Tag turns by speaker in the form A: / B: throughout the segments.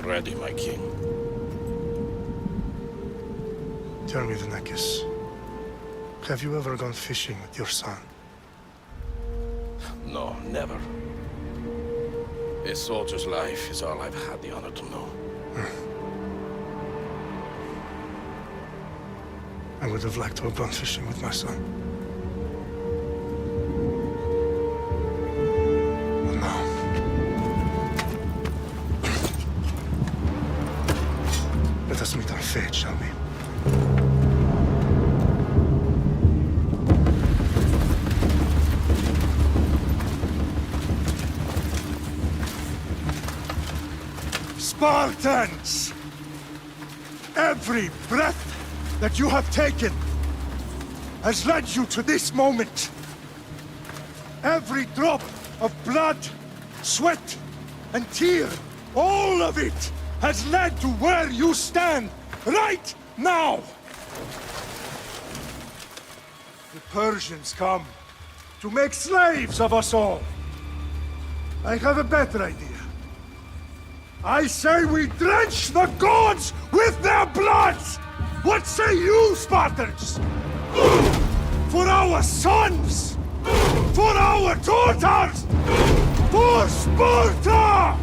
A: are ready, my king.
B: Tell me, the Nekis. Have you ever gone fishing with your son?
A: No, never. A soldier's life is all I've had the honor to know.
B: I would have liked to have gone fishing with my son. But now... Let us meet our fate, shall we?
C: Spartans! Every breath that you have taken has led you to this moment. Every drop of blood, sweat, and tear, all of it has led to where you stand right now. The Persians come to make slaves of us all. I have a better idea. I say we drench the gods with their blood! What say you, Spartans? For our sons! For our daughters! For Sparta!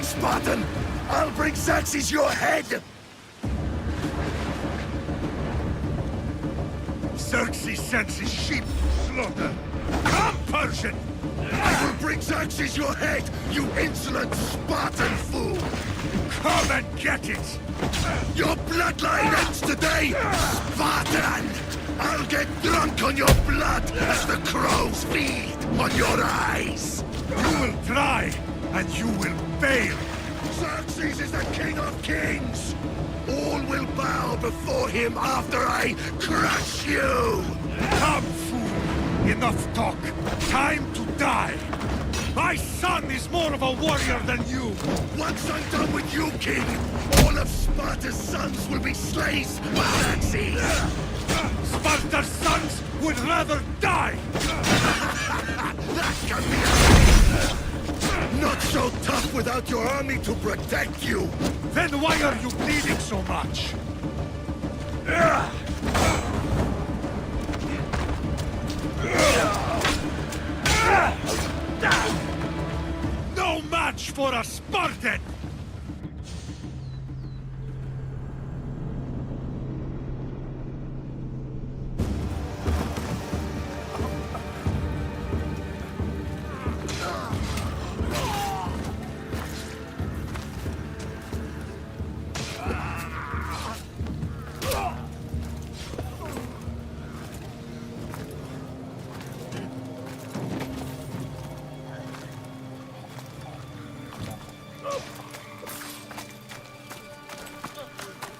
D: Spartan! I'll bring Xerxes your head! Xerxes sends his sheep to slaughter. Come, Persian! I will bring Xerxes your head, you insolent Spartan fool! Come and get it! Your bloodline ends today, Spartan! I'll get drunk on your blood as the crows feed on your eyes! You will try, and you will fail! Xerxes is the king of kings! All will bow before him after I crush you! Come, fool! Enough talk! Time to die!
C: My son is more of a warrior than you!
D: Once I'm done with you, King, all of Sparta's sons will be slaves of Xerxes!
C: Sparta's sons would rather die!
D: That can be arranged! Not so tough without your army to protect you!
C: Then why are you bleeding so much? No match for a Spartan!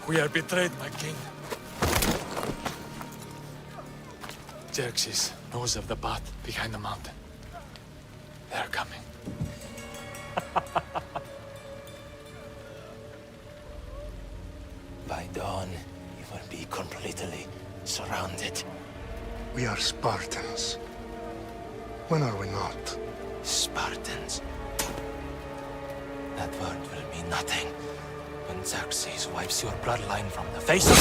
E: We are betrayed, my king. Xerxes knows of the path behind the mountain. They are coming.
F: By dawn, you will be completely surrounded.
B: We are Spartans. When are we not?
F: Spartans. That word will mean nothing when Xerxes wipes your bloodline from the face of...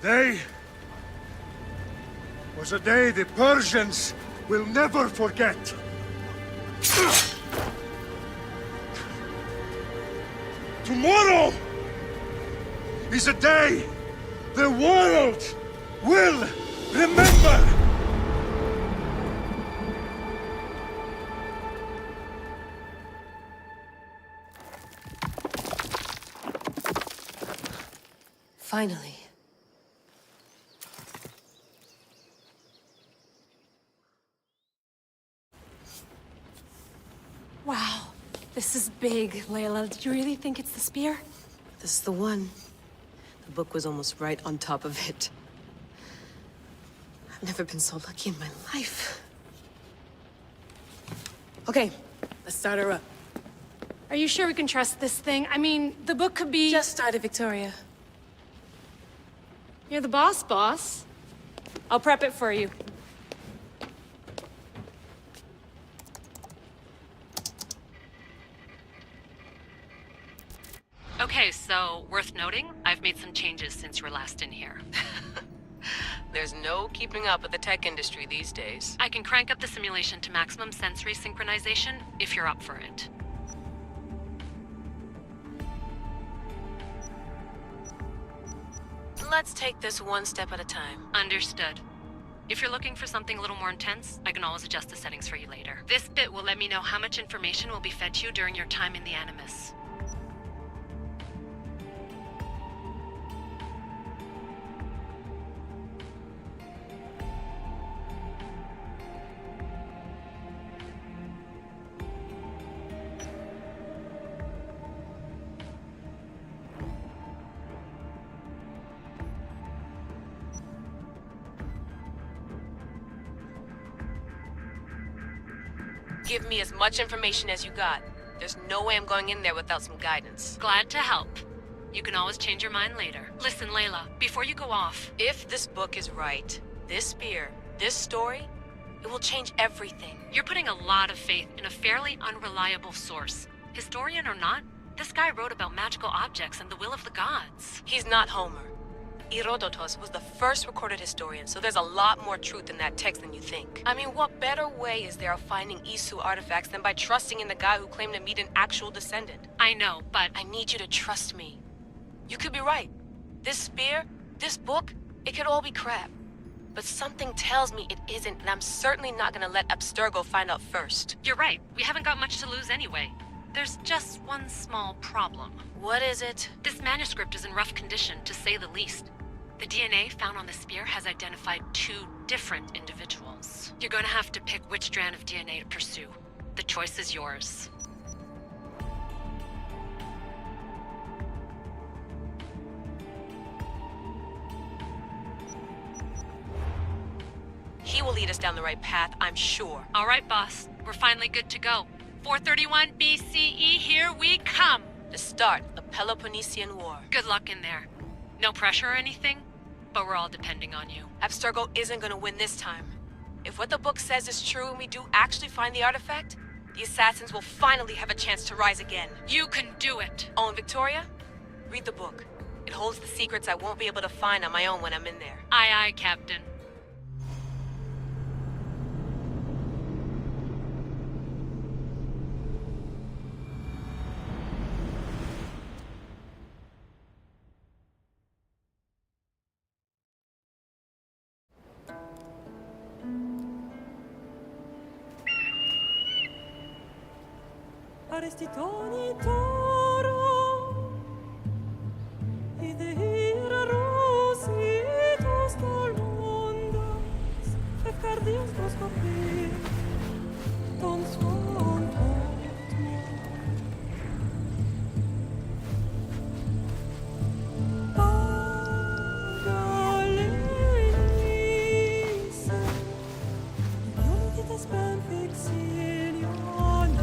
C: Today was a day the Persians will never forget. Tomorrow is a day the world will remember.
G: Finally.
H: Wow, this is big, Layla. Did you really think it's the spear?
G: This is the one. The book was almost right on top of it. I've never been so lucky in my life. Okay, let's start her up.
H: Are you sure we can trust this thing? I mean, the book could be...
G: Just started, Victoria.
H: You're the boss. I'll prep it for you.
I: Okay, so worth noting, I've made some changes since you were last in here.
G: There's no keeping up with the tech industry these days.
I: I can crank up the simulation to maximum sensory synchronization if you're up for it.
G: Let's take this one step at a time.
I: Understood. If you're looking for something a little more intense, I can always adjust the settings for you later. This bit will let me know how much information will be fed to you during your time in the Animus.
G: Give me as much information as you got. There's no way I'm going in there without some guidance.
I: Glad to help. You can always change your mind later. Listen, Layla, before you go off...
G: If this book is right, this spear, this story, it will change everything.
I: You're putting a lot of faith in a fairly unreliable source. Historian or not, this guy wrote about magical objects and the will of the gods.
G: He's not Homer. Herodotus was the first recorded historian, so there's a lot more truth in that text than you think. I mean, what better way is there of finding Isu artifacts than by trusting in the guy who claimed to meet an actual descendant?
I: I know, but...
G: I need you to trust me. You could be right. This spear, this book, it could all be crap. But something tells me it isn't, and I'm certainly not gonna let Abstergo find out first.
I: You're right. We haven't got much to lose anyway. There's just one small problem.
G: What is it?
I: This manuscript is in rough condition, to say the least. The DNA found on the spear has identified 2 different individuals. You're going to have to pick which strand of DNA to pursue. The choice is yours.
G: He will lead us down the right path, I'm sure.
I: All right, boss. We're finally good to go. 431 BCE, here we come!
G: To start the Peloponnesian War.
I: Good luck in there. No pressure or anything, but we're all depending on you.
G: Abstergo isn't gonna win this time. If what the book says is true and we do actually find the artifact, the assassins will finally have a chance to rise again.
I: You can do it!
G: Oh, and Victoria? Read the book. It holds the secrets I won't be able to find on my own when I'm in there.
I: Aye, aye, Captain.
J: Arestitoni toro, idehira rositos dolmondas, efcardios proskopir, ton svon potmo. Pagalenise, ionitas ben vexilioni,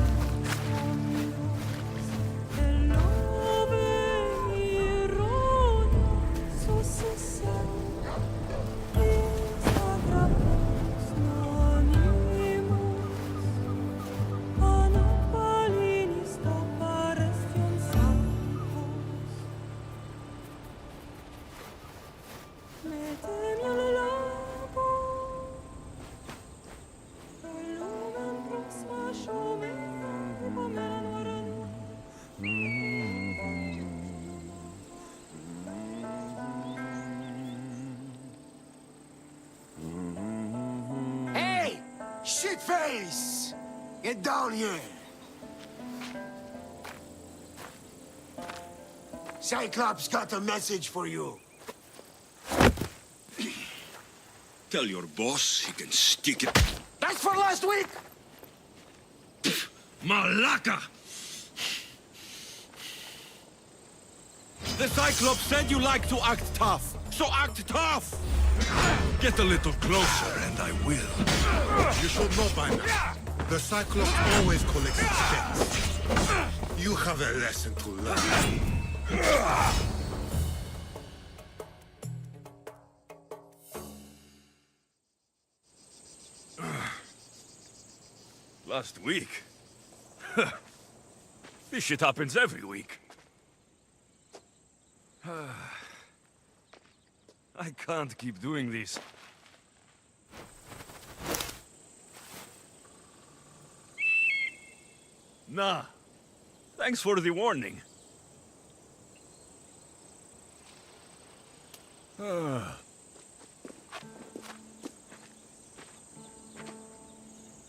D: Hey! Shitface! Get down here! Cyclops got a message for you.
K: Tell your boss he can stick it.
D: That's for last week!
K: Malaka! The Cyclops said you like to act tough, so act tough! Get a little closer and I will.
C: You should know by now. The Cyclops always collects its debts. You have a lesson to learn.
K: Last week? This shit happens every week. I can't keep doing this. Nah. Thanks for the warning.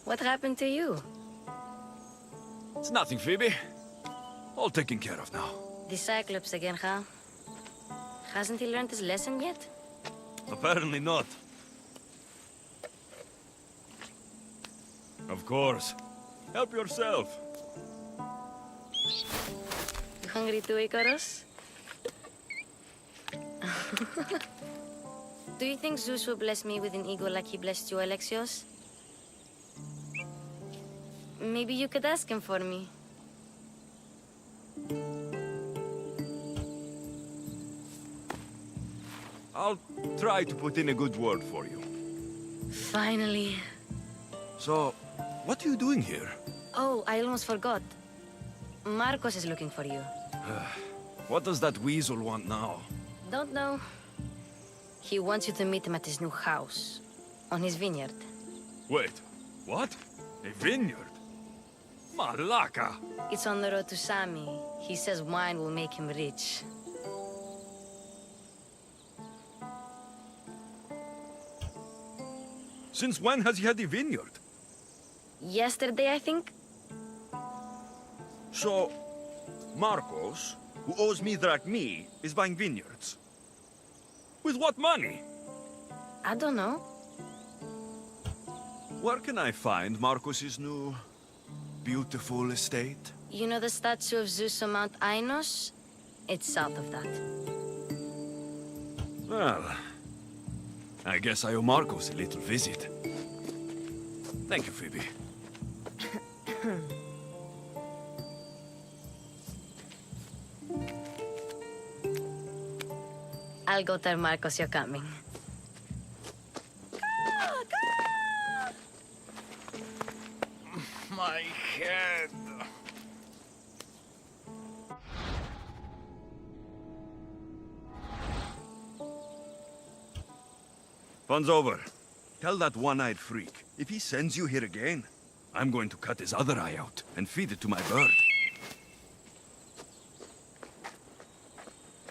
L: What happened to you?
K: It's nothing, Phoebe. All taken care of now.
L: The Cyclops again, huh? Hasn't he learned his lesson yet?
K: Apparently not. Of course. Help yourself.
L: You hungry too, Icarus? Do you think Zeus will bless me with an ego like he blessed you, Alexios? Maybe you could ask him for me.
K: I'll try to put in a good word for you.
L: Finally.
K: So, what are you doing here?
L: Oh, I almost forgot. Marcos is looking for you.
K: What does that weasel want now?
L: Don't know. He wants you to meet him at his new house. On his vineyard.
K: Wait, what? A vineyard? Malaka!
L: It's on the road to Sami. He says wine will make him rich.
K: Since when has he had a vineyard?
L: Yesterday, I think?
K: So, Marcos, who owes me drachmi, is buying vineyards. With what money?
L: I don't know.
K: Where can I find Marcos's new, beautiful estate?
L: You know the statue of Zeus on Mount Ainos? It's south of that.
K: Well, I guess I owe Marcos a little visit. Thank you, Phoebe.
L: I'll go tell Marcos you're coming.
K: My head. Fun's over. Tell that one-eyed freak, if he sends you here again, I'm going to cut his other eye out and feed it to my bird.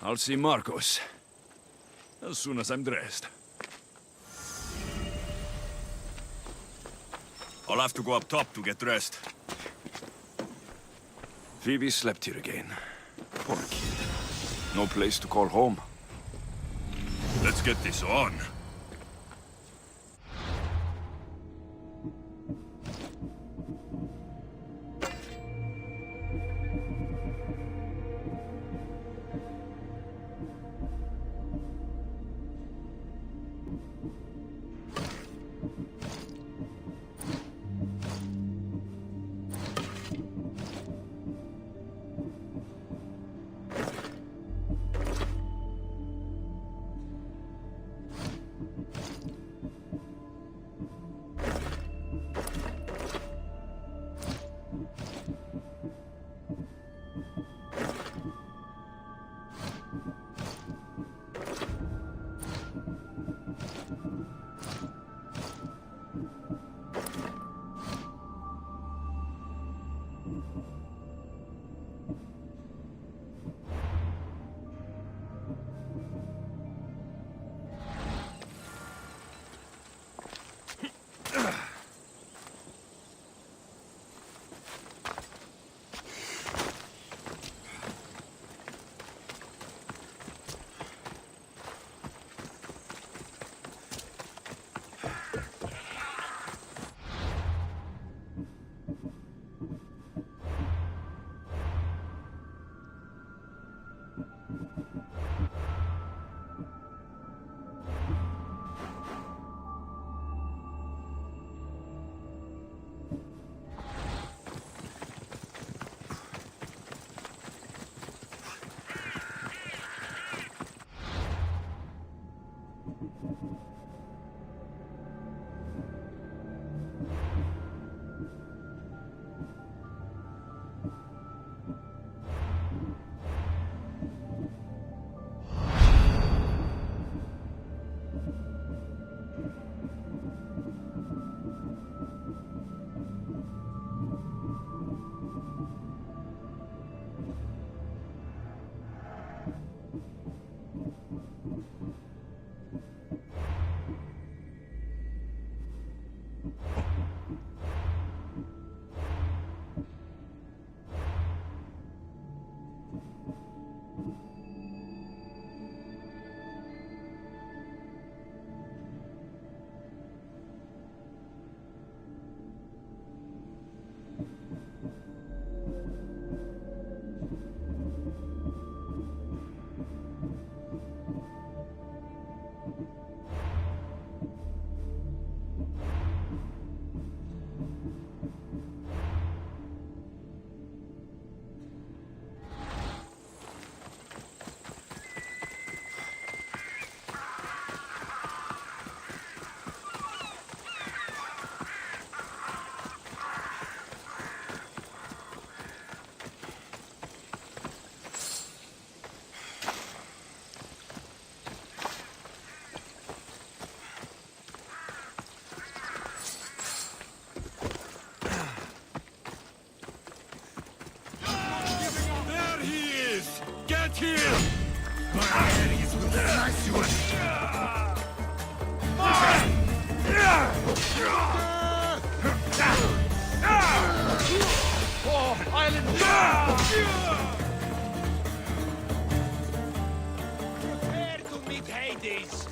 K: I'll see Marcos as soon as I'm dressed. I'll have to go up top to get dressed. Phoebe slept here again. Poor kid. No place to call home. Let's get this on.
D: Here! My enemies will slice you
K: Oh, island! Prepare to meet Hades!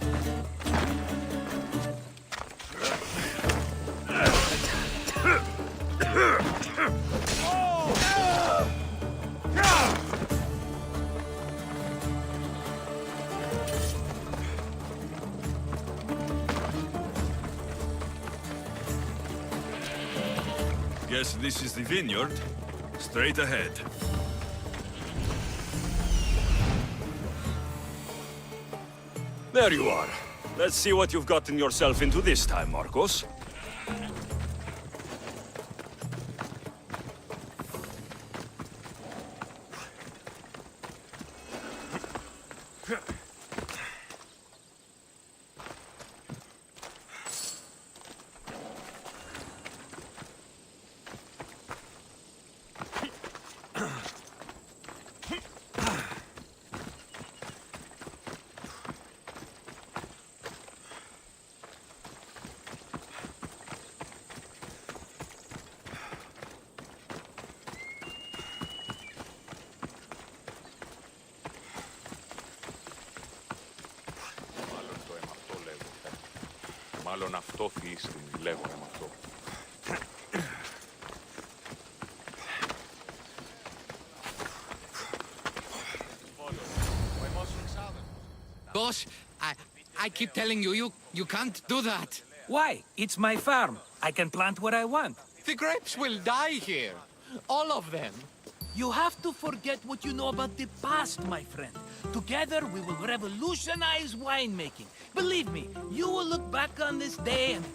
K: Guess this is the vineyard. Straight ahead. There you are. Let's see what you've gotten yourself into this time, Marcos.
M: Μάλλον αυτό θύστην, λέγομαι με αυτό.
N: Boss, I keep telling you, you can't do that.
O: Why? It's my farm. I can plant what I want.
N: The grapes will die here. All of them.
O: You have to forget what you know about the past, my friend. Together, we will revolutionize winemaking. Believe me, you will look back on this day and...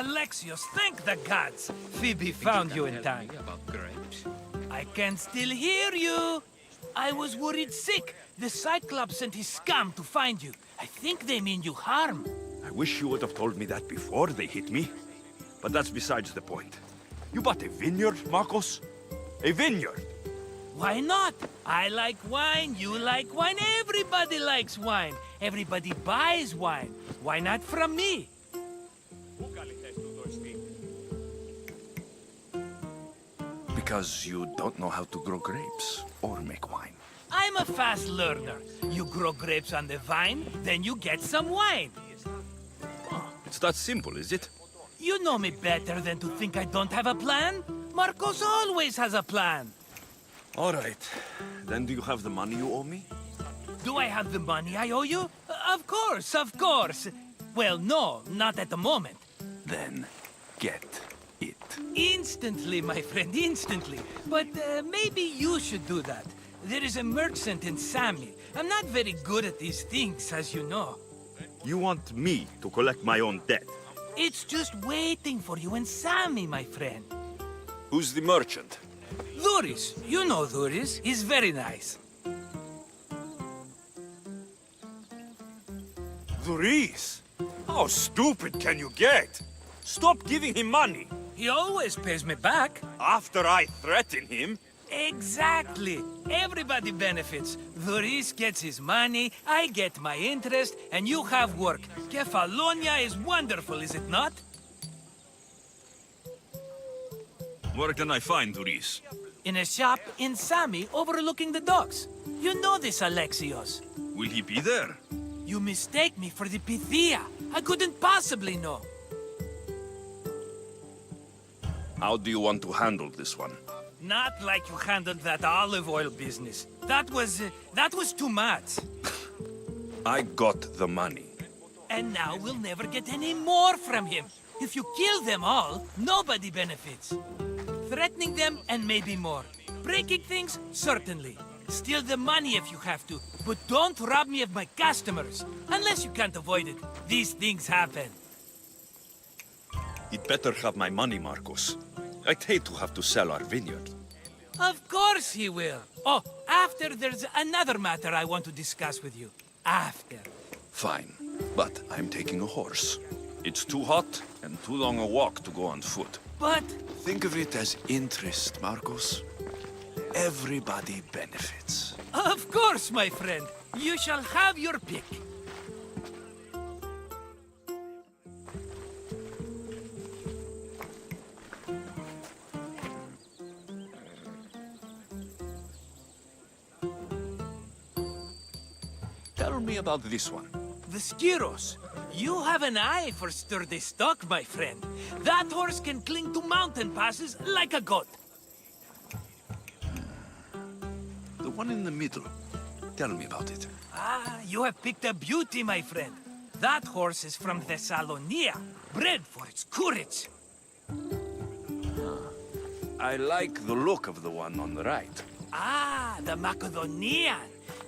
O: Alexios, thank the gods! Phoebe found you in time.
N: About grapes?
O: I can still hear you! I was worried sick. The Cyclops sent his scum to find you. I think they mean you harm.
K: I wish you would have told me that before they hit me. But that's besides the point. You bought a vineyard, Marcos? A vineyard?
O: Why not? I like wine, you like wine, everybody likes wine. Everybody buys wine. Why not from me?
K: Because you don't know how to grow grapes or make wine.
O: I'm a fast learner. You grow grapes on the vine, then you get some wine.
K: Oh, it's that simple, is it?
O: You know me better than to think I don't have a plan. Marcos always has a plan.
K: All right. Then do you have the money you owe me?
O: Do I have the money I owe you? Of course, of course. Well, no, not at the moment.
K: Then get it.
O: Instantly, my friend, instantly. But maybe you should do that. There is a merchant in Sami. I'm not very good at these things, as you know.
K: You want me to collect my own debt?
O: It's just waiting for you in Sami, my friend.
K: Who's the merchant?
O: Duris. You know Duris. He's very nice.
K: Duris? How stupid can you get? Stop giving him money.
O: He always pays me back.
K: After I threaten him?
O: Exactly. Everybody benefits. Duris gets his money, I get my interest, and you have work. Kefalonia is wonderful, is it not?
K: Where can I find Duris?
O: In a shop in Sami overlooking the docks. You know this, Alexios.
K: Will he be there?
O: You mistake me for the Pythia. I couldn't possibly know.
K: How do you want to handle this one?
O: Not like you handled that olive oil business. That was too much.
K: I got the money.
O: And now we'll never get any more from him. If you kill them all, nobody benefits. Threatening them and maybe more. Breaking things, certainly. Steal the money if you have to, but don't rob me of my customers. Unless you can't avoid it. These things happen.
K: He'd better have my money, Marcos. I'd hate to have to sell our vineyard.
O: Of course he will. Oh, after there's another matter I want to discuss with you. After.
K: Fine, but I'm taking a horse. It's too hot and too long a walk to go on foot.
O: But...
K: Think of it as interest, Marcos. Everybody benefits.
O: Of course, my friend. You shall have your pick.
K: Tell me about this one.
O: The Skiros. You have an eye for sturdy stock, my friend. That horse can cling to mountain passes like a goat.
K: The one in the middle. Tell me about it.
O: Ah, you have picked a beauty, my friend. That horse is from Thessalonia, bred for its courage.
K: I like the look of the one on the right.
O: Ah, the Macedonian.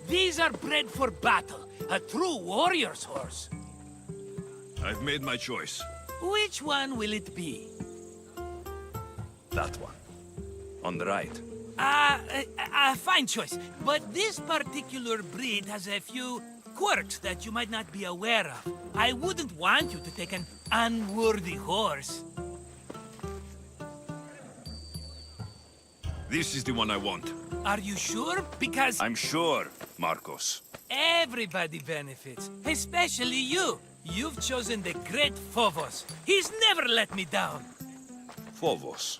O: These are bred for battle. A true warrior's horse.
K: I've made my choice.
O: Which one will it be?
K: That one. On the right.
O: Fine choice. But this particular breed has a few quirks that you might not be aware of. I wouldn't want you to take an unworthy horse.
K: This is the one I want.
O: Are you sure? Because
K: I'm sure, Marcos.
O: everybody benefits, especially you. You've chosen the great Phobos. He's never let me down.
K: Phobos.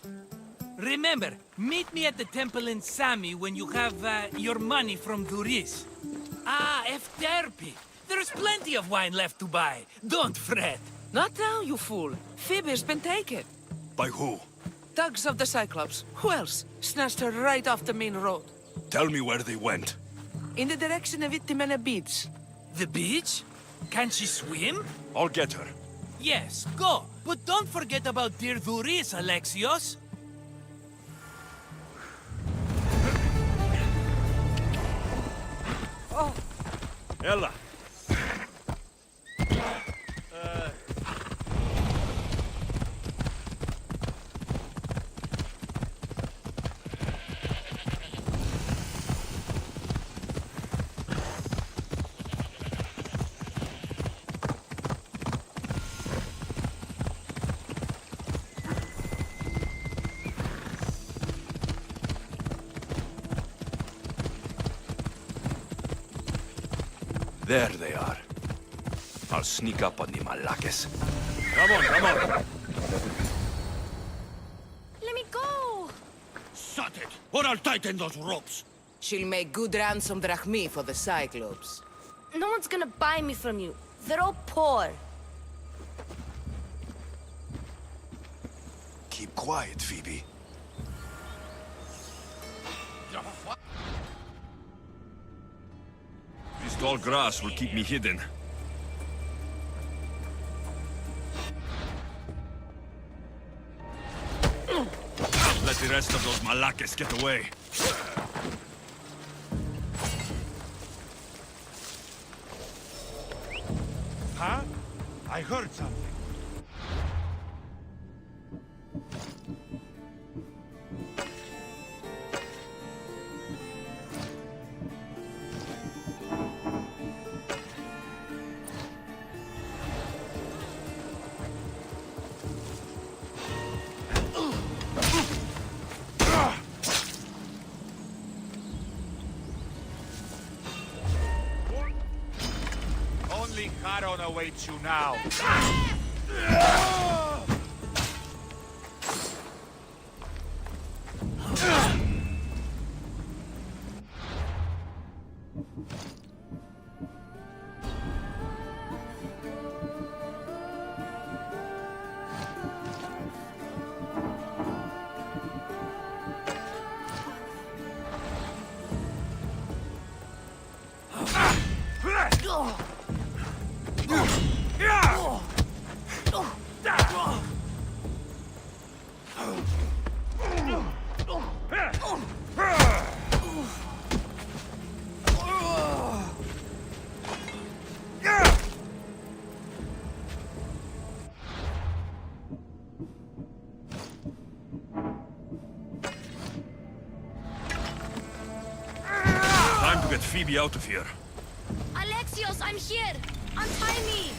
O: Remember, meet me at the temple in Sami when you have your money from Duris. Ah, Efterpi. There's plenty of wine left to buy. Don't fret.
P: Not now, you fool. Phoebe's been taken.
K: By who?
P: Thugs of the Cyclops. Who else? Snatched her right off the main road.
K: Tell me where they went.
P: In the direction of Itimena Beach.
O: The beach? Can she swim?
K: I'll get her.
O: Yes, go. But don't forget about dear Duris, Alexios.
P: Oh.
K: Ella. There they are. I'll sneak up on the Malakes. Come on, come on.
L: Let me go!
K: Shut it, or I'll tighten those ropes.
P: She'll make good ransom drachmi for the Cyclops.
L: No one's gonna buy me from you. They're all poor.
K: Keep quiet, Phoebe. This tall grass will keep me hidden. Let the rest of those Malakes get away.
C: Huh? I heard something.
D: Only Charon awaits you now.
K: Time to get Phoebe out of here.
L: Alexios, I'm here! Untie me!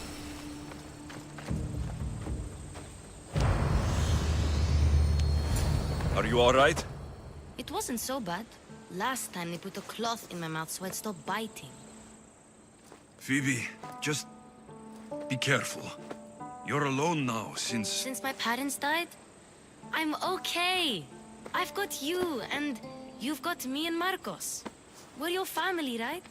K: Are you all right?
L: It wasn't so bad. Last time they put a cloth in my mouth so I'd stop biting.
K: Phoebe, just be careful. You're alone now since...
L: Since my parents died? I'm okay. I've got you, and you've got me and Marcos. We're your family, right?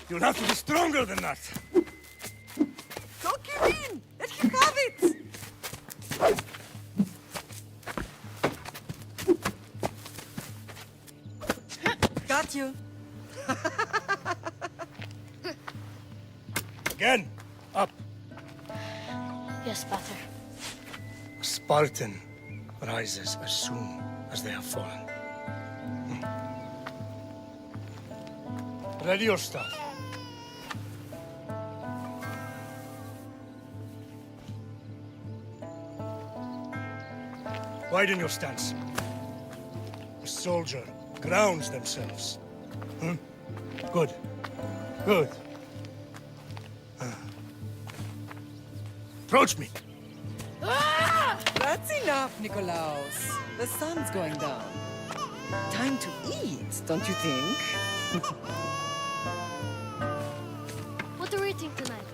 C: You'll have to be stronger than that.
P: Don't give in! Let him have it!
J: you.
B: Again! Up!
L: Yes, Pater.
B: A Spartan rises as soon as they have fallen. Ready your staff. Widen your stance. A soldier grounds themselves. Good. Good. Approach me.
J: That's enough, Nikolaus. The sun's going down. Time to eat, don't you think?
L: What are we eating tonight?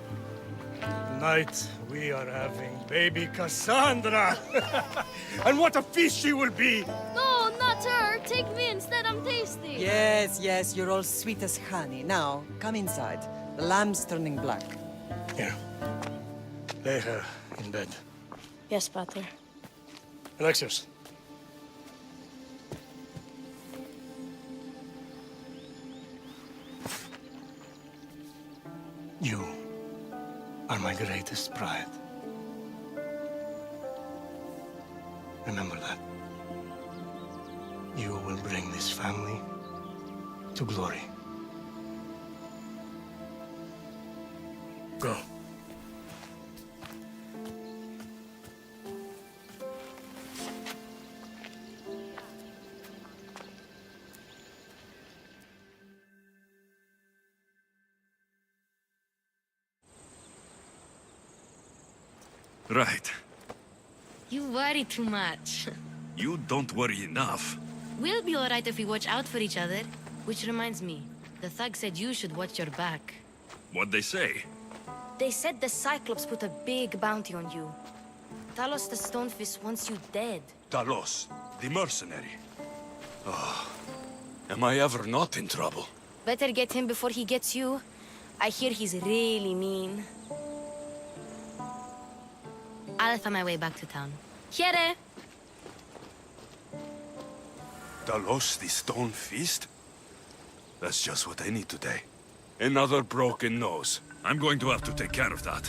B: Tonight, we are having baby Cassandra. And what a feast she will be!
L: No, not her. Take me instead. I'm tasty.
J: Yes, yes, you're all sweet as honey. Now, come inside. The lamb's turning black.
B: Here. Lay her in bed.
L: Yes, Pater.
B: Alexios. You are my greatest pride. Remember that. You will bring this family to glory. Go.
K: Right.
L: You worry too much.
K: You don't worry enough.
L: We'll be alright if we watch out for each other. Which reminds me, the thug said you should watch your back.
K: What'd they say?
L: They said the Cyclops put a big bounty on you. Talos the Stonefist wants you dead.
K: Talos, the mercenary. Oh, am I ever not in trouble?
L: Better get him before he gets you. I hear he's really mean. I'll find my way back to town. Here!
K: Talos, the Stone Fist? That's just what I need today. Another broken nose. I'm going to have to take care of that.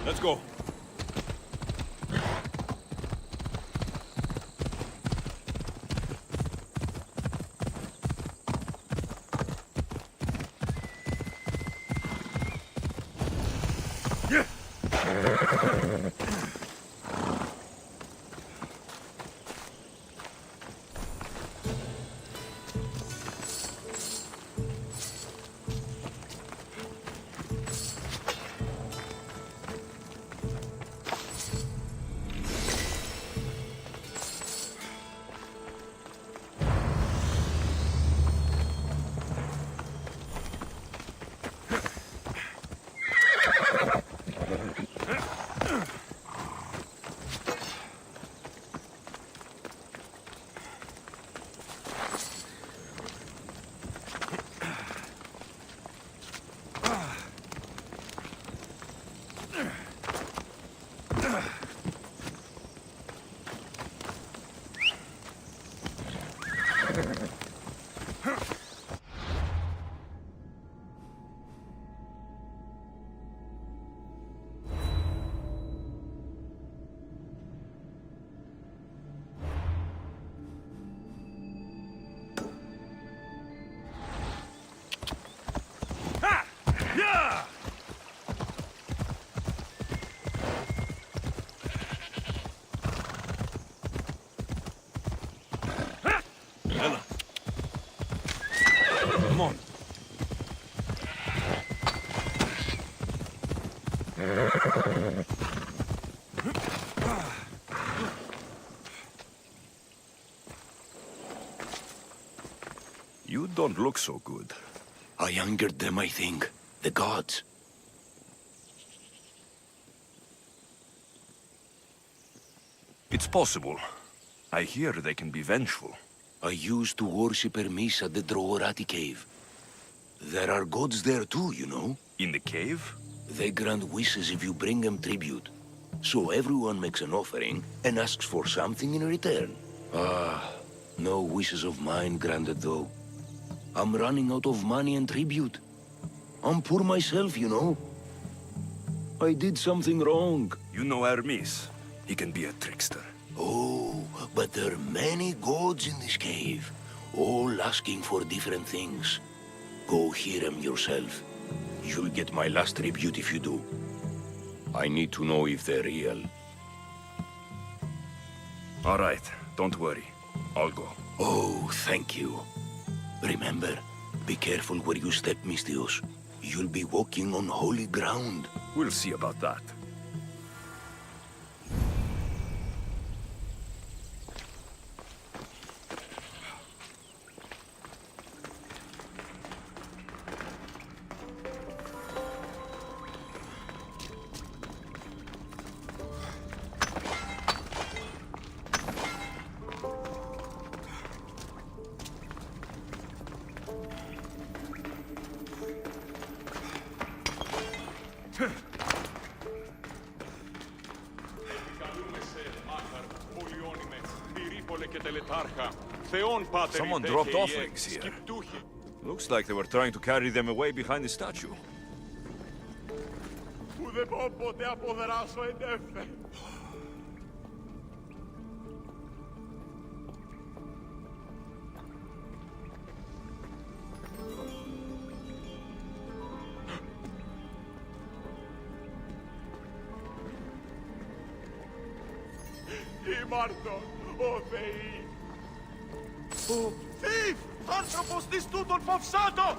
K: Let's go.
Q: You don't look so good.
A: I angered them, I think. The gods.
Q: It's possible. I hear they can be vengeful.
A: I used to worship Hermes at the Droorati cave. There are gods there too, you know.
Q: In the cave?
A: They grant wishes if you bring them tribute. So everyone makes an offering and asks for something in return. Ah, no wishes of mine granted though. I'm running out of money and tribute. I'm poor myself, you know. I did something wrong.
Q: You know Hermes. He can be a trickster.
A: Oh, but there are many gods in this cave, all asking for different things. Go hear them yourself. You'll get my last tribute if you do. I need to know if they're real.
Q: All right, don't worry. I'll go.
A: Oh, thank you. Remember, be careful where you step, Mistios. You'll be walking on holy ground.
Q: We'll see about that. Someone dropped offerings here. Looks like they were trying to carry them away behind the statue.
D: Thief! Άνθρωπος της τούτον παυσάτο!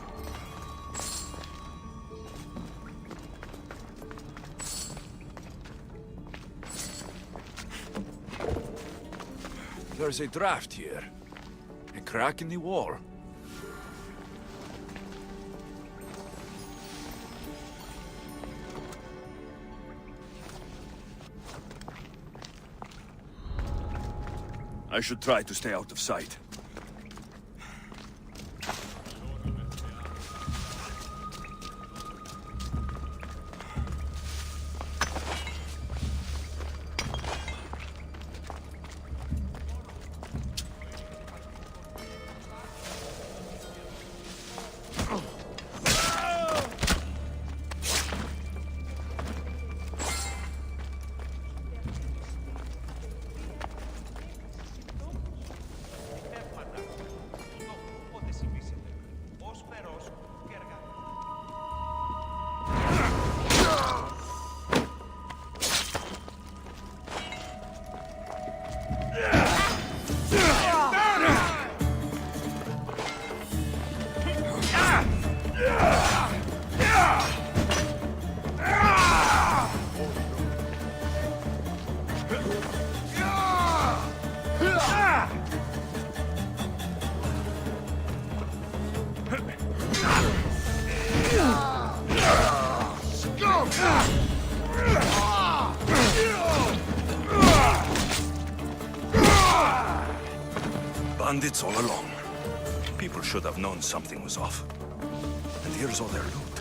Q: There's a draft here. A crack in the wall. I should try to stay out of sight. Bandits all along. People should have known something was off. And here's all their loot.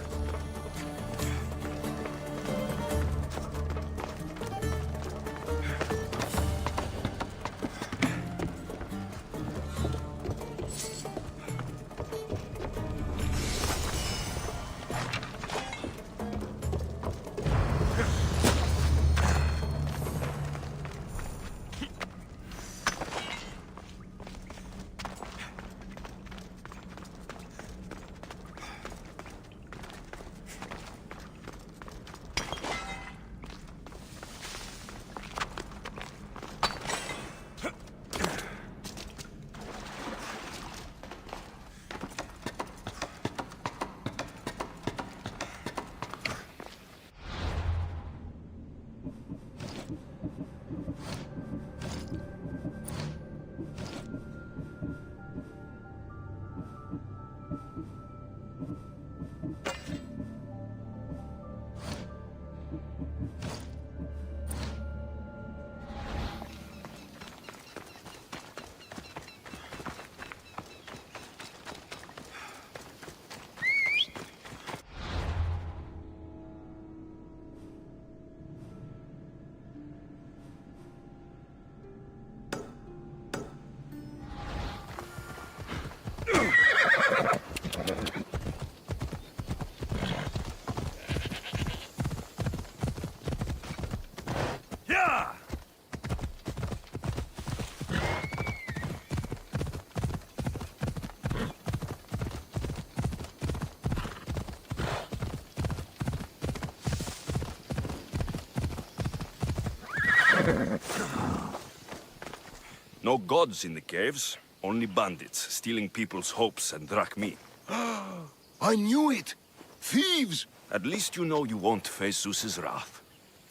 Q: No gods in the caves, only bandits stealing people's hopes and drac meat.
A: I knew it! Thieves!
Q: At least you know you won't face Zeus's wrath.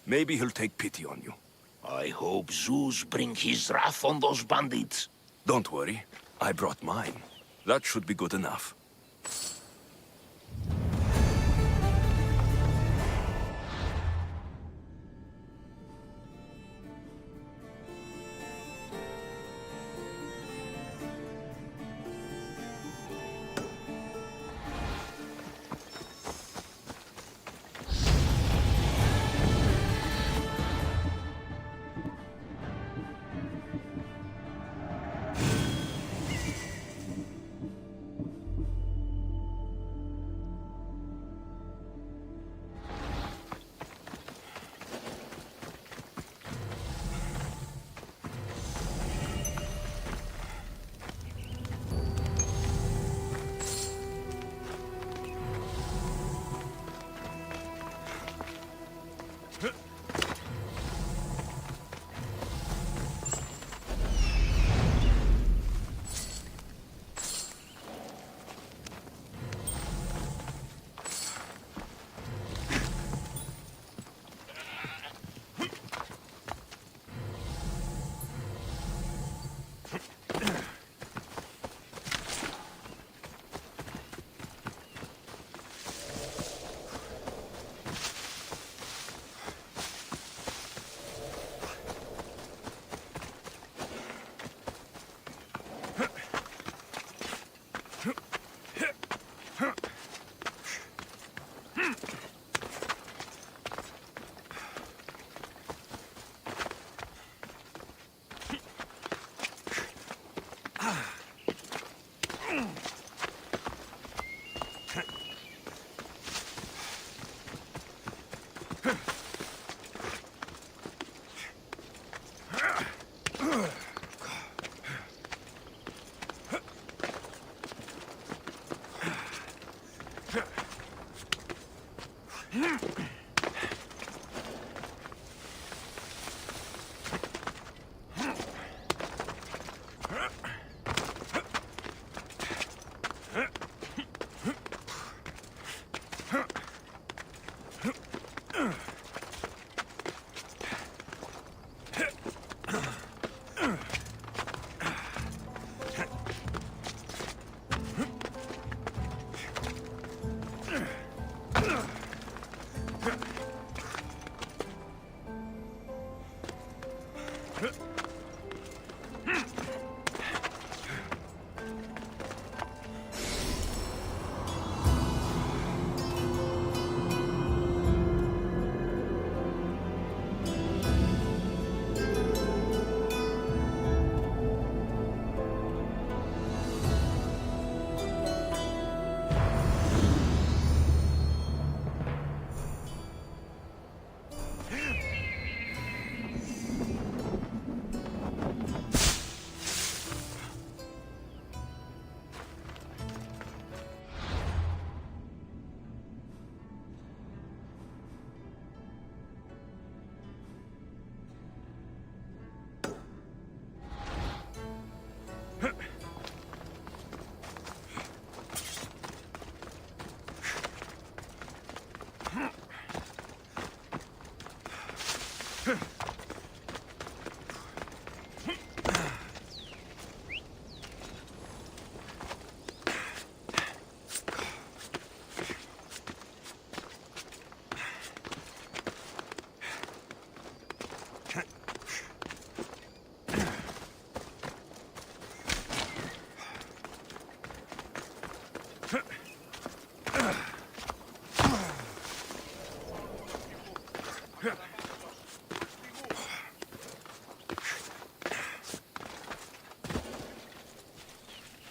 Q: Maybe he'll take pity on you.
A: I hope Zeus bring his wrath on those bandits.
Q: Don't worry, I brought mine. That should be good enough.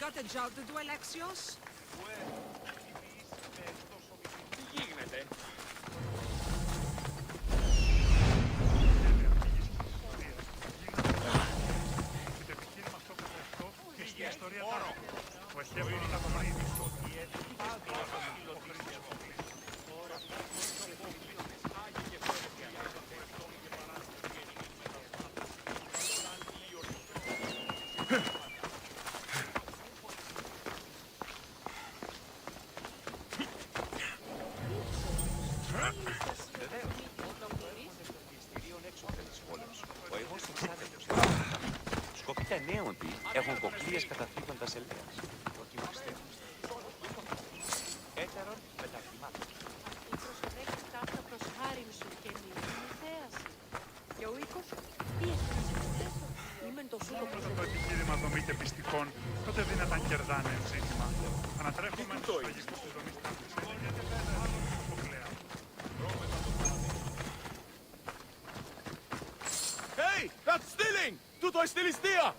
P: Got a job to do, Alexios?
M: Τι γίνεται?
R: αλήθεια ναι ότι έχουν κοκλίες καταφύγοντας ελέας. Έτερον μετακλημάτων.
S: Η προσωπέξεις αυτά προς χάριν σου και μη θέαση. Και ο οίκος πίεσε. Είμαι το σούτο
T: Όταν το επιχείρημα δομή και πιστικών, τότε δύναταν κερδάνε ζήτημα. Ανατρέφουμε στους λογισμούς της δομής τάφης.
K: Hey, that's stealing! Τούτο είναι στη ληστεία!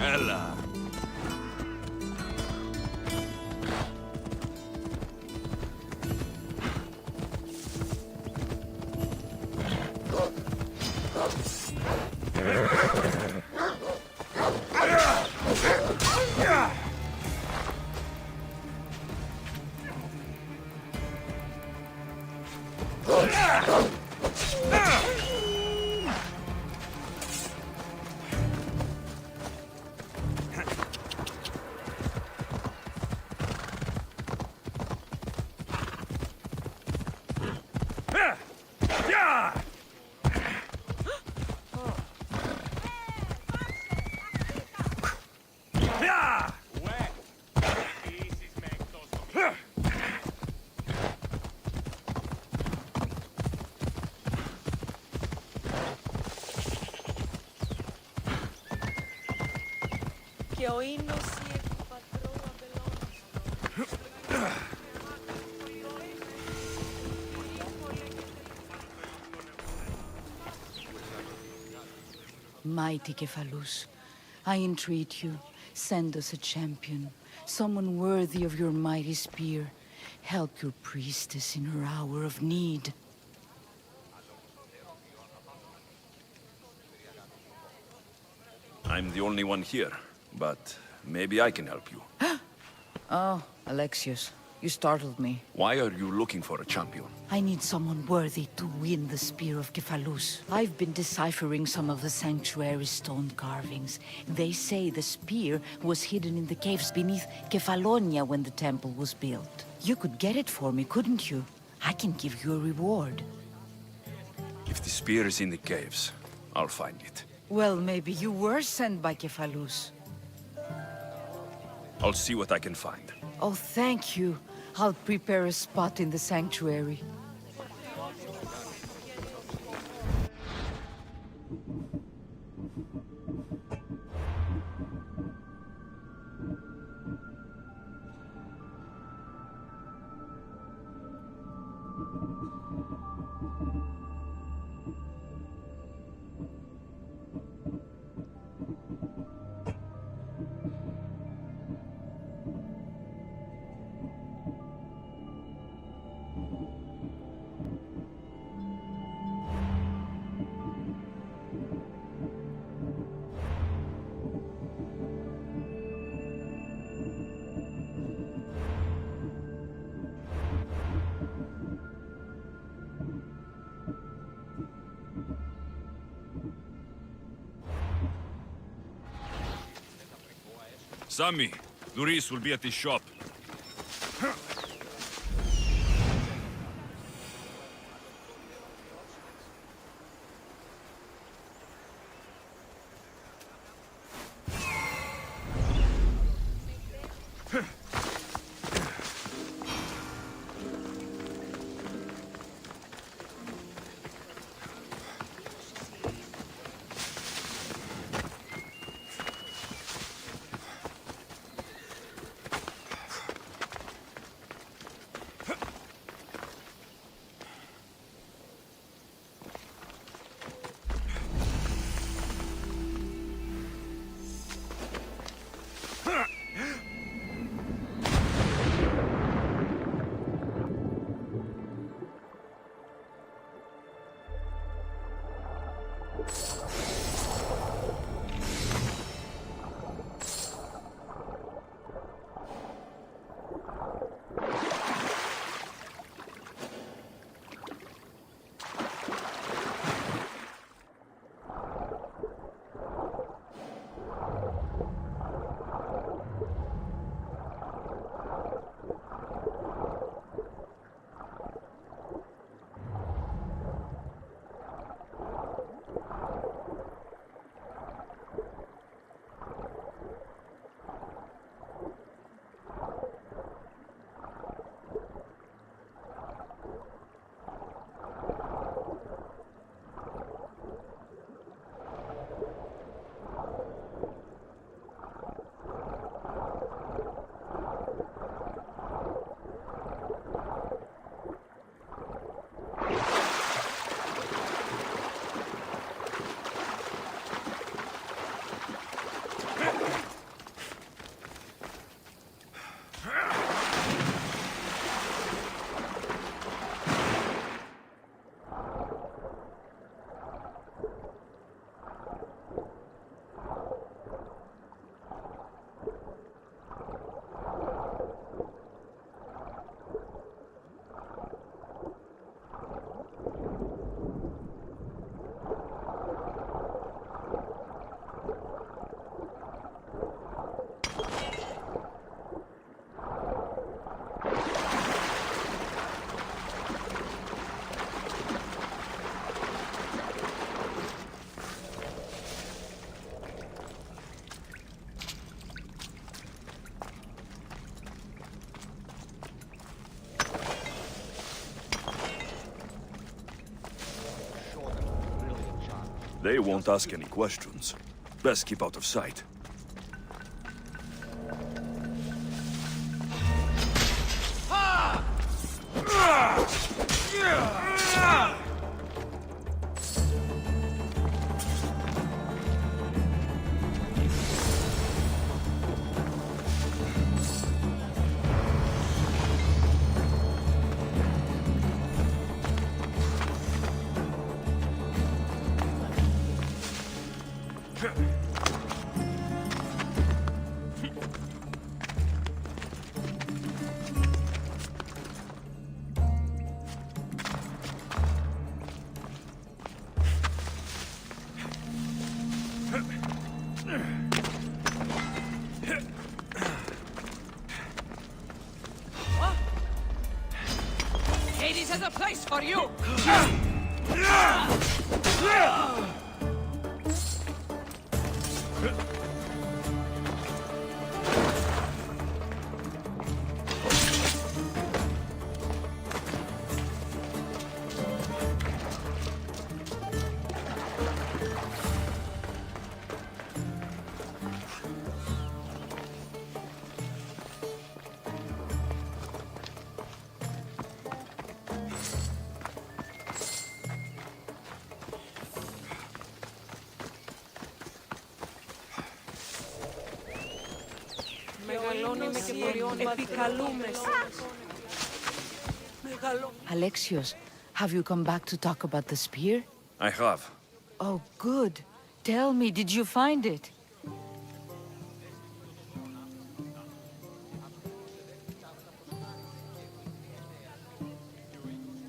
K: Έλα.
S: Και ο ίνος η εκ του πατρό αμπελώνος.
J: Mighty Kephalus, I entreat you, send us a champion, someone worthy of your mighty spear. Help your priestess in her hour of need.
Q: I'm the only one here, but maybe I can help you.
J: Oh, Alexios, you startled me.
Q: Why are you looking for a champion?
J: I need someone worthy to win the Spear of Kephalus. I've been deciphering some of the sanctuary's stone carvings. They say the spear was hidden in the caves beneath Kefalonia when the temple was built. You could get it for me, couldn't you? I can give you a reward.
Q: If the spear is in the caves, I'll find it.
J: Well, maybe you were sent by Kephalus.
Q: I'll see what I can find.
J: Oh, thank you. I'll prepare a spot in the sanctuary.
Q: Sammy, Luis will be at the shop. They won't ask any questions. Best keep out of sight.
P: Hades has a place for you!
J: Alexios, have you come back to talk about the spear?
Q: I have.
J: Oh, good. Tell me, did you find it?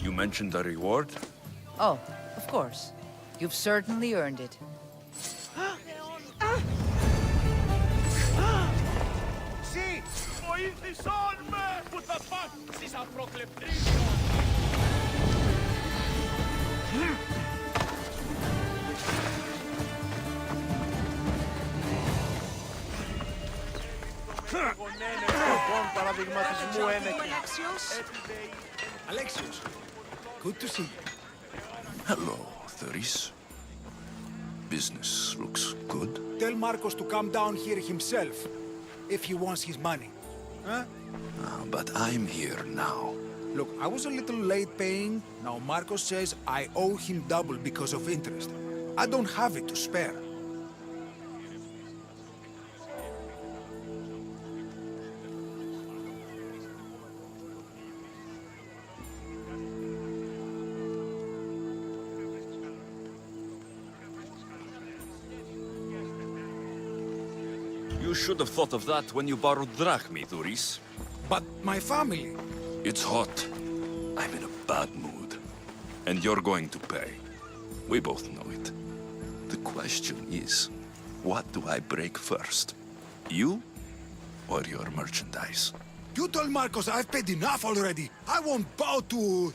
Q: You mentioned a reward?
J: Oh, of course. You've certainly earned it.
D: Sì! Βοήθησόν με! Που θα πάσεις απροκλεπτρίζω!
K: Alexios, good to see you.
Q: Hello, Theris. Business looks good.
K: Tell Marcos to come down here himself, if he wants his money. Huh?
Q: But I'm here now.
K: Look, I was a little late paying. Now Marcos says I owe him double because of interest. I don't have it to spare.
Q: You should have thought of that when you borrowed drachmi, Thuris.
K: But my family...
Q: It's hot. I'm in a bad mood. And you're going to pay. We both know it. The question is, what do I break first? You or your merchandise?
K: You told Marcos I've paid enough already. I won't bow to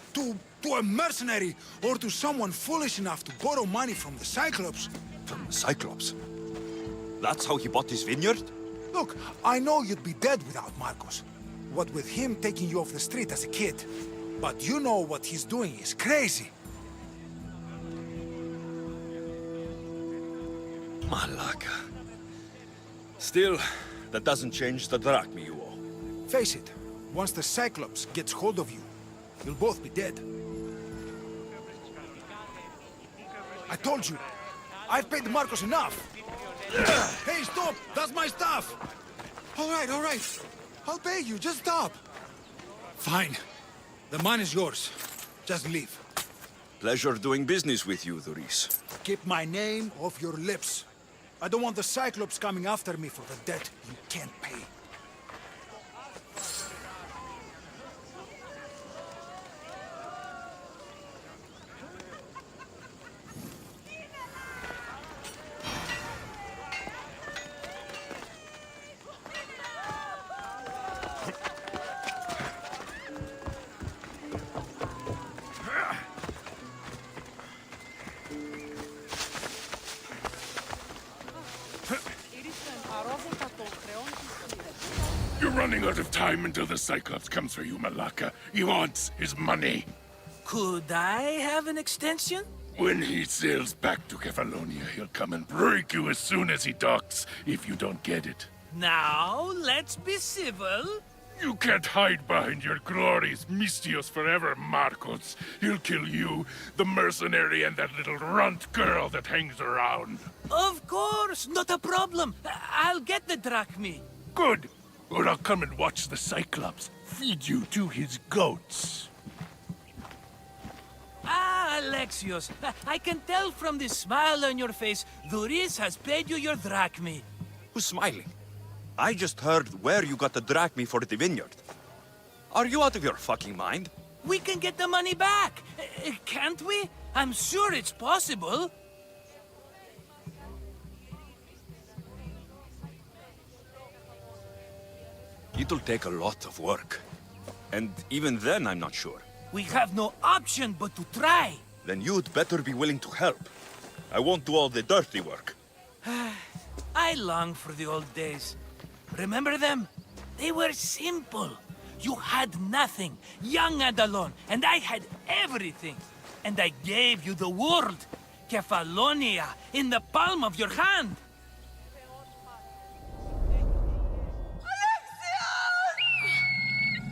K: a mercenary or to someone foolish enough to borrow money from the Cyclops.
Q: From the Cyclops? That's how he bought his vineyard?
K: Look, I know you'd be dead without Marcos. What with him taking you off the street as a kid. But you know what he's doing is crazy.
Q: Malaka. Still, that doesn't change the drachmi you owe.
K: Face it, once the Cyclops gets hold of you, you'll both be dead. I told you, I've paid Marcos enough. Hey, stop! That's my stuff! All right. I'll pay you, just stop. Fine. The money's yours. Just leave.
Q: Pleasure doing business with you, Thuris.
K: Keep my name off your lips. I don't want the Cyclops coming after me for the debt you can't pay.
D: You're running out of time until the Cyclops comes for you, Malaka. He wants his money.
O: Could I have an extension?
D: When he sails back to Kefalonia, he'll come and break you as soon as he docks, if you don't get it.
O: Now, let's be civil.
D: You can't hide behind your glories, Mistios forever, Marcos. He'll kill you, the mercenary, and that little runt girl that hangs around.
O: Of course, not a problem. I'll get the drachmi.
D: Good. Or I'll come and watch the Cyclops feed you to his goats.
O: Ah, Alexios, I can tell from the smile on your face, Thuris has paid you your drachmi.
Q: Who's smiling? I just heard where you got the drachmi for the vineyard. Are you out of your fucking mind?
O: We can get the money back, can't we? I'm sure it's possible.
Q: It'll take a lot of work. And even then, I'm not sure.
O: We have no option but to try.
Q: Then you'd better be willing to help. I won't do all the dirty work.
O: I long for the old days. Remember them? They were simple. You had nothing, young and alone, and I had everything. And I gave you the world, Kefalonia, in the palm of your hand.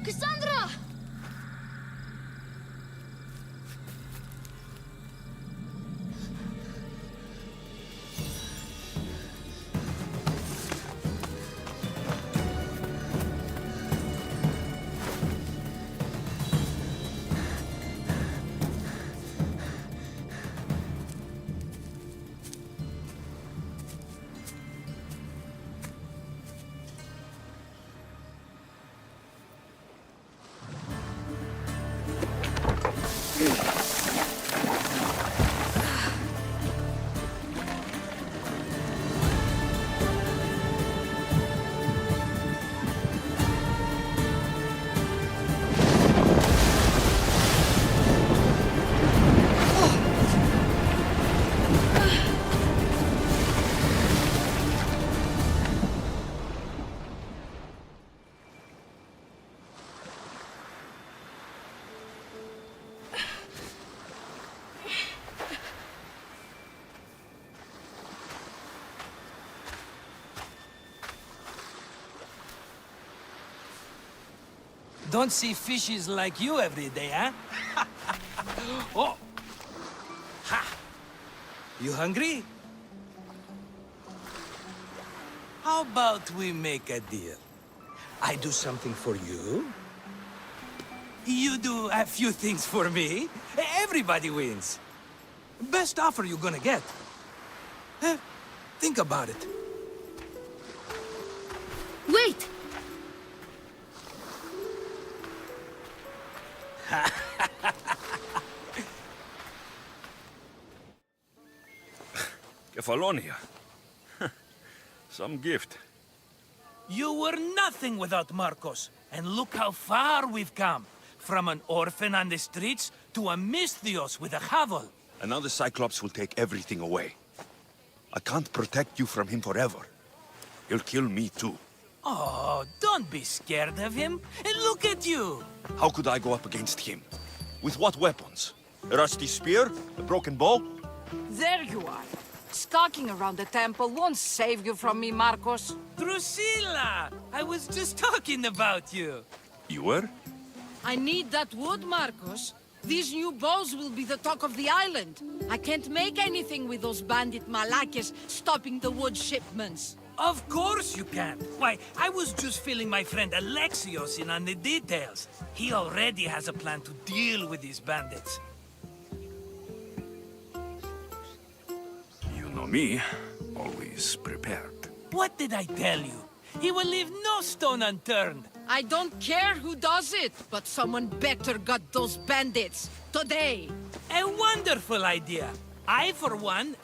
L: Cassandra!
O: Don't see fishes like you every day, huh? Oh! Ha! You hungry? How about we make a deal? I do something for you. You do a few things for me. Everybody wins. Best offer you're gonna get. Think about it.
L: Wait!
Q: Kefalonia. Some gift.
O: You were nothing without Marcos. And look how far we've come. From an orphan on the streets to a Misthios with a hovel.
Q: And now the Cyclops will take everything away. I can't protect you from him forever. He'll kill me too.
O: Oh, don't be scared of him. And look at you.
Q: How could I go up against him? With what weapons? A rusty spear? A broken bow?
J: There you are. Stalking around the temple won't save you from me, Marcos.
O: Drusilla! I was just talking about you.
Q: You were?
J: I need that wood, Marcos. These new bows will be the talk of the island. I can't make anything with those bandit malakes stopping the wood shipments.
O: Of course you can. Why, I was just filling my friend Alexios in on the details. He already has a plan to deal with these bandits.
Q: You know me, always prepared.
O: What did I tell you? He will leave no stone unturned.
J: I don't care who does it, but someone better got those bandits. Today.
O: A wonderful idea. I, for one,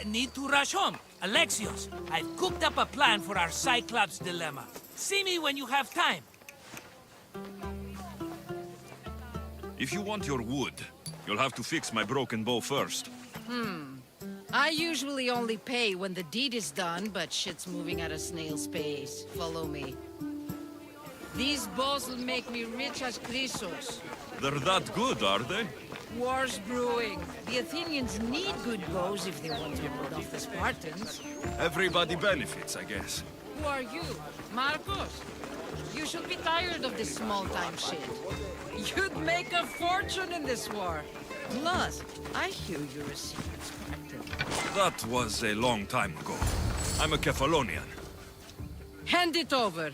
O: need to rush home. Alexios, I've cooked up a plan for our Cyclops dilemma. See me when you have time.
Q: If you want your wood, you'll have to fix my broken bow first.
J: I usually only pay when the deed is done, but shit's moving at a snail's pace. Follow me. These bows will make me rich as Chrysos.
Q: They're that good, are they?
J: War's brewing. The Athenians need good bows if they want to hold off the Spartans.
Q: Everybody benefits, I guess.
J: Who are you? Marcos? You should be tired of this small-time shit. You'd make a fortune in this war. Plus, I hear you're a secret Spartan.
Q: That was a long time ago. I'm a Kefalonian.
J: Hand it over.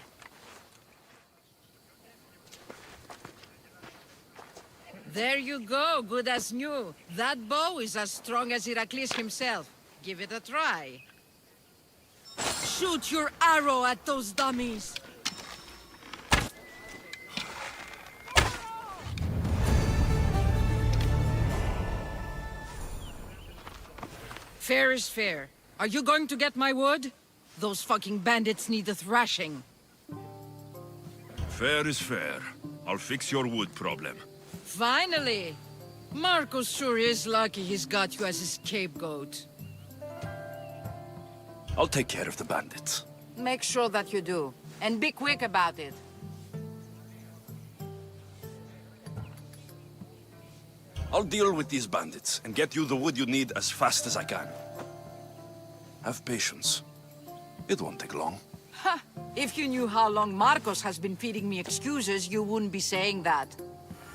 J: There you go, good as new. That bow is as strong as Heracles himself. Give it a try. Shoot your arrow at those dummies. Fair is fair. Are you going to get my wood? Those fucking bandits need a thrashing.
Q: Fair is fair. I'll fix your wood problem.
J: Finally! Marcos sure is lucky he's got you as his scapegoat.
Q: I'll take care of the bandits.
J: Make sure that you do. And be quick about it.
Q: I'll deal with these bandits and get you the wood you need as fast as I can. Have patience. It won't take long.
J: Ha! If you knew how long Marcos has been feeding me excuses, you wouldn't be saying that.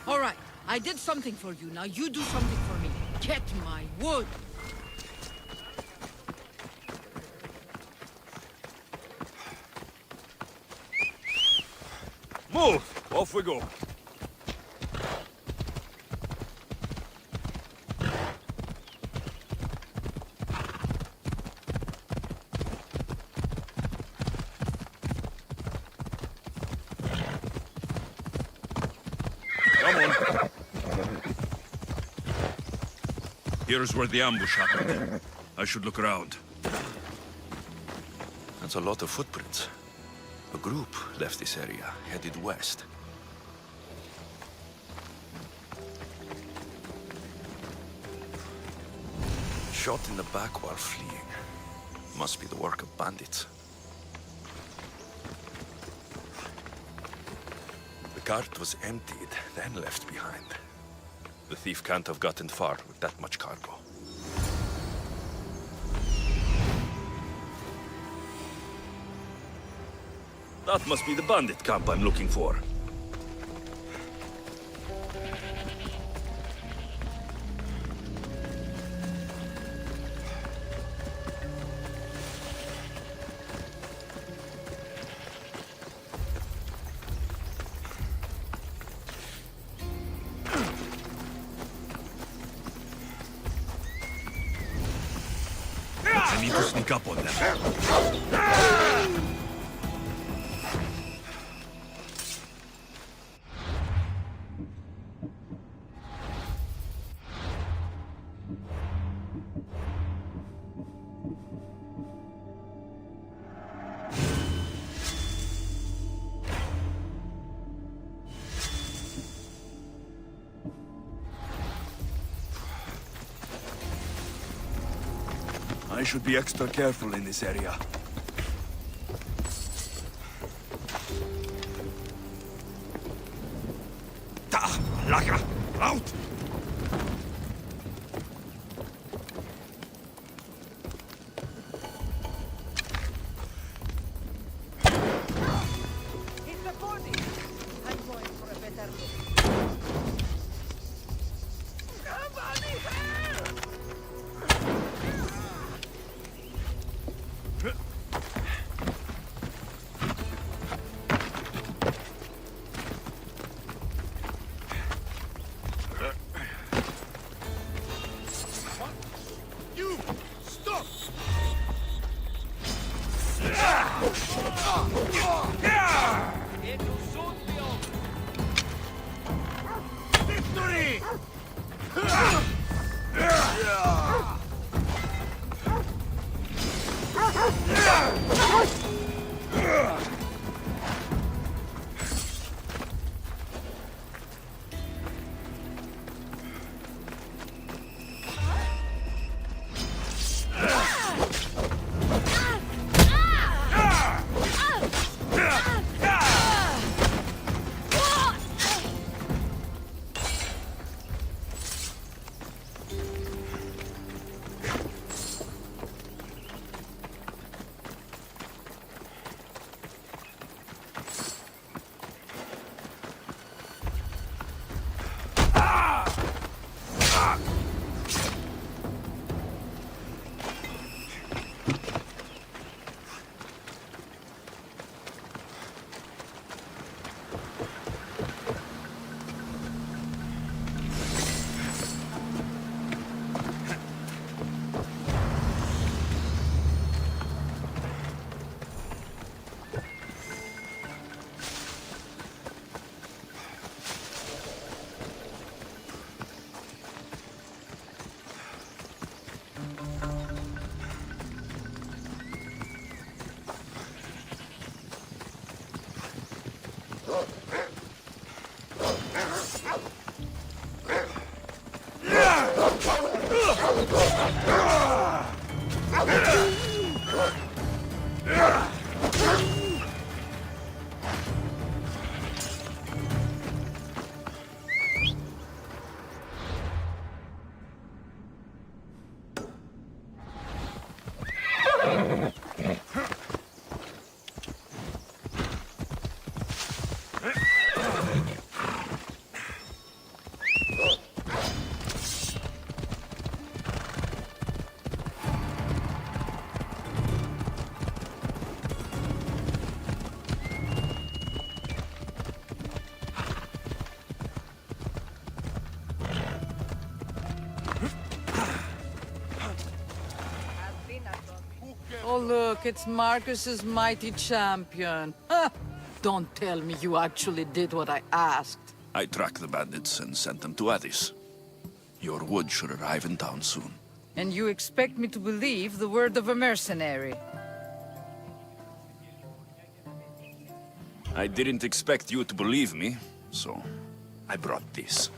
J: All right, I did something for you. Now you do something for me. Get my wood.
Q: Move! Off we go. Come on. Here's where the ambush happened. I should look around. That's a lot of footprints. A group left this area, headed west. Shot in the back while fleeing. Must be the work of bandits. The cart was emptied, then left behind. The thief can't have gotten far with that much cargo. That must be the bandit camp I'm looking for. I need to sneak up on them. I should be extra careful in this area. Laka! Out!
J: It's the body. I'm going for a better look. Somebody help!
D: You! Stop!
C: Victory!
J: Oh, look, it's Marcus's mighty champion. Huh. Don't tell me you actually did what I asked.
Q: I tracked the bandits and sent them to Addis. Your wood should arrive in town soon.
J: And you expect me to believe the word of a mercenary?
Q: I didn't expect you to believe me, so I brought this.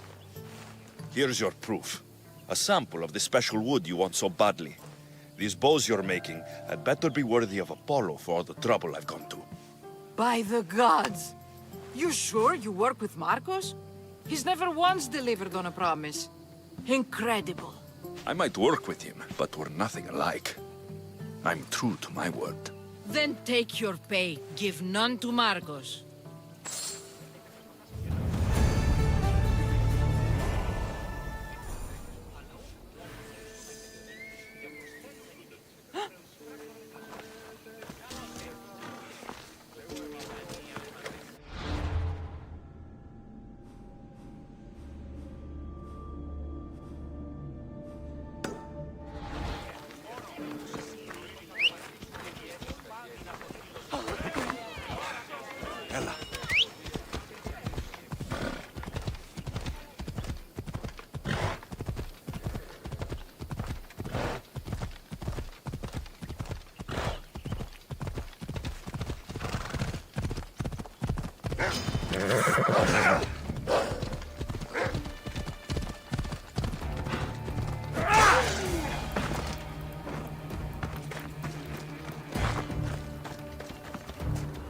Q: Here's your proof. A sample of the special wood you want so badly. These bows you're making had better be worthy of Apollo for all the trouble I've gone to.
J: By the gods! You sure you work with Marcos? He's never once delivered on a promise. Incredible.
Q: I might work with him, but we're nothing alike. I'm true to my word.
J: Then take your pay. Give none to Marcos.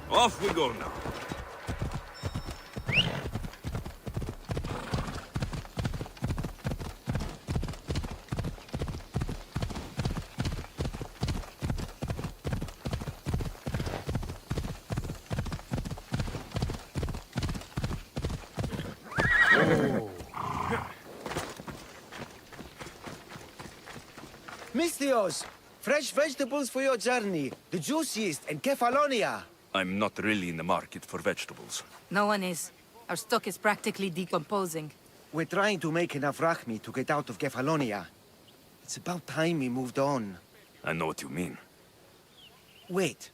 Q: Off we go now.
U: Misthios! Fresh vegetables for your journey. The juiciest in Kefalonia.
Q: I'm not really in the market for vegetables.
V: No one is. Our stock is practically decomposing.
U: We're trying to make enough rachmi to get out of Kefalonia. It's about time we moved on.
Q: I know what you mean.
U: Wait.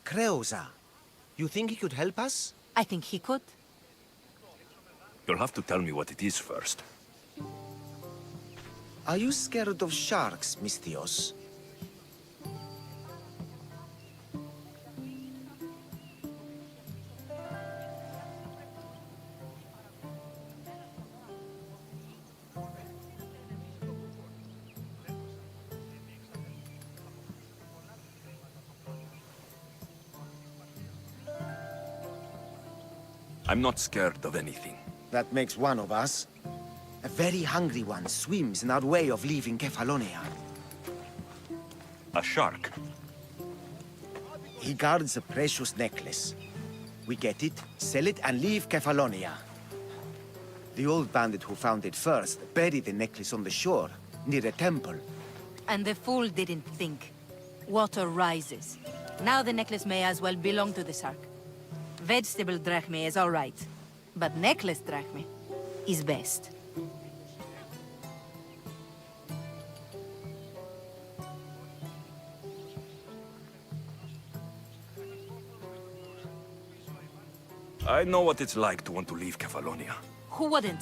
U: Creosa. You think he could help us?
V: I think he could.
Q: You'll have to tell me what it is first.
U: Are you scared of sharks, Misthios?
Q: I'm not scared of anything.
U: That makes one of us. A very hungry one swims in our way of leaving Kefalonia.
Q: A shark?
U: He guards a precious necklace. We get it, sell it, and leave Kefalonia. The old bandit who found it first buried the necklace on the shore, near a temple.
V: And the fool didn't think. Water rises. Now the necklace may as well belong to the shark. Vegetable drachme is all right, but necklace drachme is best.
Q: I know what it's like to want to leave Kefalonia.
V: Who wouldn't?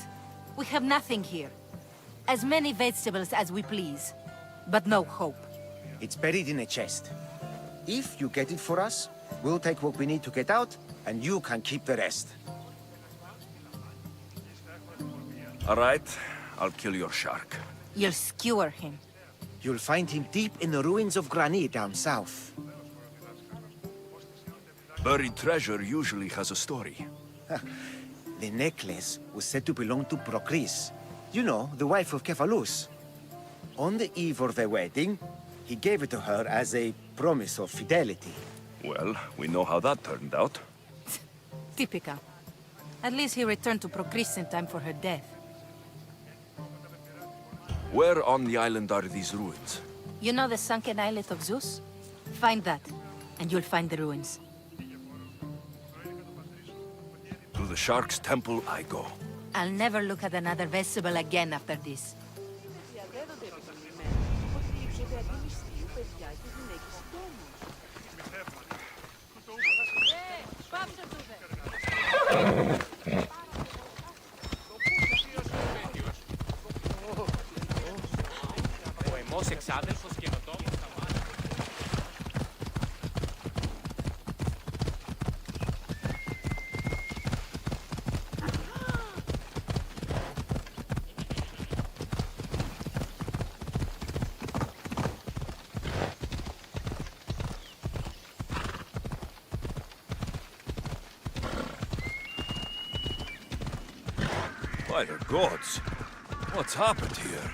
V: We have nothing here. As many vegetables as we please, but no hope.
U: It's buried in a chest. If you get it for us, we'll take what we need to get out, and you can keep the rest.
Q: All right, I'll kill your shark.
V: You'll skewer him.
U: You'll find him deep in the ruins of Granit down south.
Q: Buried treasure usually has a story.
U: The necklace was said to belong to Procris. You know, the wife of Cephalus. On the eve of their wedding, he gave it to her as a promise of fidelity.
Q: Well, we know how that turned out.
V: Typical. At least he returned to Procris in time for her death.
Q: Where on the island are these ruins?
V: You know the sunken islet of Zeus? Find that, and you'll find the ruins.
Q: To the Shark's Temple I go.
V: I'll never look at another vestibule again after this.
R: Ο αιμός εξάδελφος καινοτόμος.
Q: By the gods! What's happened here?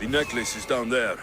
Q: The necklace is down there.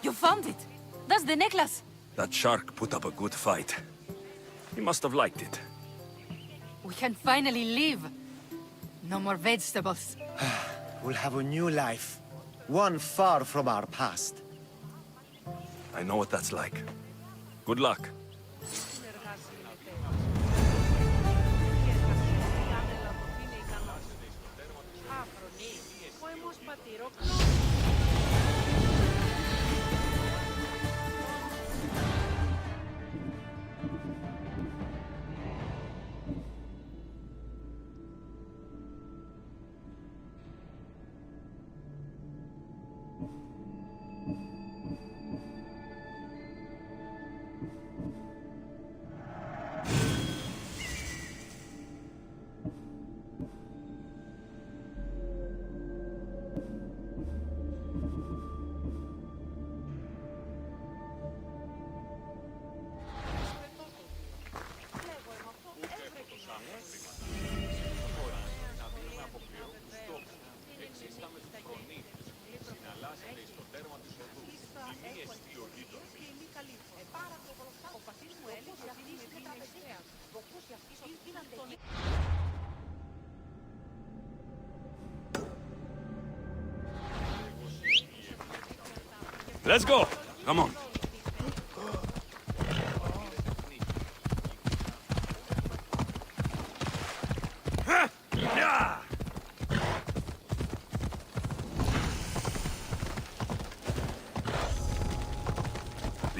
V: You found it! That's the necklace!
Q: That shark put up a good fight. He must have liked it.
V: We can finally leave. No more vegetables.
U: We'll have a new life. One far from our past.
Q: I know what that's like. Good luck. Let's go! Come on.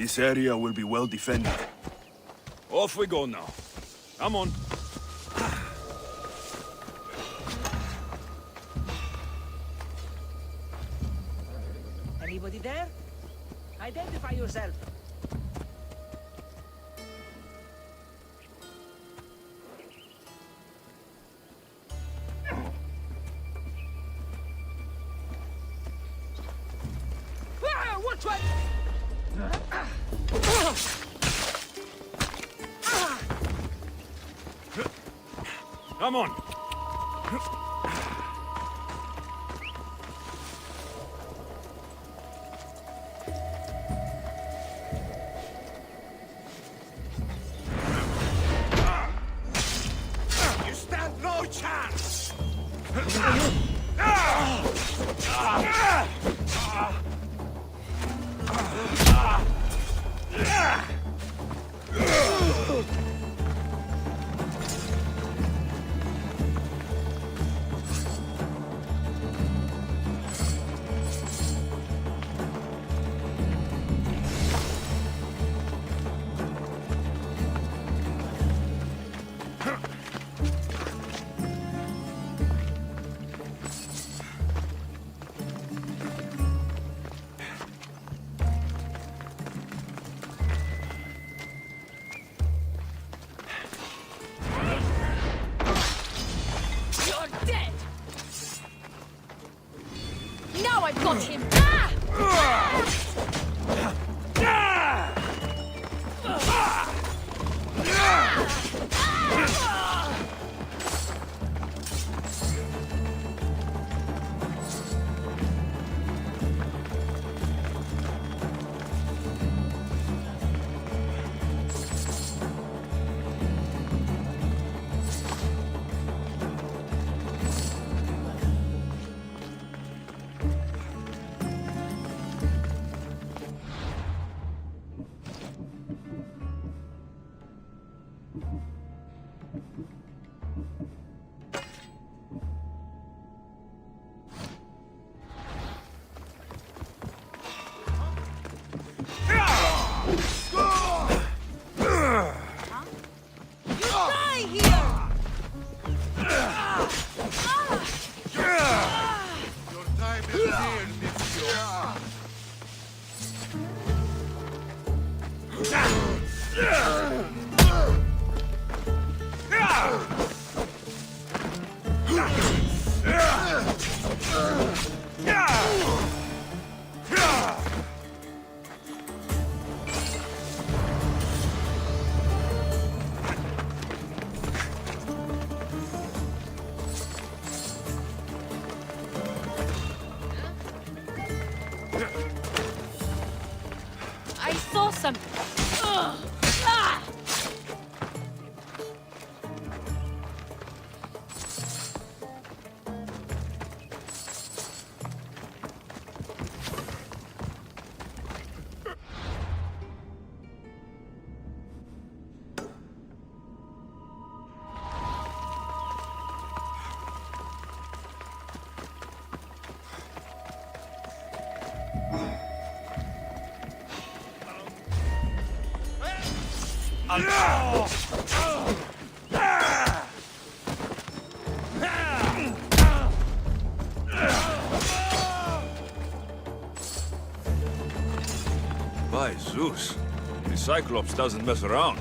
D: This area will be well defended. Off we go now. Come on.
E: Anybody there? Identify yourself. Watch out!
D: Come on.
K: You stand no chance!
H: Now I've got him! I saw something. Ugh. Ah!
Q: By Zeus, the Cyclops doesn't mess around.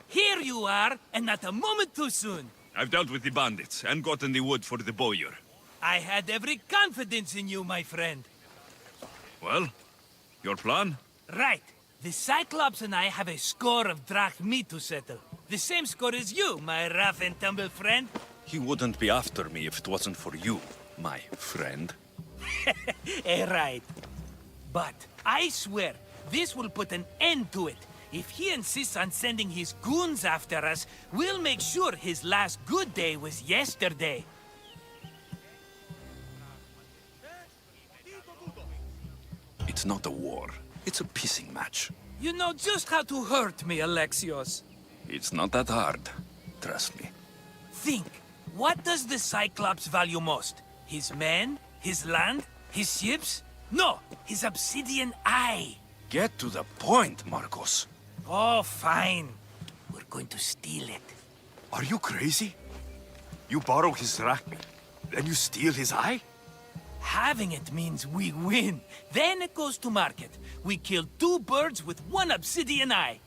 O: Here you are, and not a moment too soon.
Q: I've dealt with the bandits and gotten the wood for the bowyer.
O: I had every confidence in you, my friend.
Q: Well, your plan?
O: Right. The Cyclops and I have a score of drachmi to settle. The same score as you, my rough and tumble friend.
Q: He wouldn't be after me if it wasn't for you, my friend.
O: Right. But I swear, this will put an end to it. If he insists on sending his goons after us, we'll make sure his last good day was yesterday.
Q: It's not a war. It's a pissing match.
O: You know just how to hurt me, Alexios.
Q: It's not that hard. Trust me.
O: Think. What does the Cyclops value most? His men? His land? His ships? No, his obsidian eye.
Q: Get to the point, Marcos.
O: Oh, fine. We're going to steal it.
Q: Are you crazy? You borrow his drachmi, then you steal his eye?
O: Having it means we win. Then it goes to market. We kill 2 birds with 1 obsidian eye.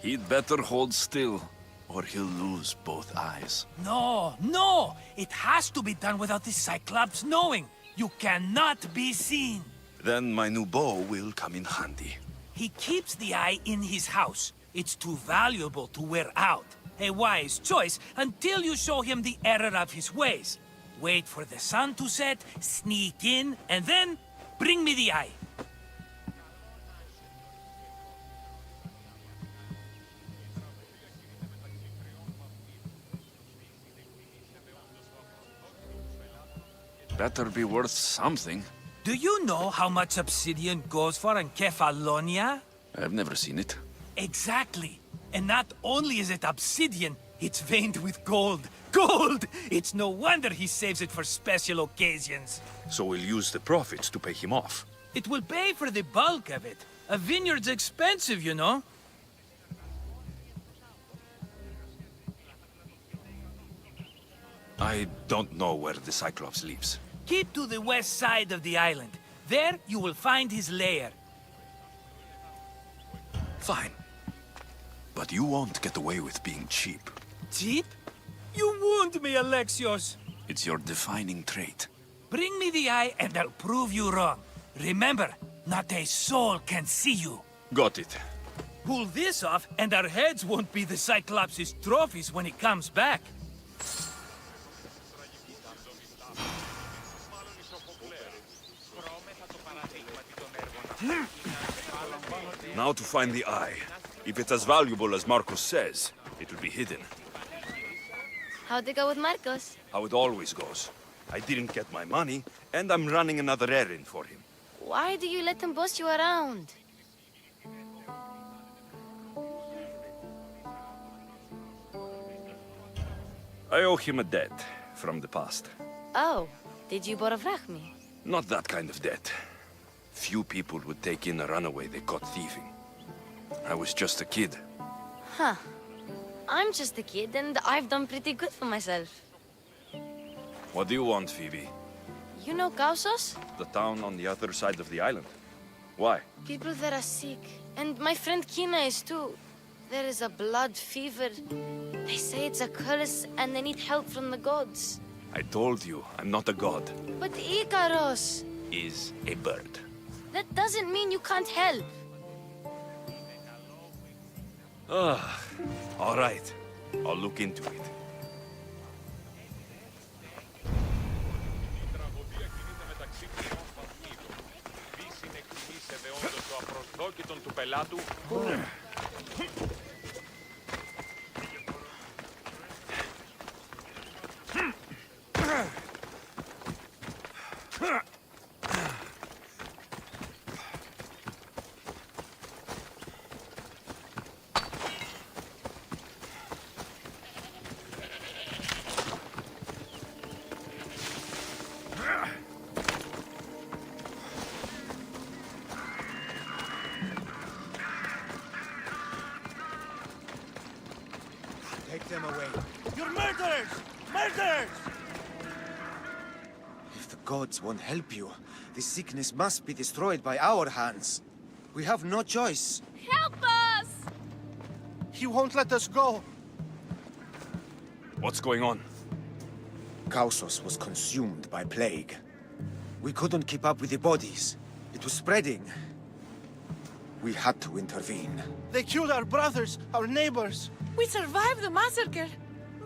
Q: He'd better hold still, or he'll lose both eyes.
O: No, no! It has to be done without the Cyclops knowing. You cannot be seen.
Q: Then my new bow will come in handy.
O: He keeps the eye in his house. It's too valuable to wear out. A wise choice until you show him the error of his ways. Wait for the sun to set, sneak in, and then bring me the eye.
Q: Better be worth something.
O: Do you know how much obsidian goes for in Kefalonia?
Q: I've never seen it.
O: Exactly. And not only is it obsidian, it's veined with gold. Gold! It's no wonder he saves it for special occasions.
Q: So we'll use the profits to pay him off.
O: It will pay for the bulk of it. A vineyard's expensive, you know.
Q: I don't know where the Cyclops lives.
O: Keep to the west side of the island. There, you will find his lair.
Q: Fine. But you won't get away with being cheap.
O: Cheap? You wound me, Alexios.
Q: It's your defining trait.
O: Bring me the eye and I'll prove you wrong. Remember, not a soul can see you.
Q: Got it.
O: Pull this off and our heads won't be the Cyclops' trophies when he comes back.
Q: Now to find the eye. If it's as valuable as Marcos says, it will be hidden.
L: How'd it go with Marcos?
Q: How it always goes. I didn't get my money, and I'm running another errand for him.
L: Why do you let him boss you around?
Q: I owe him a debt from the past.
L: Oh, did you borrow drachmi?
Q: Not that kind of debt. Few people would take in a runaway they caught thieving. I was just a kid.
L: Huh. I'm just a kid and I've done pretty good for myself.
Q: What do you want, Phoebe?
L: You know Kausos?
Q: The town on the other side of the island. Why?
L: People there are sick. And my friend Kina is too. There is a blood fever. They say it's a curse and they need help from the gods.
Q: I told you, I'm not a god.
L: But Ikaros
Q: Is a bird.
L: That doesn't mean you can't help.
Q: All right. I'll look into it.
U: Take them away.
B: You're murderers! Murderers!
U: If the gods won't help you, this sickness must be destroyed by our hands. We have no choice.
H: Help us!
B: he won't let us go.
Q: What's going on?
U: Kausos was consumed by plague. We couldn't keep up with the bodies. It was spreading. We had to intervene.
B: They killed our brothers, our neighbors.
J: We survived the massacre,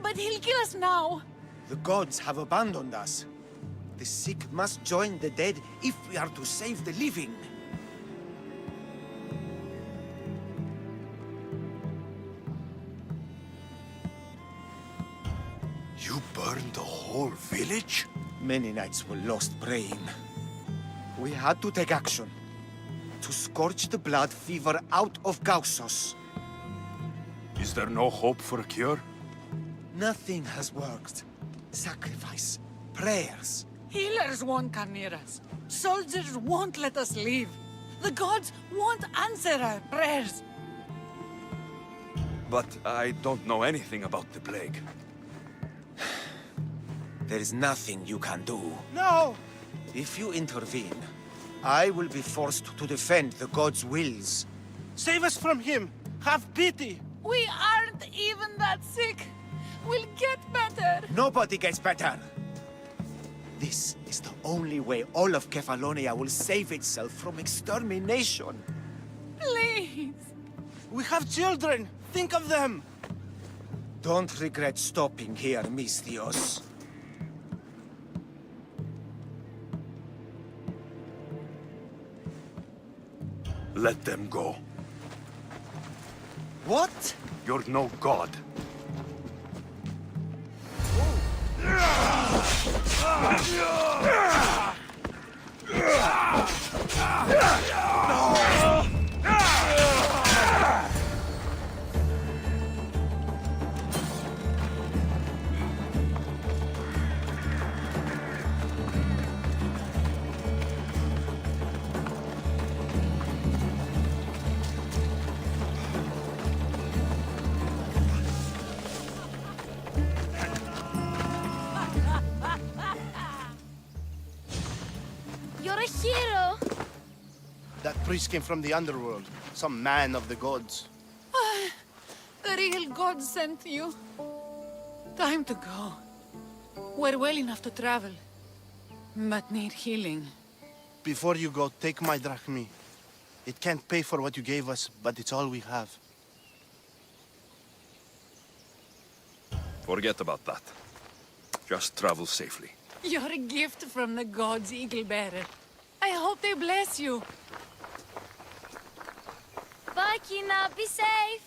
J: but he'll kill us now.
U: The gods have abandoned us. The sick must join the dead if we are to save the living.
D: You burned the whole village?
U: Many nights were lost praying. We had to take action. To scorch the blood fever out of Kausos.
Q: Is there no hope for a cure?
U: Nothing has worked. Sacrifice, prayers.
J: Healers won't come near us. Soldiers won't let us leave. The gods won't answer our prayers.
Q: But I don't know anything about the plague.
U: There is nothing you can do.
B: No!
U: If you intervene, I will be forced to defend the gods' wills.
B: Save us from him. Have pity.
J: We aren't even that sick. We'll get better.
U: Nobody gets better. This is the only way all of Kefalonia will save itself from extermination.
J: Please.
B: We have children. Think of them.
U: Don't regret stopping here, Misthios.
Q: Let them go.
U: What?
Q: You're no god.
L: You're a hero!
B: That priest came from the underworld. Some man of the gods.
J: The real God sent you. Time to go. We're well enough to travel, but need healing.
B: Before you go, take my drachmi. It can't pay for what you gave us, but it's all we have.
Q: Forget about that. Just travel safely.
J: You're a gift from the gods, Eagle Bearer. I hope they bless you.
L: Bye, Kina. Be safe!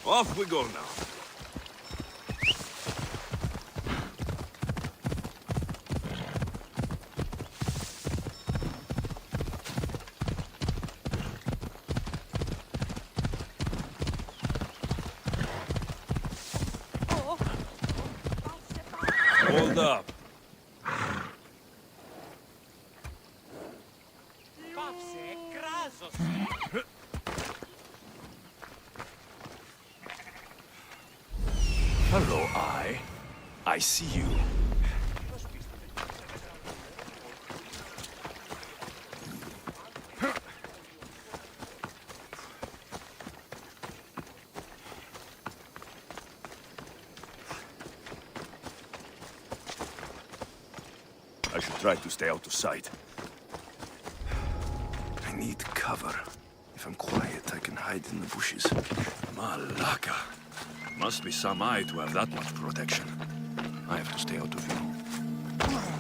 Q: Off we go now. Hold up. Hello, I see you. I should try to stay out of sight. I need cover. If I'm quiet, I can hide in the bushes. Malaka. Must be some eye to have that much protection. I have to stay out of view. Come on.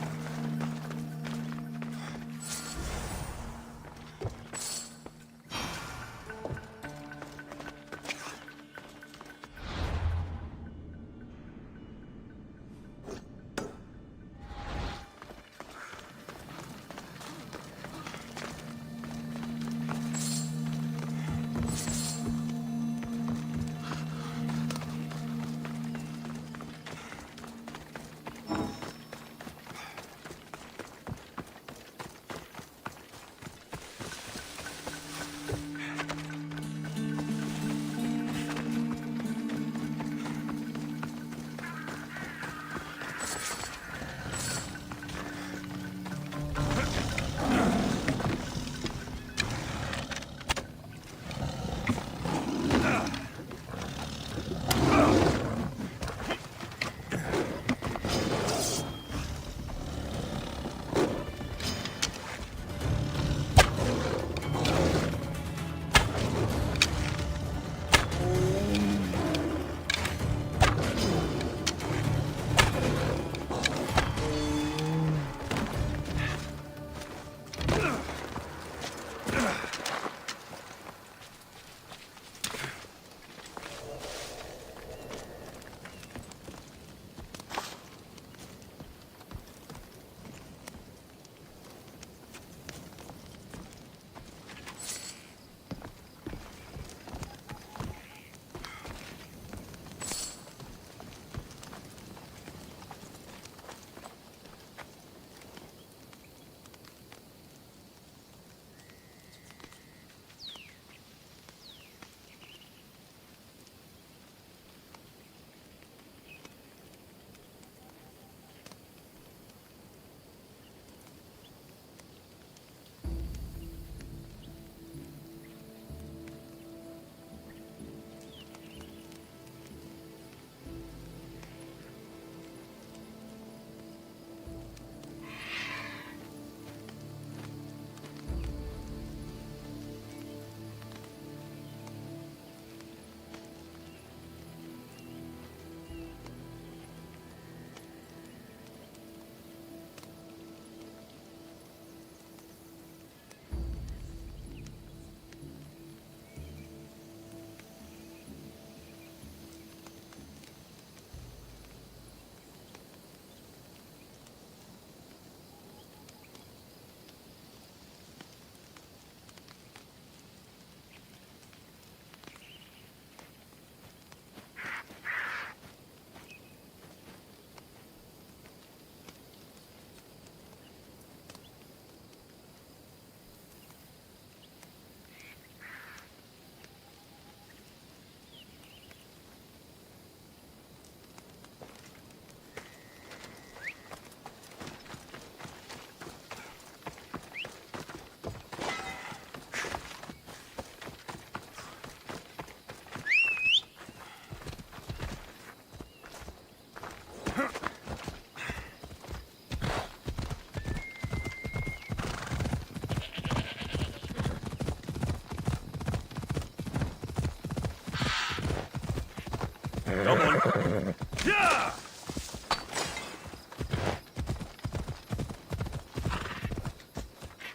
Q: Yeah!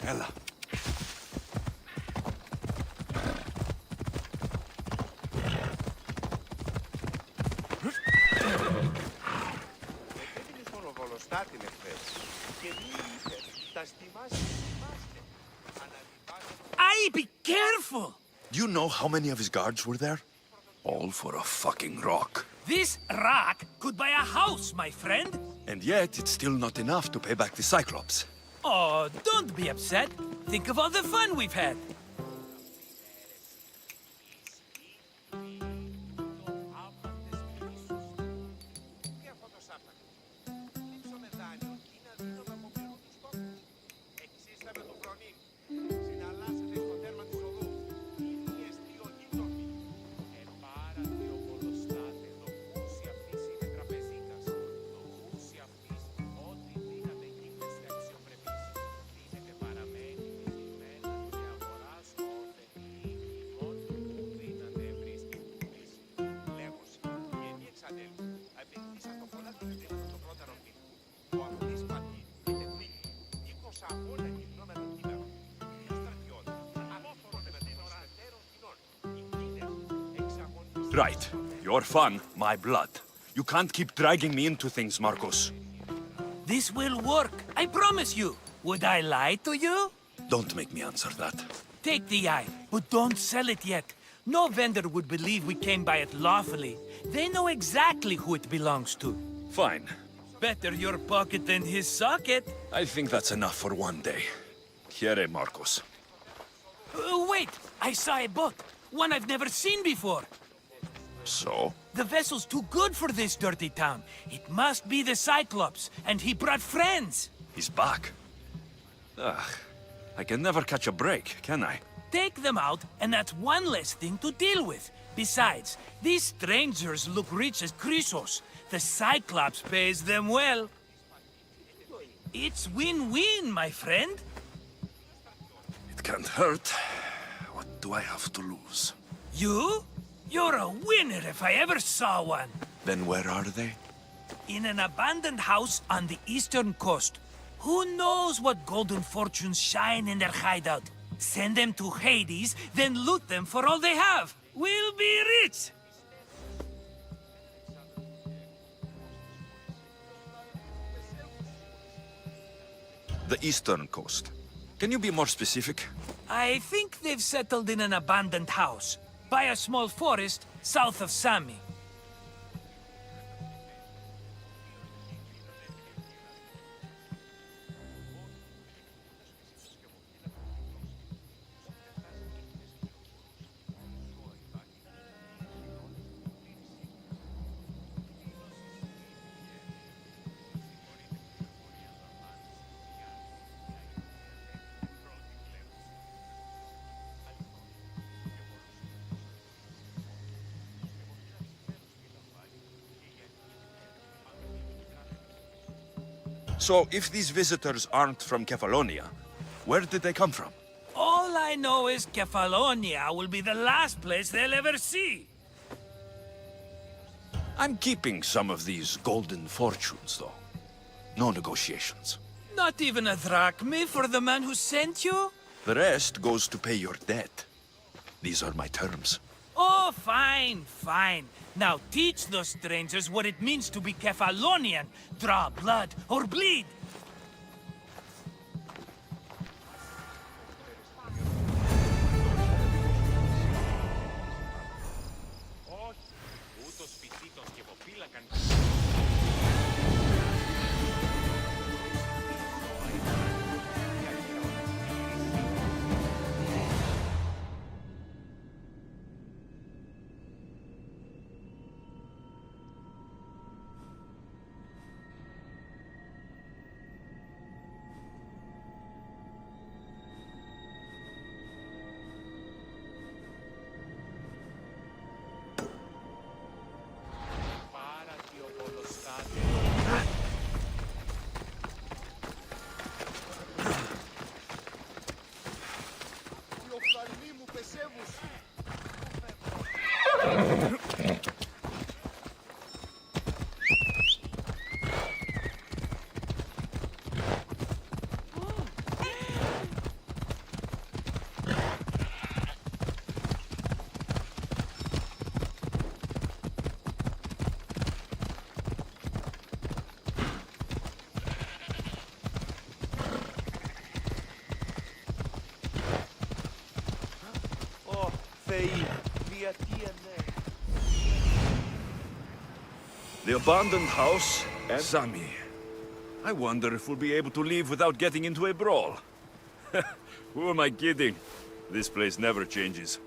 K: Ella.
O: Aye, be careful!
Q: Do you know how many of his guards were there? All for a fucking rock.
O: This rock could buy a house, my friend.
Q: And yet, it's still not enough to pay back the Cyclops.
O: Oh, don't be upset. Think of all the fun we've had.
Q: Right. Your fun, my blood. You can't keep dragging me into things, Marcos.
O: This will work, I promise you. Would I lie to you?
Q: Don't make me answer that.
O: Take the eye, but don't sell it yet. No vendor would believe we came by it lawfully. They know exactly who it belongs to.
Q: Fine.
O: Better your pocket than his socket.
Q: I think that's enough for one day. Here, Marcos.
O: Wait! I saw a boat. One I've never seen before.
Q: So?
O: The vessel's too good for this dirty town. It must be the Cyclops, and he brought friends.
Q: He's back. Ugh. I can never catch a break, can I?
O: Take them out, and that's one less thing to deal with. Besides, these strangers look rich as Chrysos. The Cyclops pays them well. It's win-win, my friend.
Q: It can't hurt. What do I have to lose?
O: You? You're a winner if I ever saw one.
Q: Then where are they?
O: In an abandoned house on the eastern coast. Who knows what golden fortunes shine in their hideout? Send them to Hades, then loot them for all they have. We'll be rich!
Q: The eastern coast. Can you be more specific?
O: I think they've settled in an abandoned house, by a small forest south of Sami.
Q: So, if these visitors aren't from Kefalonia, where did they come from?
O: All I know is Kefalonia will be the last place they'll ever see.
Q: I'm keeping some of these golden fortunes, though. No negotiations.
O: Not even a drachme for the man who sent you?
Q: The rest goes to pay your debt. These are my terms.
O: Oh, fine, fine. Now teach those strangers what it means to be Kefalonian. Draw blood or bleed.
Q: The abandoned house and... Sammy, I wonder if we'll be able to leave without getting into a brawl. Who am I kidding? This place never changes.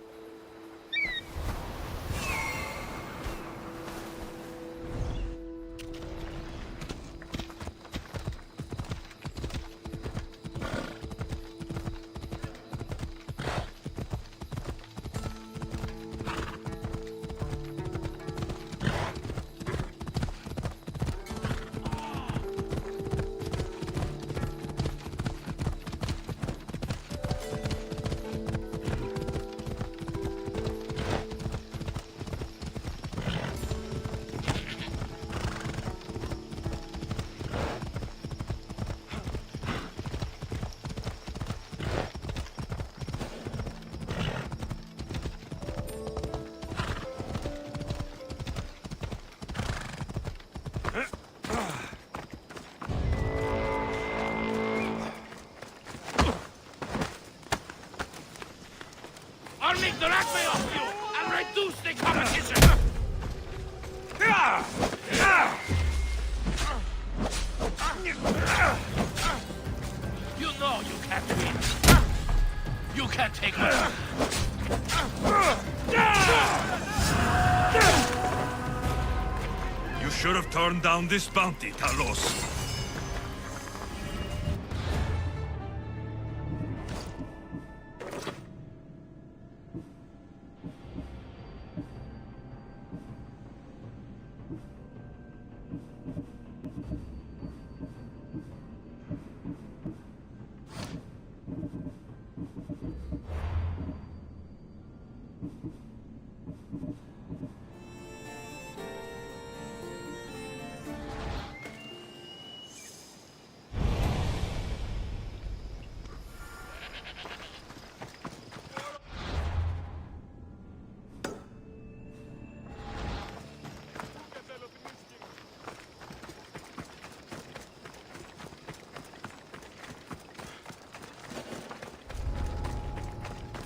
D: I'll make the rugby off you and reduce the competition! You know you can't win. You can't take my life.
Q: You should have turned down this bounty, Talos.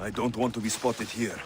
Q: I don't want to be spotted here.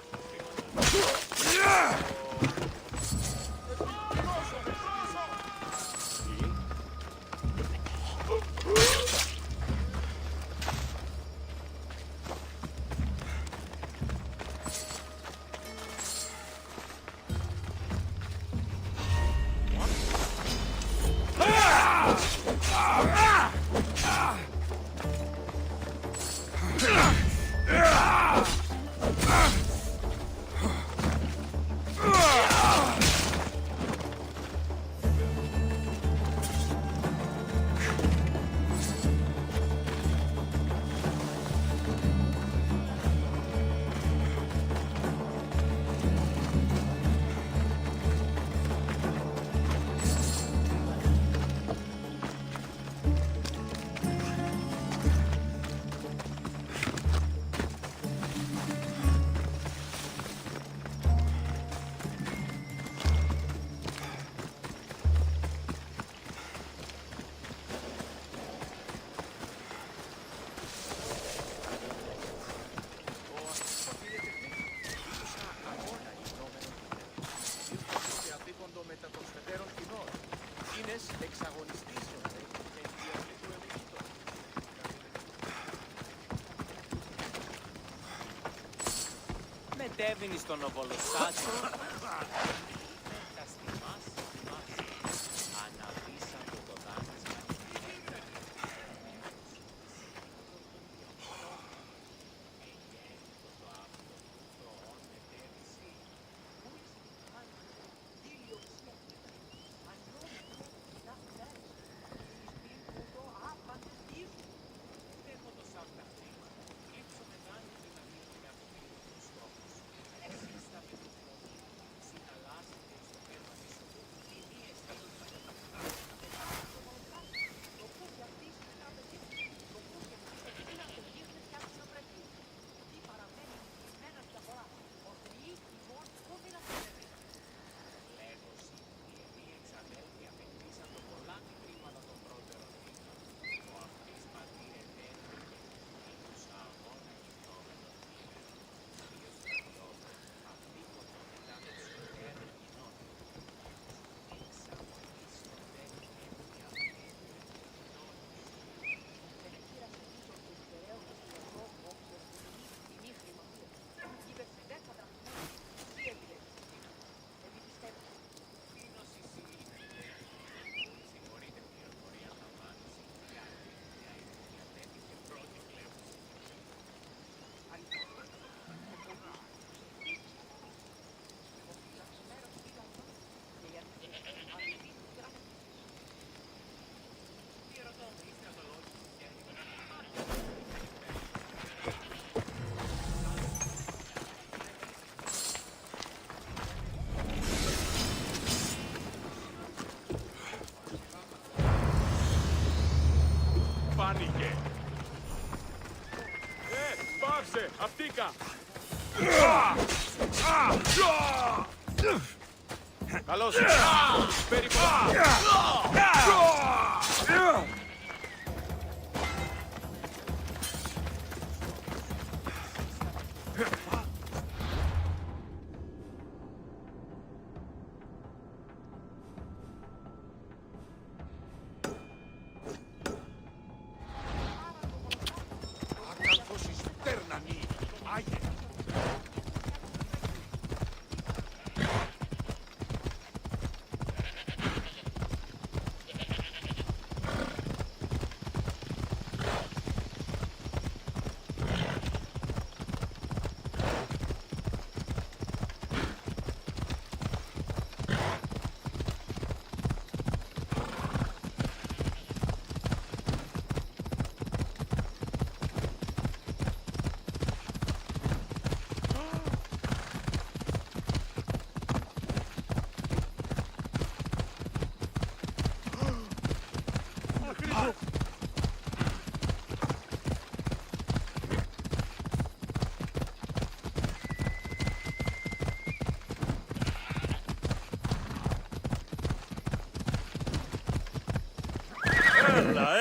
R: Μετέβηνε στον Οβολοσσάτο.
D: Last
M: Άνοιγε. Πάψε, αυτίκα. Καλώς. Περιπλά.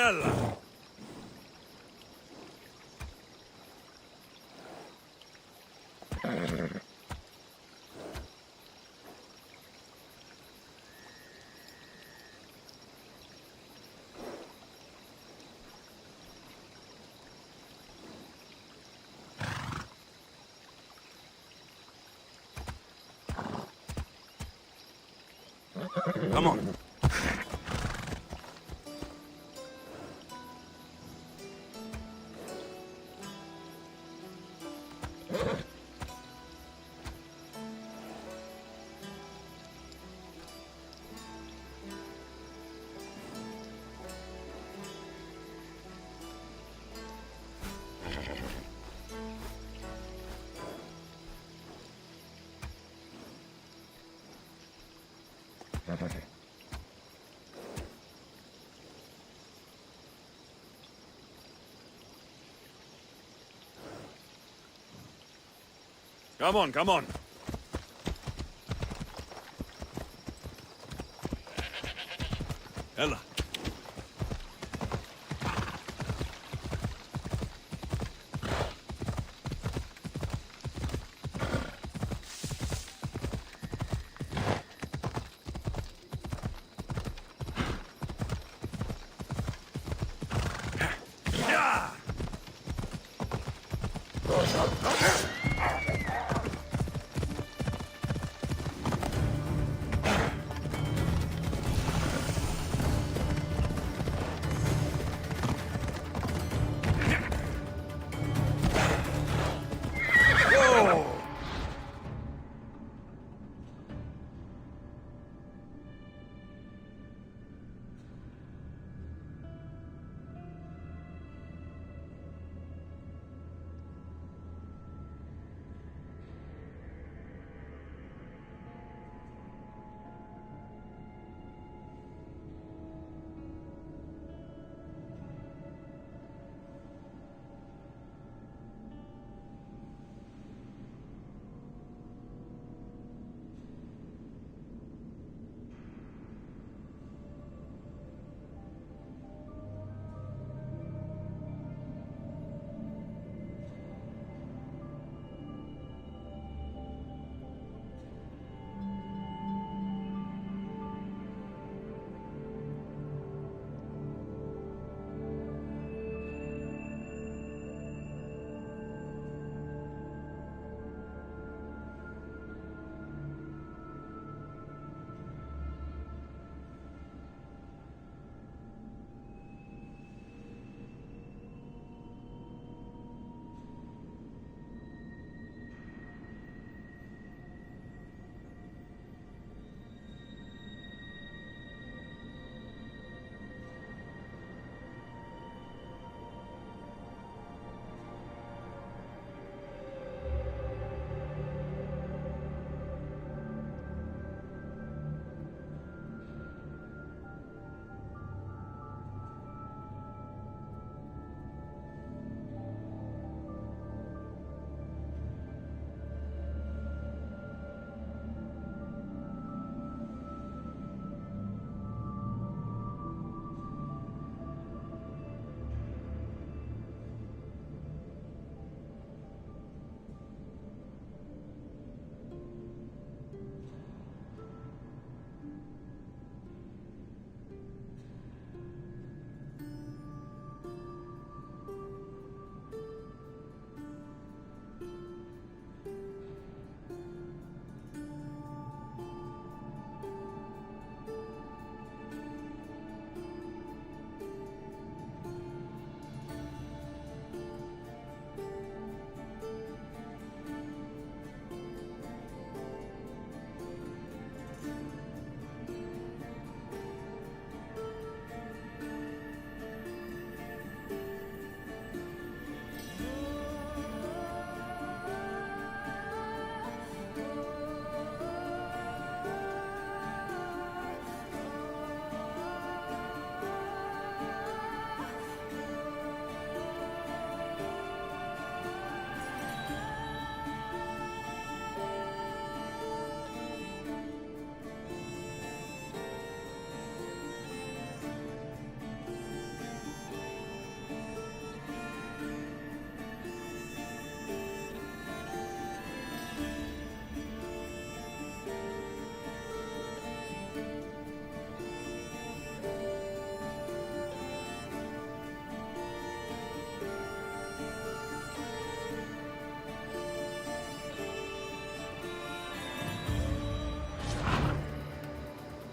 B: Έλα.
Q: Come on.
M: Come on, come on.
B: Έλα.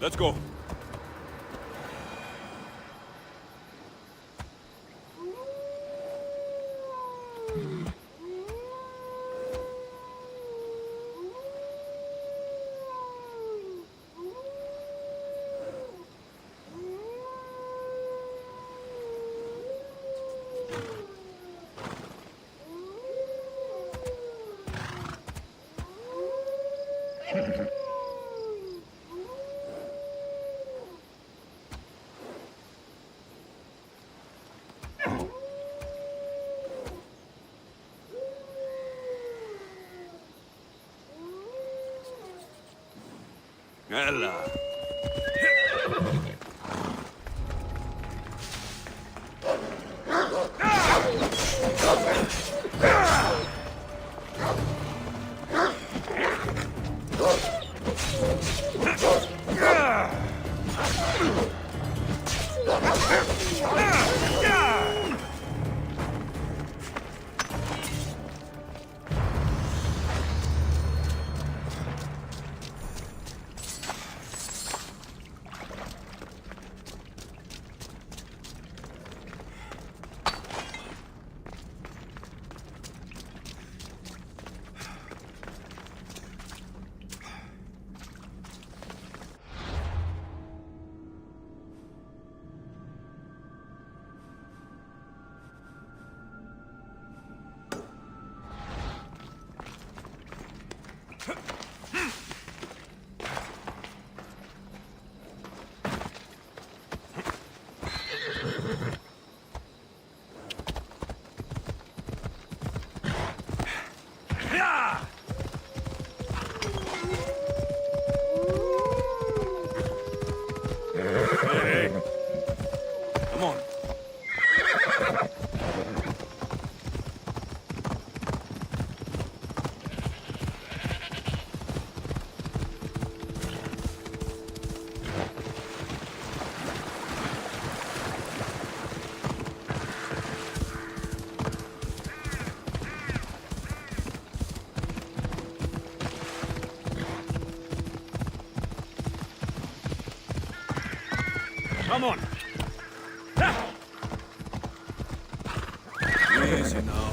M: Let's go. Έλα. Come on. Come on. Easy now.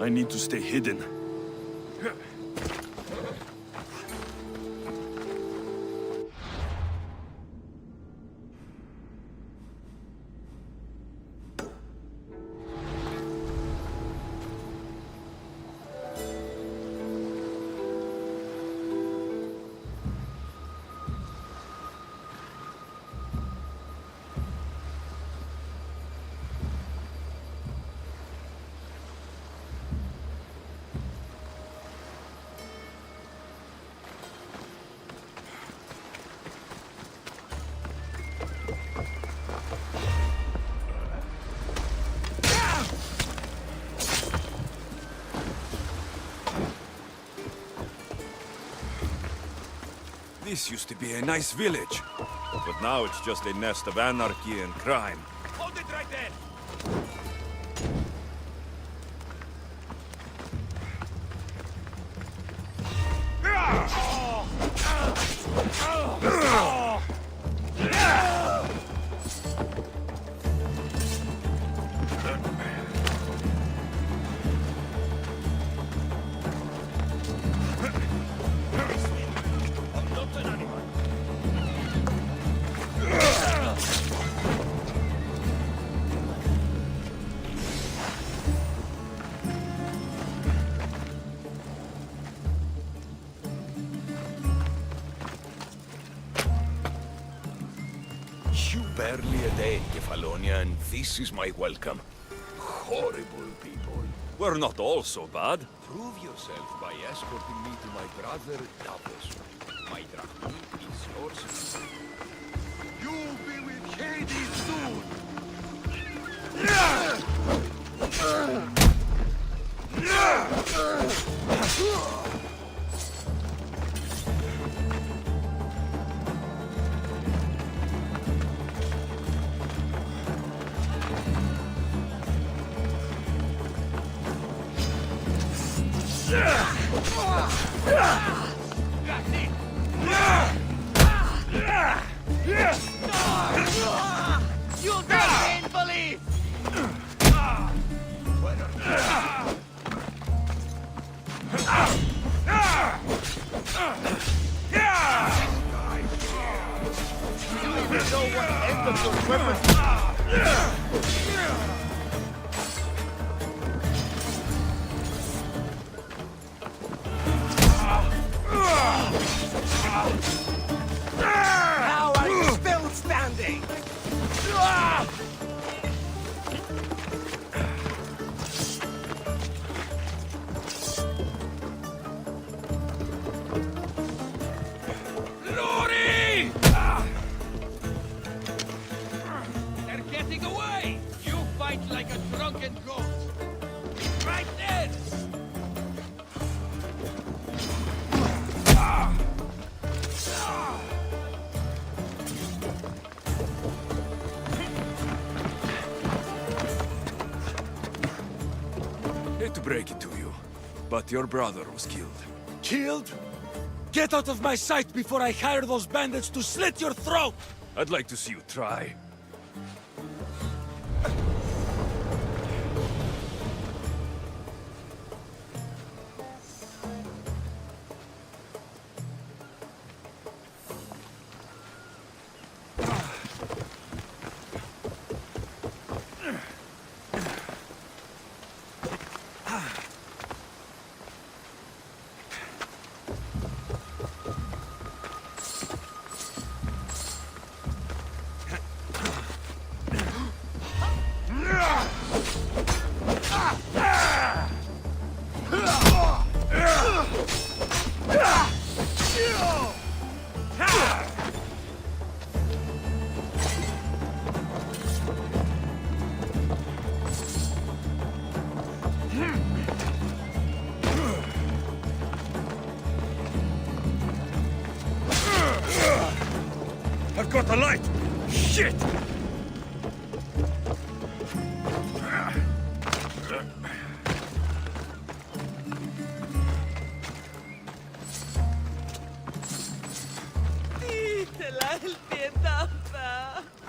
Q: I need to stay hidden.
M: This used to be a nice village, but now it's just a nest of anarchy and crime.
K: Hold it right there!
A: Barely a day, Kefalonia, and this is my welcome. Horrible people.
M: We're not all so bad.
A: Prove yourself by escorting me to my brother Davos. My drachma is yours.
D: You'll be with Hades soon!
E: You'll die painfully! You even know what end of your weapon? How are you still standing?
N: Glory! They're getting away! You fight like a drunken goat! Right there!
M: Hate to break it to you, but your brother was killed.
K: Killed? Get out of my sight before I hire those bandits to slit your throat!
M: I'd like to see you try.
K: I've got the light! Shit!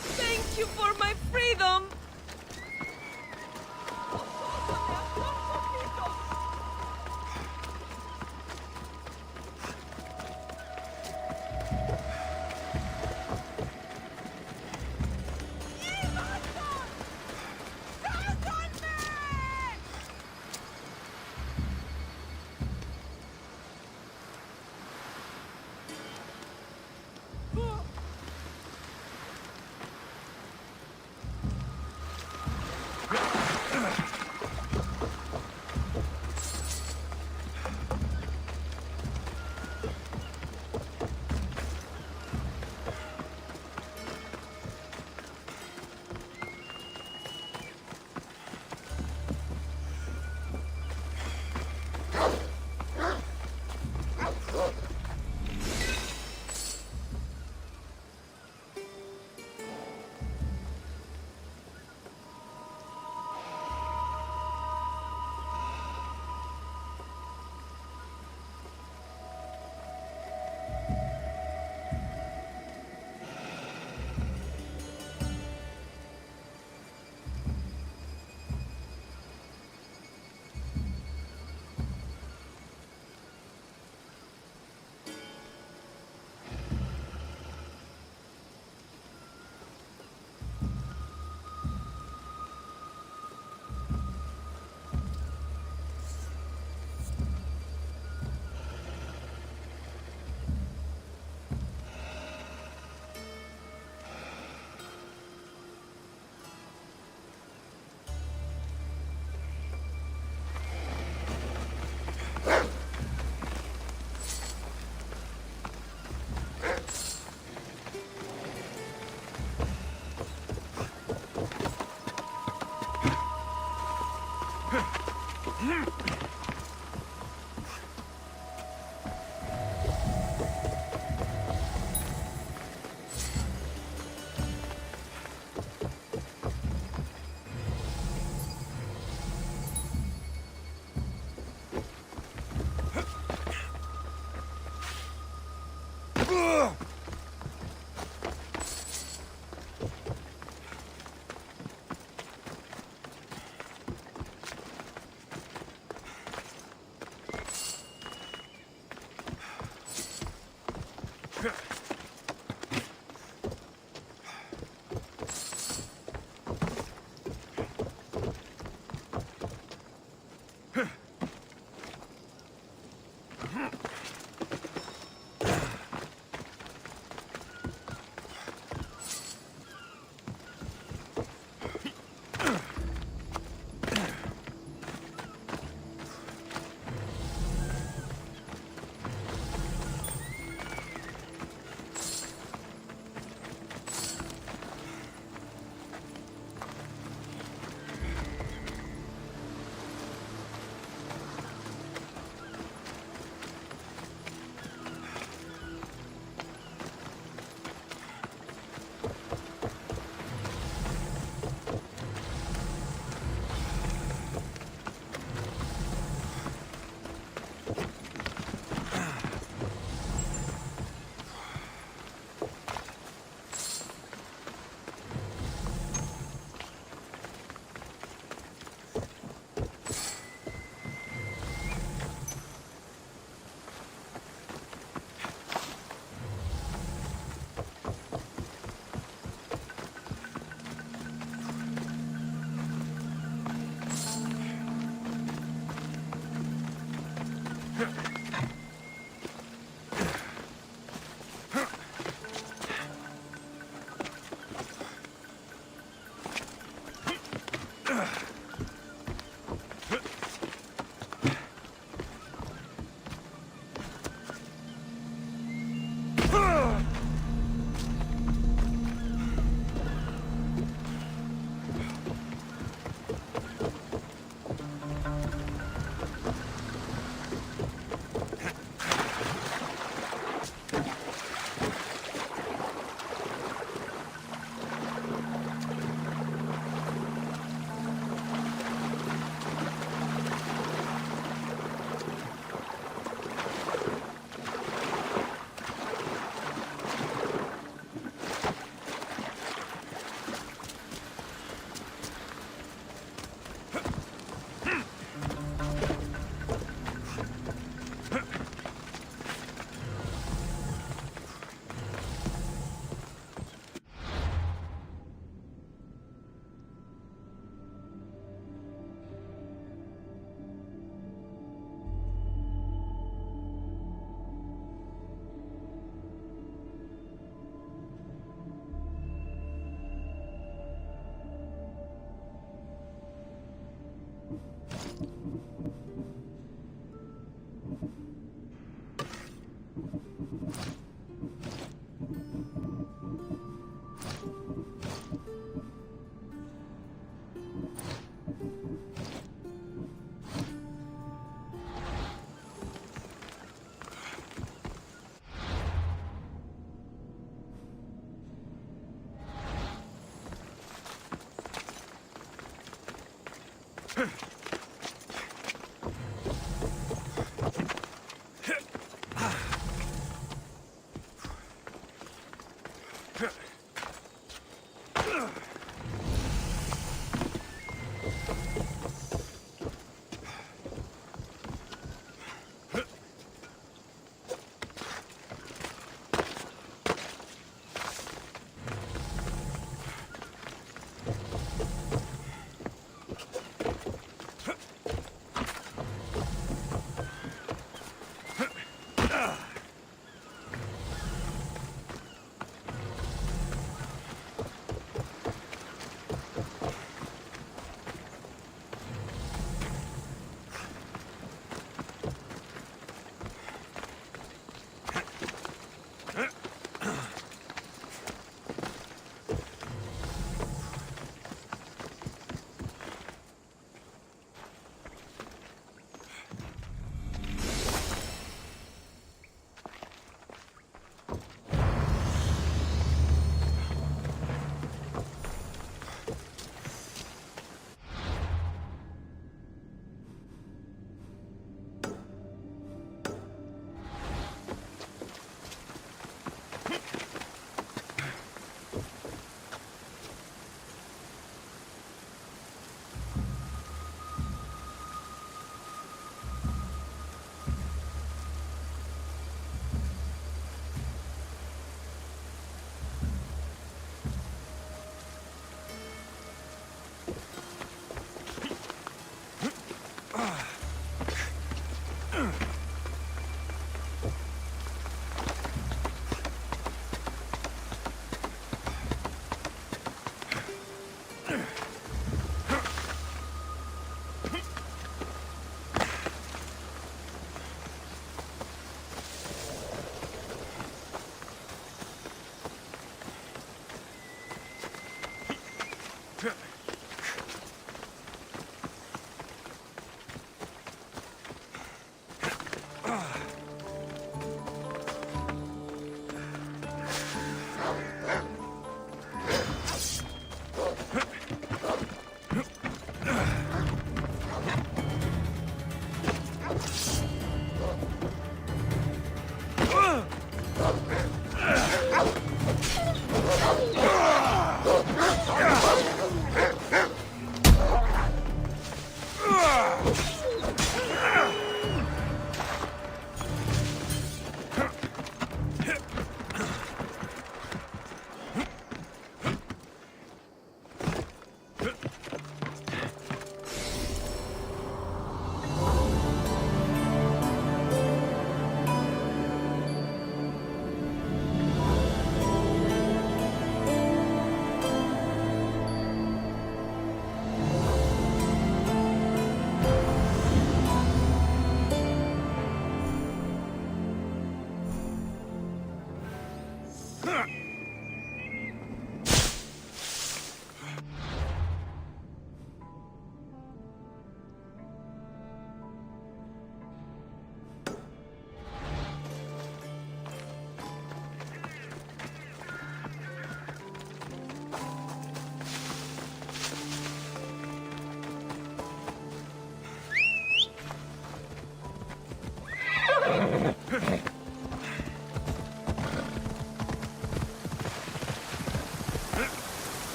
S: Thank you for my freedom!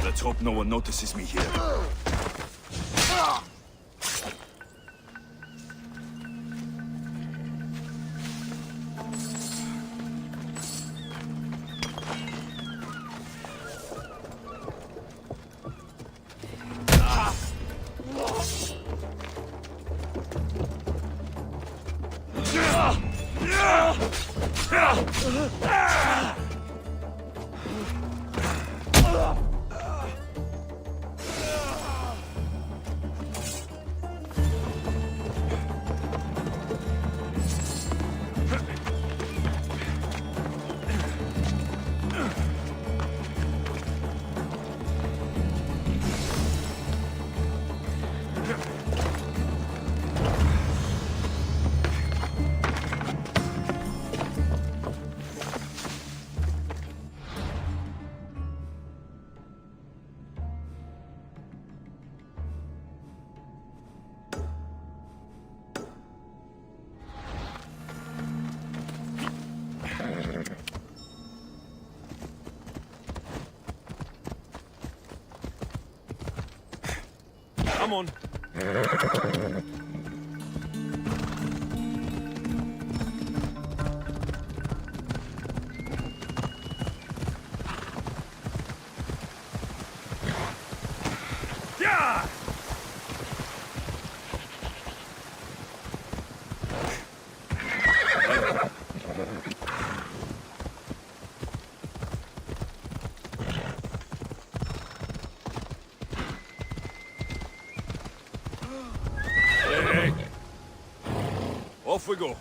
M: Let's hope no one notices me here. Come on.
B: Yeah!
M: Hey. Off we go.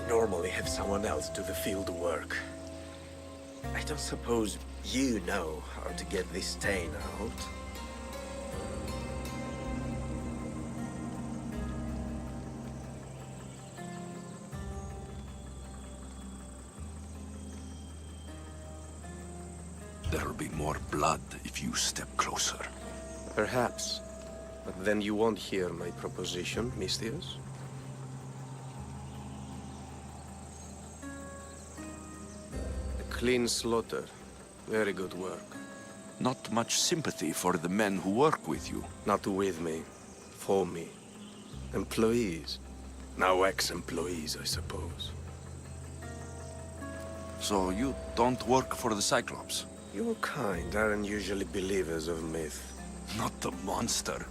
F: Normally have someone else do the field work. I don't suppose you know how to get this stain out.
Q: There'll be more blood if you step closer.
F: Perhaps. But then you won't hear my proposition, Mistius. Clean slaughter. Very good work.
Q: Not much sympathy for the men who work with you.
F: Not with me. For me. Employees. Now ex-employees, I suppose.
Q: So you don't work for the Cyclops?
F: Your kind aren't usually believers of myth.
Q: Not the monster.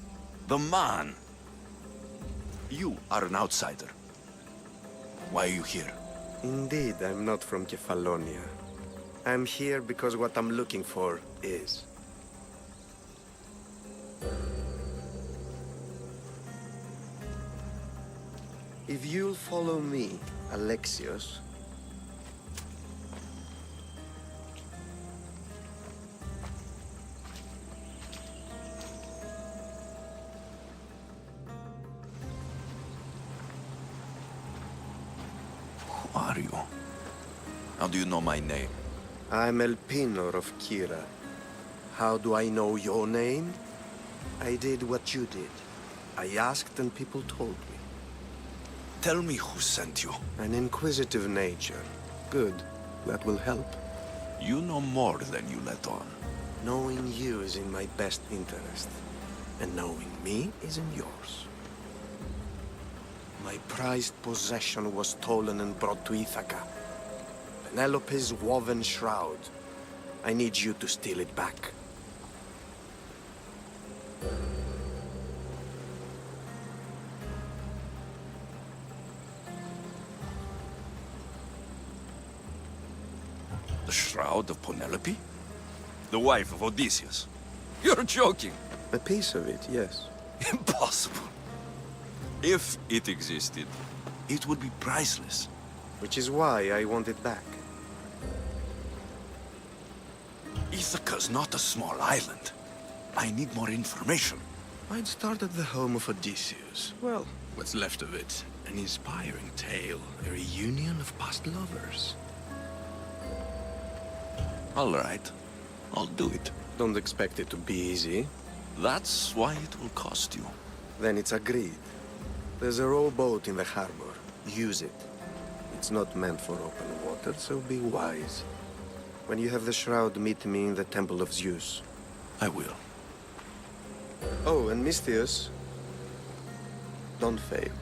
Q: The man. You are an outsider. Why are you here?
F: Indeed, I'm not from Kefalonia. I'm here because what I'm looking for is. If you'll follow me, Alexios,
Q: Who are you? How do you know my name?
F: I'm Elpinor of Kira. How do I know your name? I did what you did. I asked and people told me.
Q: Tell me who sent you.
F: An inquisitive nature. Good. That will help.
Q: You know more than you let on.
F: Knowing you is in my best interest. And knowing me is in yours. My prized possession was stolen and brought to Ithaca. Penelope's woven shroud. I need you to steal it back.
Q: The shroud of Penelope? The wife of Odysseus? You're joking!
F: A piece of it, yes.
Q: Impossible. If it existed, it would be priceless.
F: Which is why I want it back.
Q: Ithaca's not a small island. I need more information.
F: I'd start at the home of Odysseus. Well, what's left of it. An inspiring tale. A reunion of past lovers.
Q: All right. I'll do it.
F: Don't expect it to be easy.
Q: That's why it will cost you.
F: Then it's agreed. There's a rowboat in the harbor. Use it. It's not meant for open water, so be wise. When you have the shroud, meet me in the Temple of Zeus.
Q: I will.
F: Oh, and Mistius, don't fail.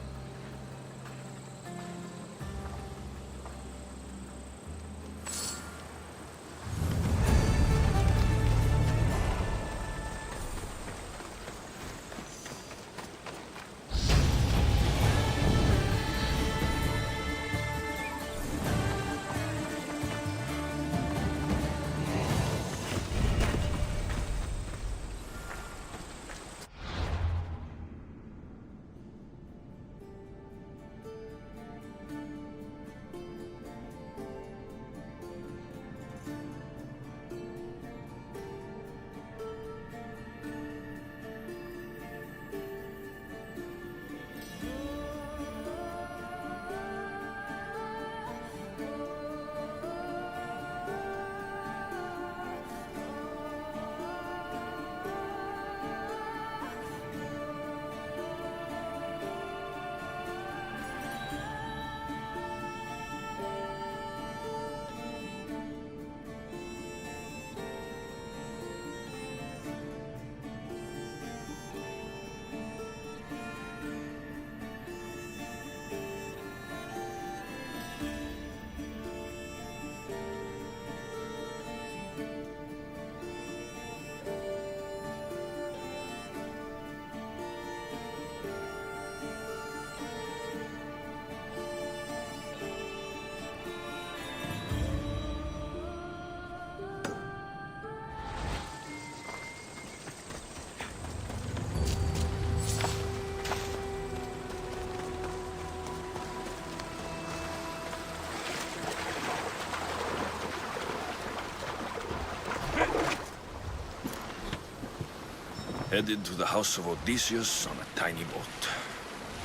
Q: Headed to the house of Odysseus on a tiny boat.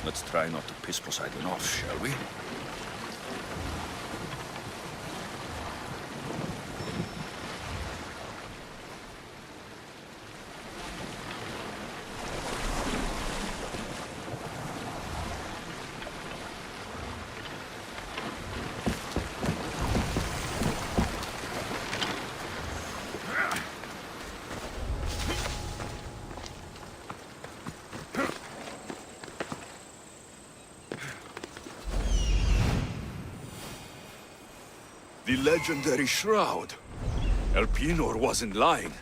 Q: Let's try not to piss Poseidon off, shall we?
M: The legendary shroud. Elpenor wasn't lying.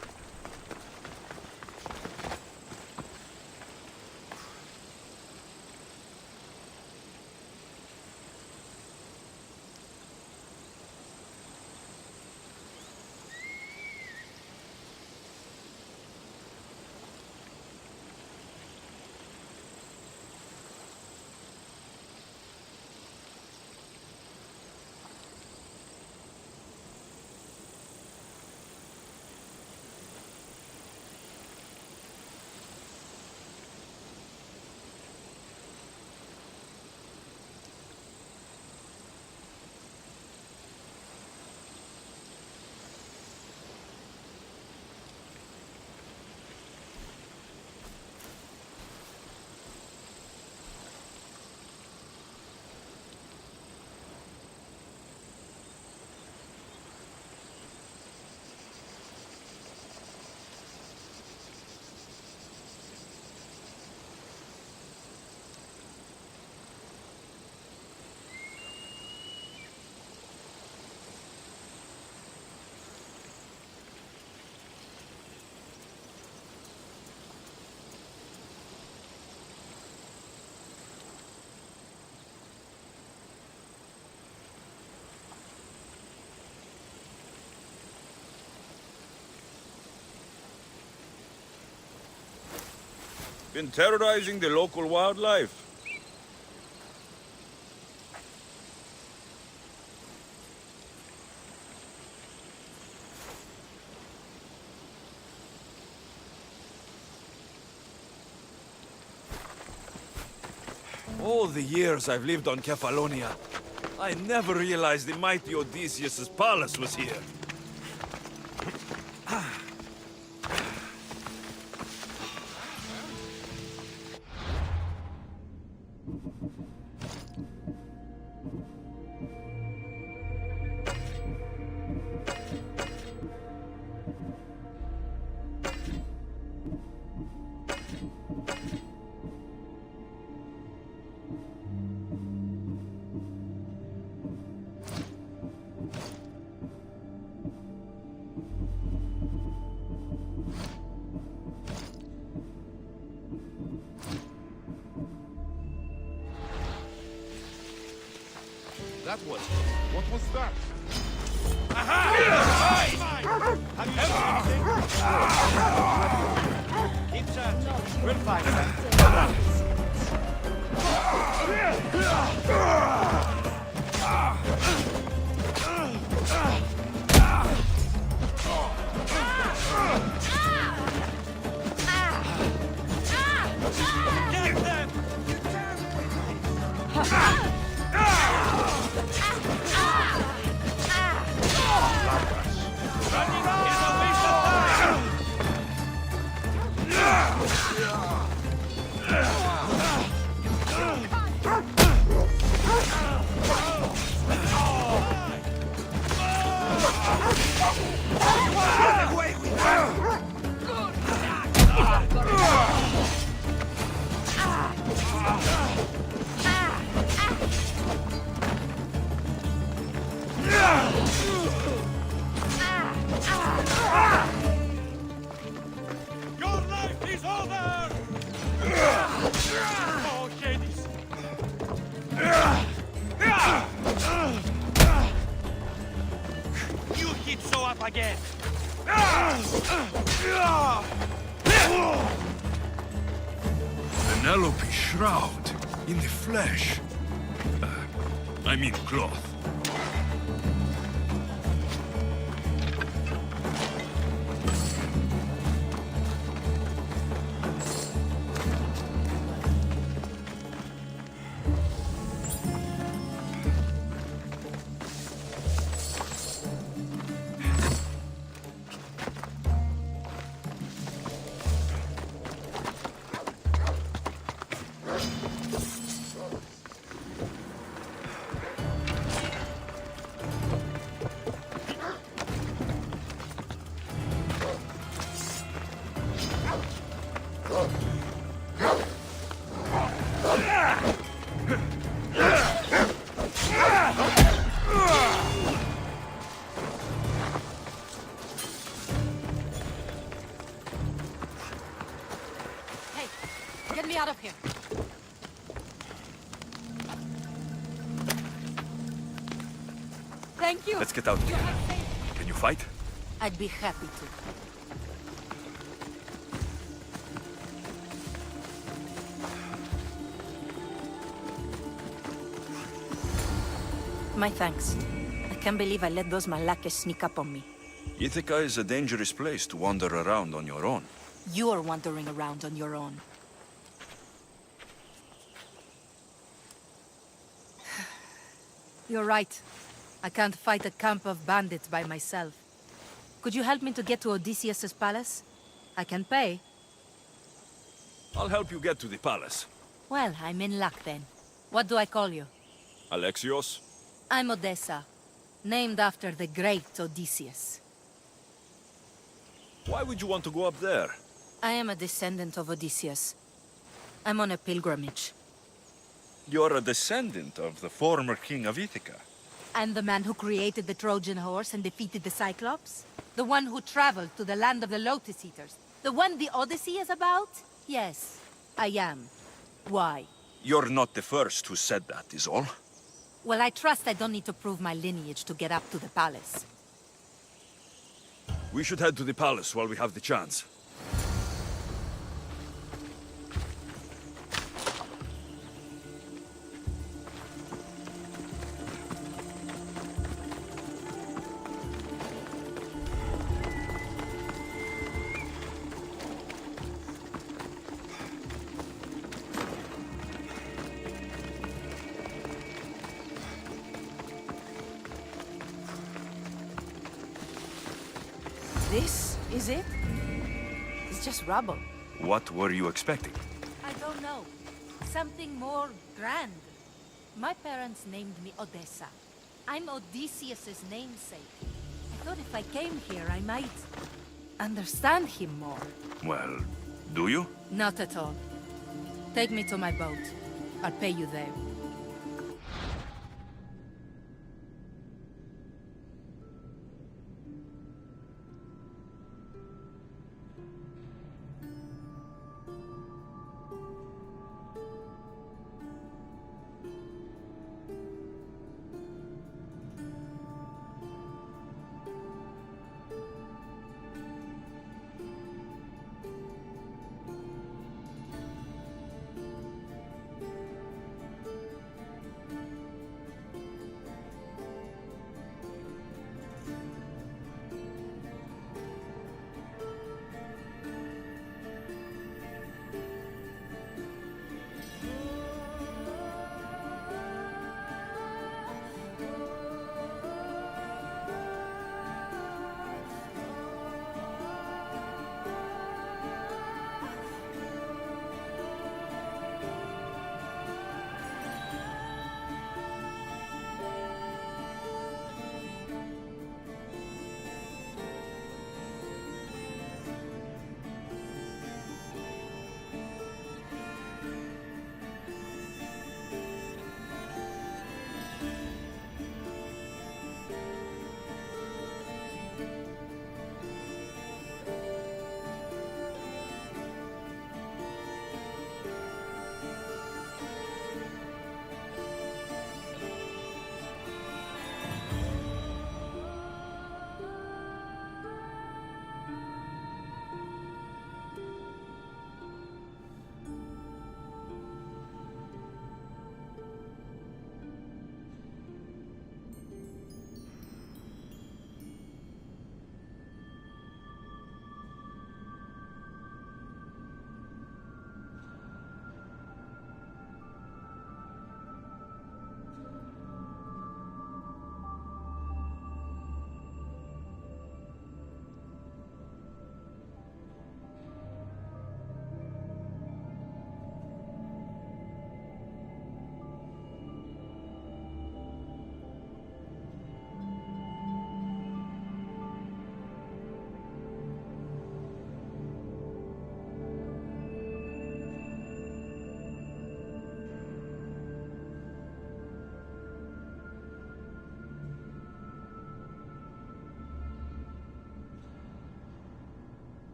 M: Been terrorizing the local wildlife. All the years I've lived on Kefalonia, I never realized the mighty Odysseus' palace was here.
N: That was... What was that?
O: Aha!
N: Have you everything? Keep searching. We'll find them.
O: Get them!
N: Your life is over! Oh, Hades!
O: You hit so up again!
M: Penelope's shroud in the flesh. I mean cloth.
V: Thank you.
M: Let's get out of here. Can you fight?
V: I'd be happy to. My thanks. I can't believe I let those Malakas sneak up on me.
Q: Ithaca is a dangerous place to wander around on your own.
V: You're wandering around on your own. You're right. I can't fight a camp of bandits by myself. Could you help me to get to Odysseus's palace? I can pay.
M: I'll help you get to the palace.
V: Well, I'm in luck then. What do I call you?
M: Alexios?
V: I'm Odessa, named after the great Odysseus.
M: Why would you want to go up there?
V: I am a descendant of Odysseus. I'm on a pilgrimage.
Q: You're a descendant of the former king of Ithaca.
V: And the man who created the Trojan horse and defeated the Cyclops? The one who traveled to the land of the Lotus Eaters? The one the Odyssey is about? Yes, I am. Why?
Q: You're not the first who said that, is all.
V: Well, I trust I don't need to prove my lineage to get up to the palace.
M: We should head to the palace while we have the chance.
V: This is it? It's just rubble.
Q: What were you expecting?
V: I don't know. Something more grand. My parents named me Odessa. I'm Odysseus's namesake. I thought if I came here, I might understand him more.
Q: Well, do you?
V: Not at all. Take me to my boat. I'll pay you there.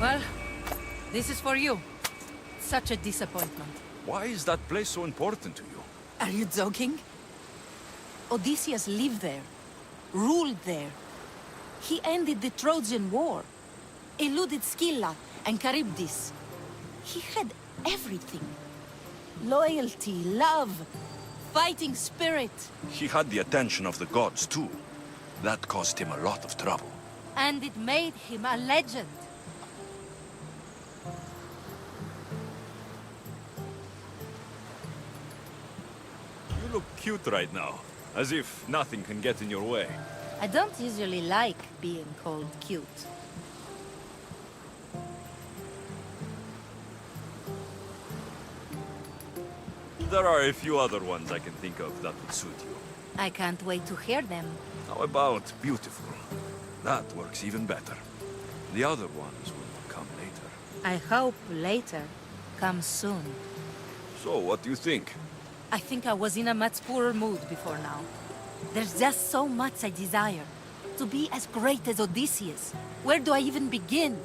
V: Well, this is for you. Such a disappointment.
M: Why is that place so important to you?
V: Are you joking? Odysseus lived there, ruled there. He ended the Trojan War, eluded Scylla and Charybdis. He had everything. Loyalty, love, fighting spirit.
Q: He had the attention of the gods, too. That caused him a lot of trouble.
V: And it made him a legend.
M: You look cute right now, as if nothing can get in your way.
V: I don't usually like being called cute.
M: There are a few other ones I can think of that would suit you.
V: I can't wait to hear them.
M: How about beautiful? That works even better. The other ones will come later.
V: I hope later comes soon.
M: So, what do you think?
V: I think I was in a much poorer mood before now. There's just so much I desire. To be as great as Odysseus. Where do I even begin?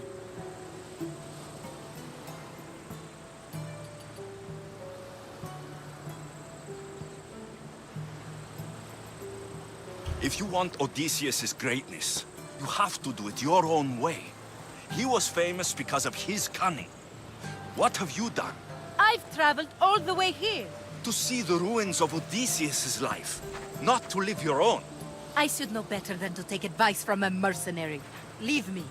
Q: If you want Odysseus' greatness, you have to do it your own way. He was famous because of his cunning. What have you done?
V: I've traveled all the way here.
Q: To see the ruins of Odysseus' life, not to live your own.
V: I should know better than to take advice from a mercenary. Leave me.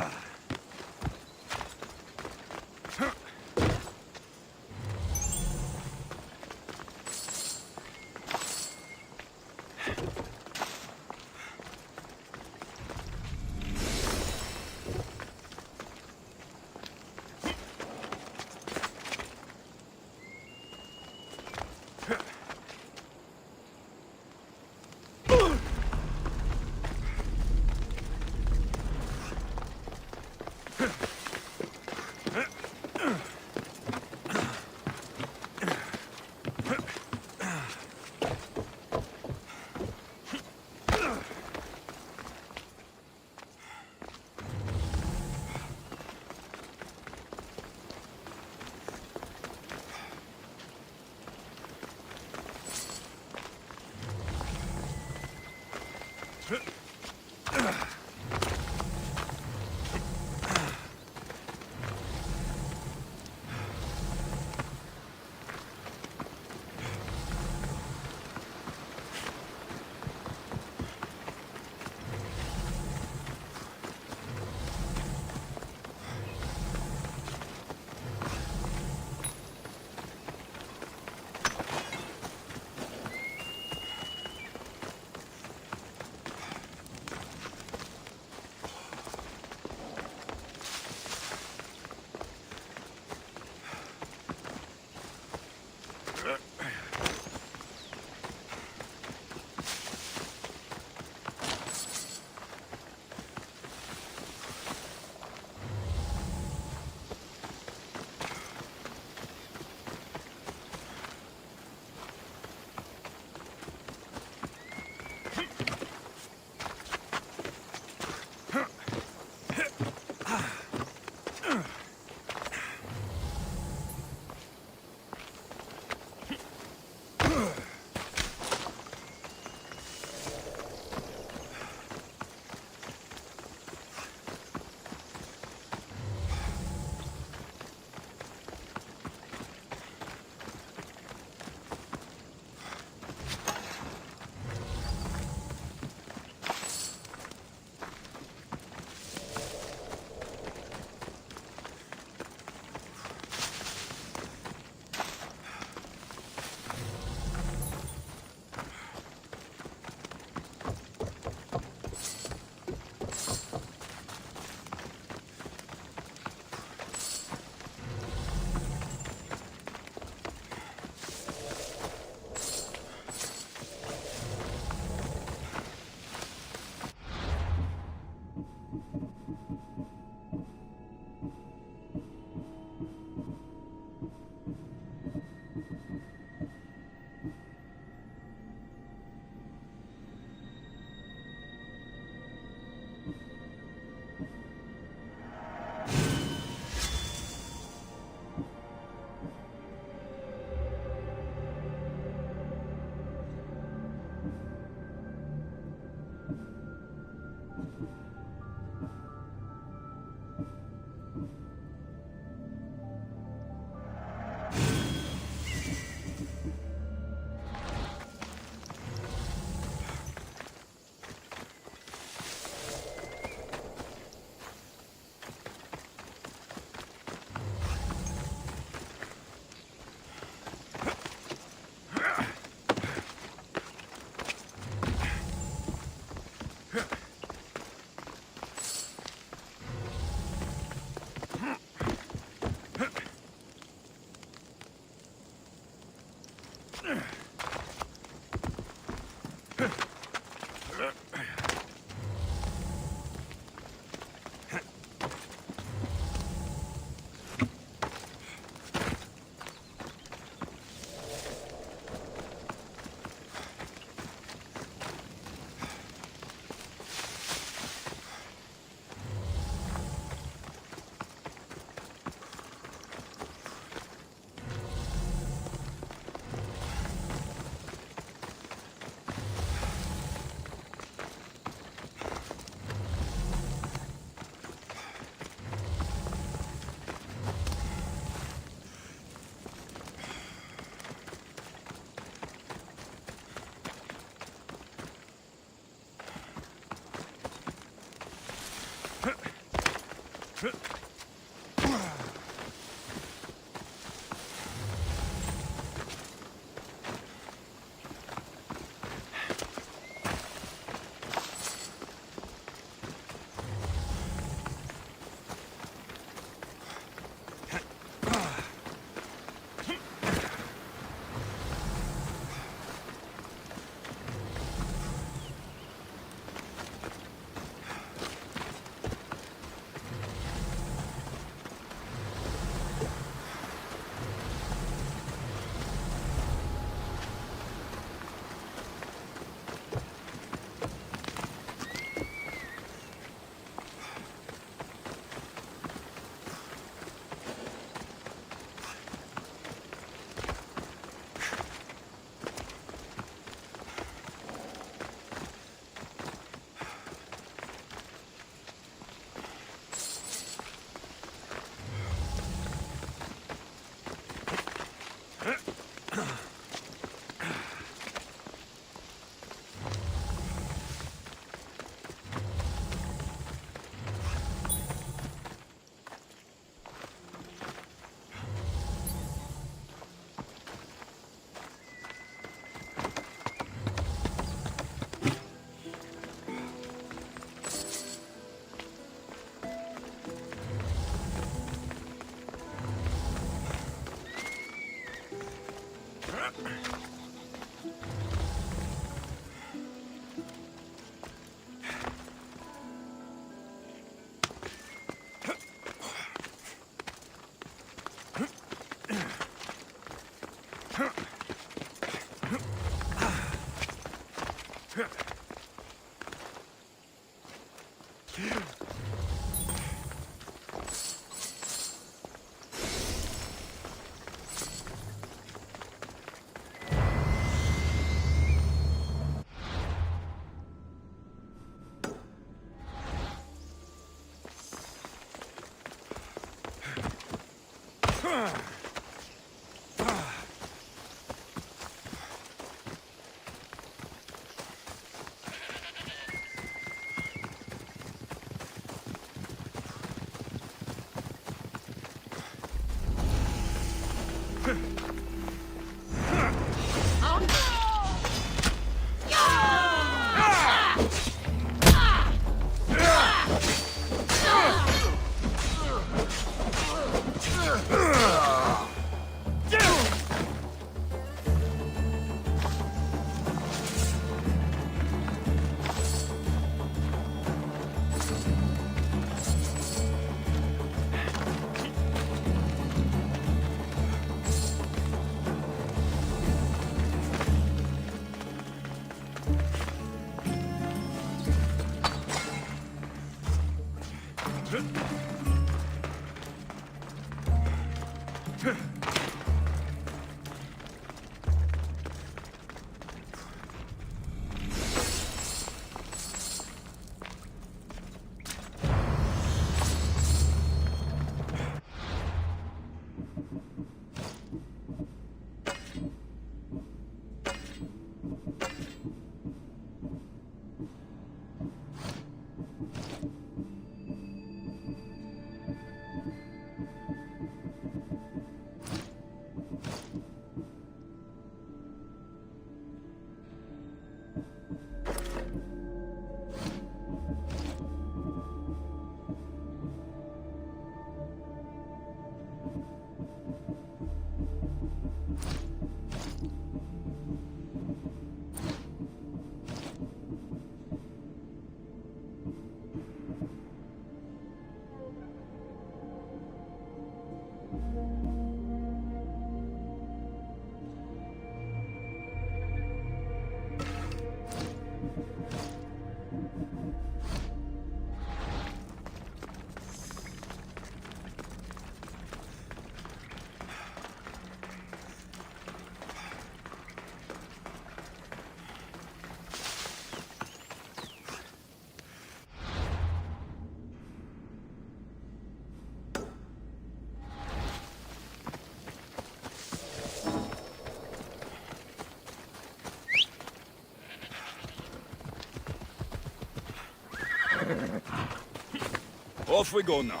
Q: Off we go now.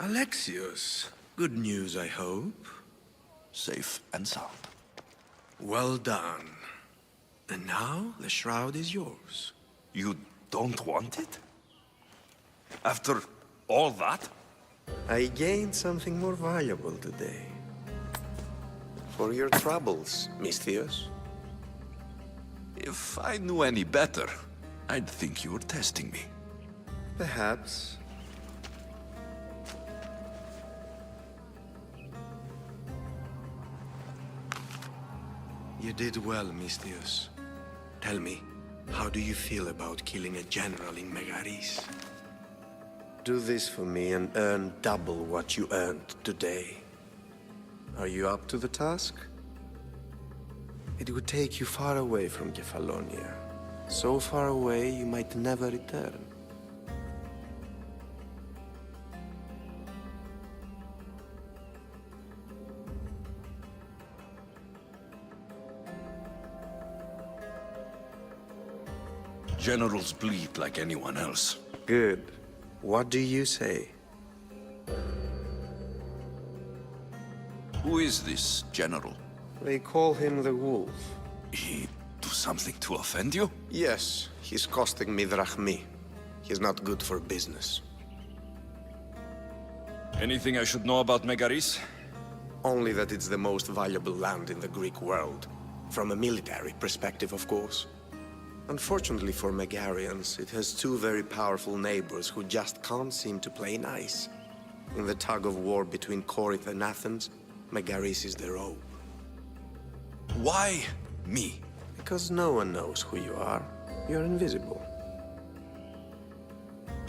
F: Alexios, good news, I hope.
Q: Safe and sound.
F: Well done. And now the shroud is yours.
Q: You don't want it? After all that?
F: I gained something more valuable today. For your troubles, Misthios.
Q: If I knew any better, I'd think you were testing me.
F: Perhaps. You did well, Misthios. Tell me, how do you feel about killing a general in Megaris? Do this for me and earn double what you earned today. Are you up to the task? It would take you far away from Kefalonia. So far away you might never return.
Q: Generals bleed like anyone else.
F: Good. What do you say?
Q: Who is this general?
F: They call him the Wolf.
Q: He do something to offend you?
F: Yes, he's costing me drachmi. He's not good for business.
Q: Anything I should know about Megaris?
F: Only that it's the most valuable land in the Greek world. From a military perspective, of course. Unfortunately for Megarians, it has two very powerful neighbors who just can't seem to play nice. In the tug-of-war between Corinth and Athens, Megaris is their own.
Q: Why me?
F: Because no one knows who you are. You're invisible.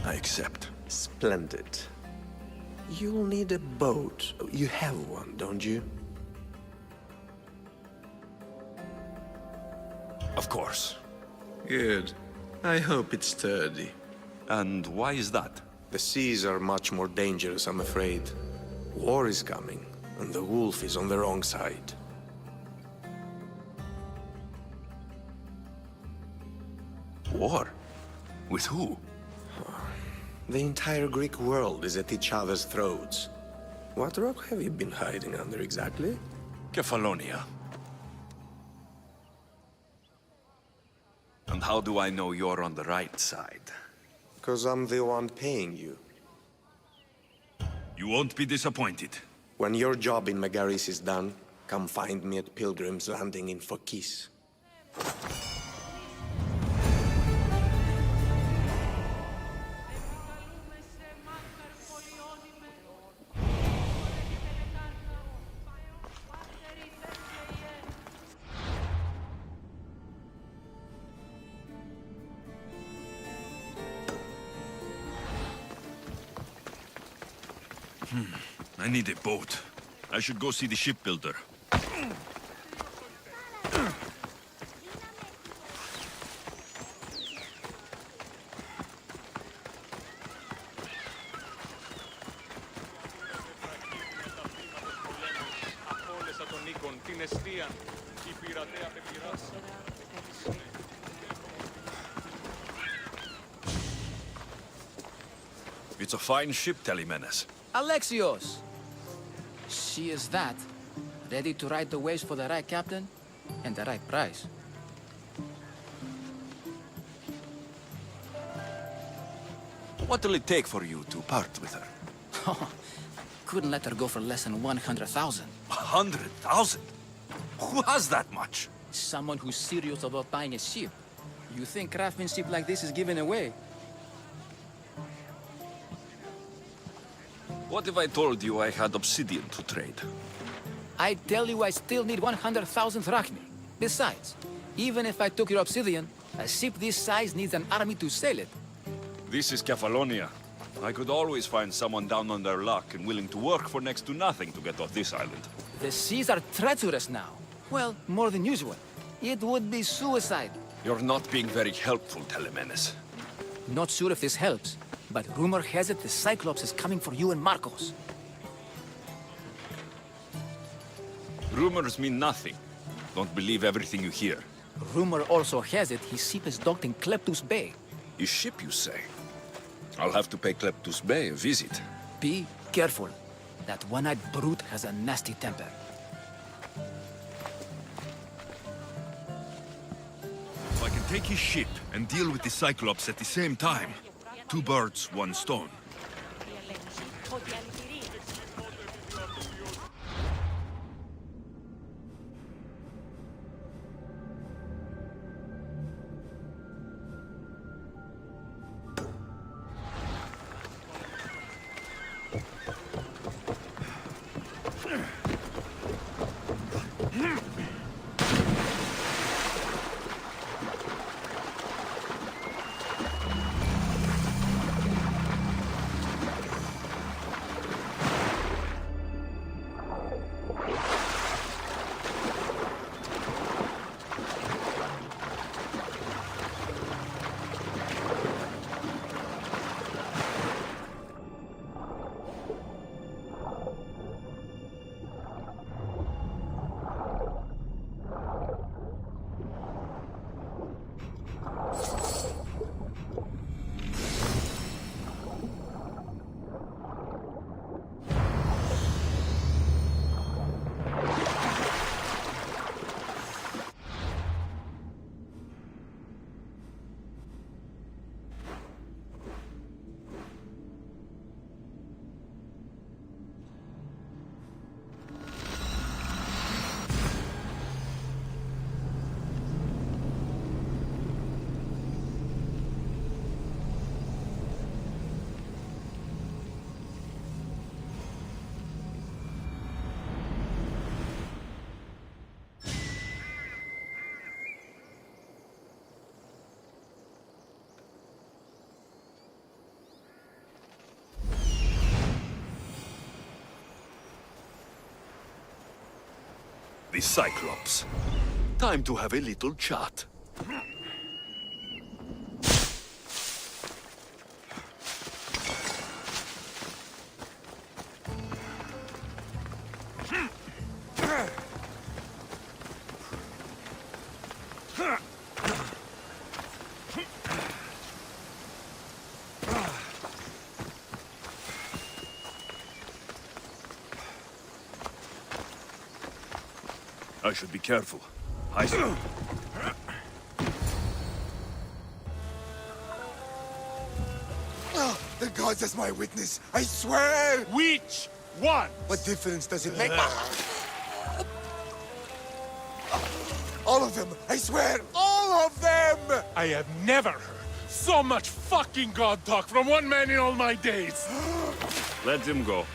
Q: I accept.
F: Splendid. You'll need a boat. You have one, don't you?
Q: Of course.
F: Good. I hope it's sturdy.
Q: And why is that?
F: The seas are much more dangerous, I'm afraid. War is coming, and the wolf is on the wrong side.
Q: War? With who?
F: The entire Greek world is at each other's throats. What rock have you been hiding under exactly?
Q: Kefalonia. And how do I know you're on the right side?
F: Because I'm the one paying you.
Q: You won't be disappointed.
F: When your job in Megaris is done, come find me at Pilgrim's Landing in Phokis.
Q: I need a boat. I should go see the shipbuilder. It's a fine ship, Telemenes.
P: Alexios! She is that. Ready to ride the waves for the right captain and the right price.
Q: What will it take for you to part with her?
P: couldn't let her go for less than 100,000.
M: 100,000? Who has that much?
P: Someone who's serious about buying a ship. You think craftsmanship like this is given away?
Q: What if I told you I had obsidian to trade?
P: I tell you I still need 100,000 drachmi. Besides, even if I took your obsidian, a ship this size needs an army to sail it.
Q: This is Kefalonia. I could always find someone down on their luck and willing to work for next to nothing to get off this island.
P: The seas are treacherous now. Well, more than usual. It would be suicide.
Q: You're not being very helpful, Telemenes.
P: Not sure if this helps, but rumor has it the Cyclops is coming for you and Marcos.
Q: Rumors mean nothing. Don't believe everything you hear.
P: Rumor also has it his ship is docked in Kleptus Bay.
Q: His ship, you say? I'll have to pay Kleptus Bay a visit.
P: Be careful. That one-eyed brute has a nasty temper.
D: If I can take his ship and deal with the Cyclops at the same time, 2 birds, 1 stone. The Cyclops. Time to have a little chat. I should be careful. I see.
K: Oh, the gods as my witness, I swear!
B: Which one?
K: What difference does it make? All of them, I swear, all of them!
B: I have never heard so much fucking god talk from one man in all my days.
Q: Let him go.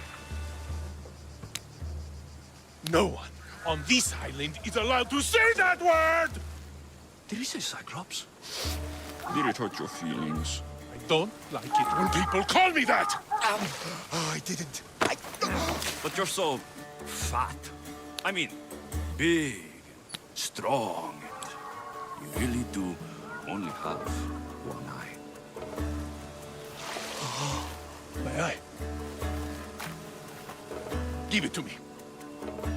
B: No one on this island is allowed to say that word!
Q: Did he say Cyclops? Did it hurt your feelings?
B: I don't like it when people call me that!
K: Oh, I didn't.
Q: But you're so fat. I mean, big, strong. You really do only have one eye.
B: My eye. Give it to me.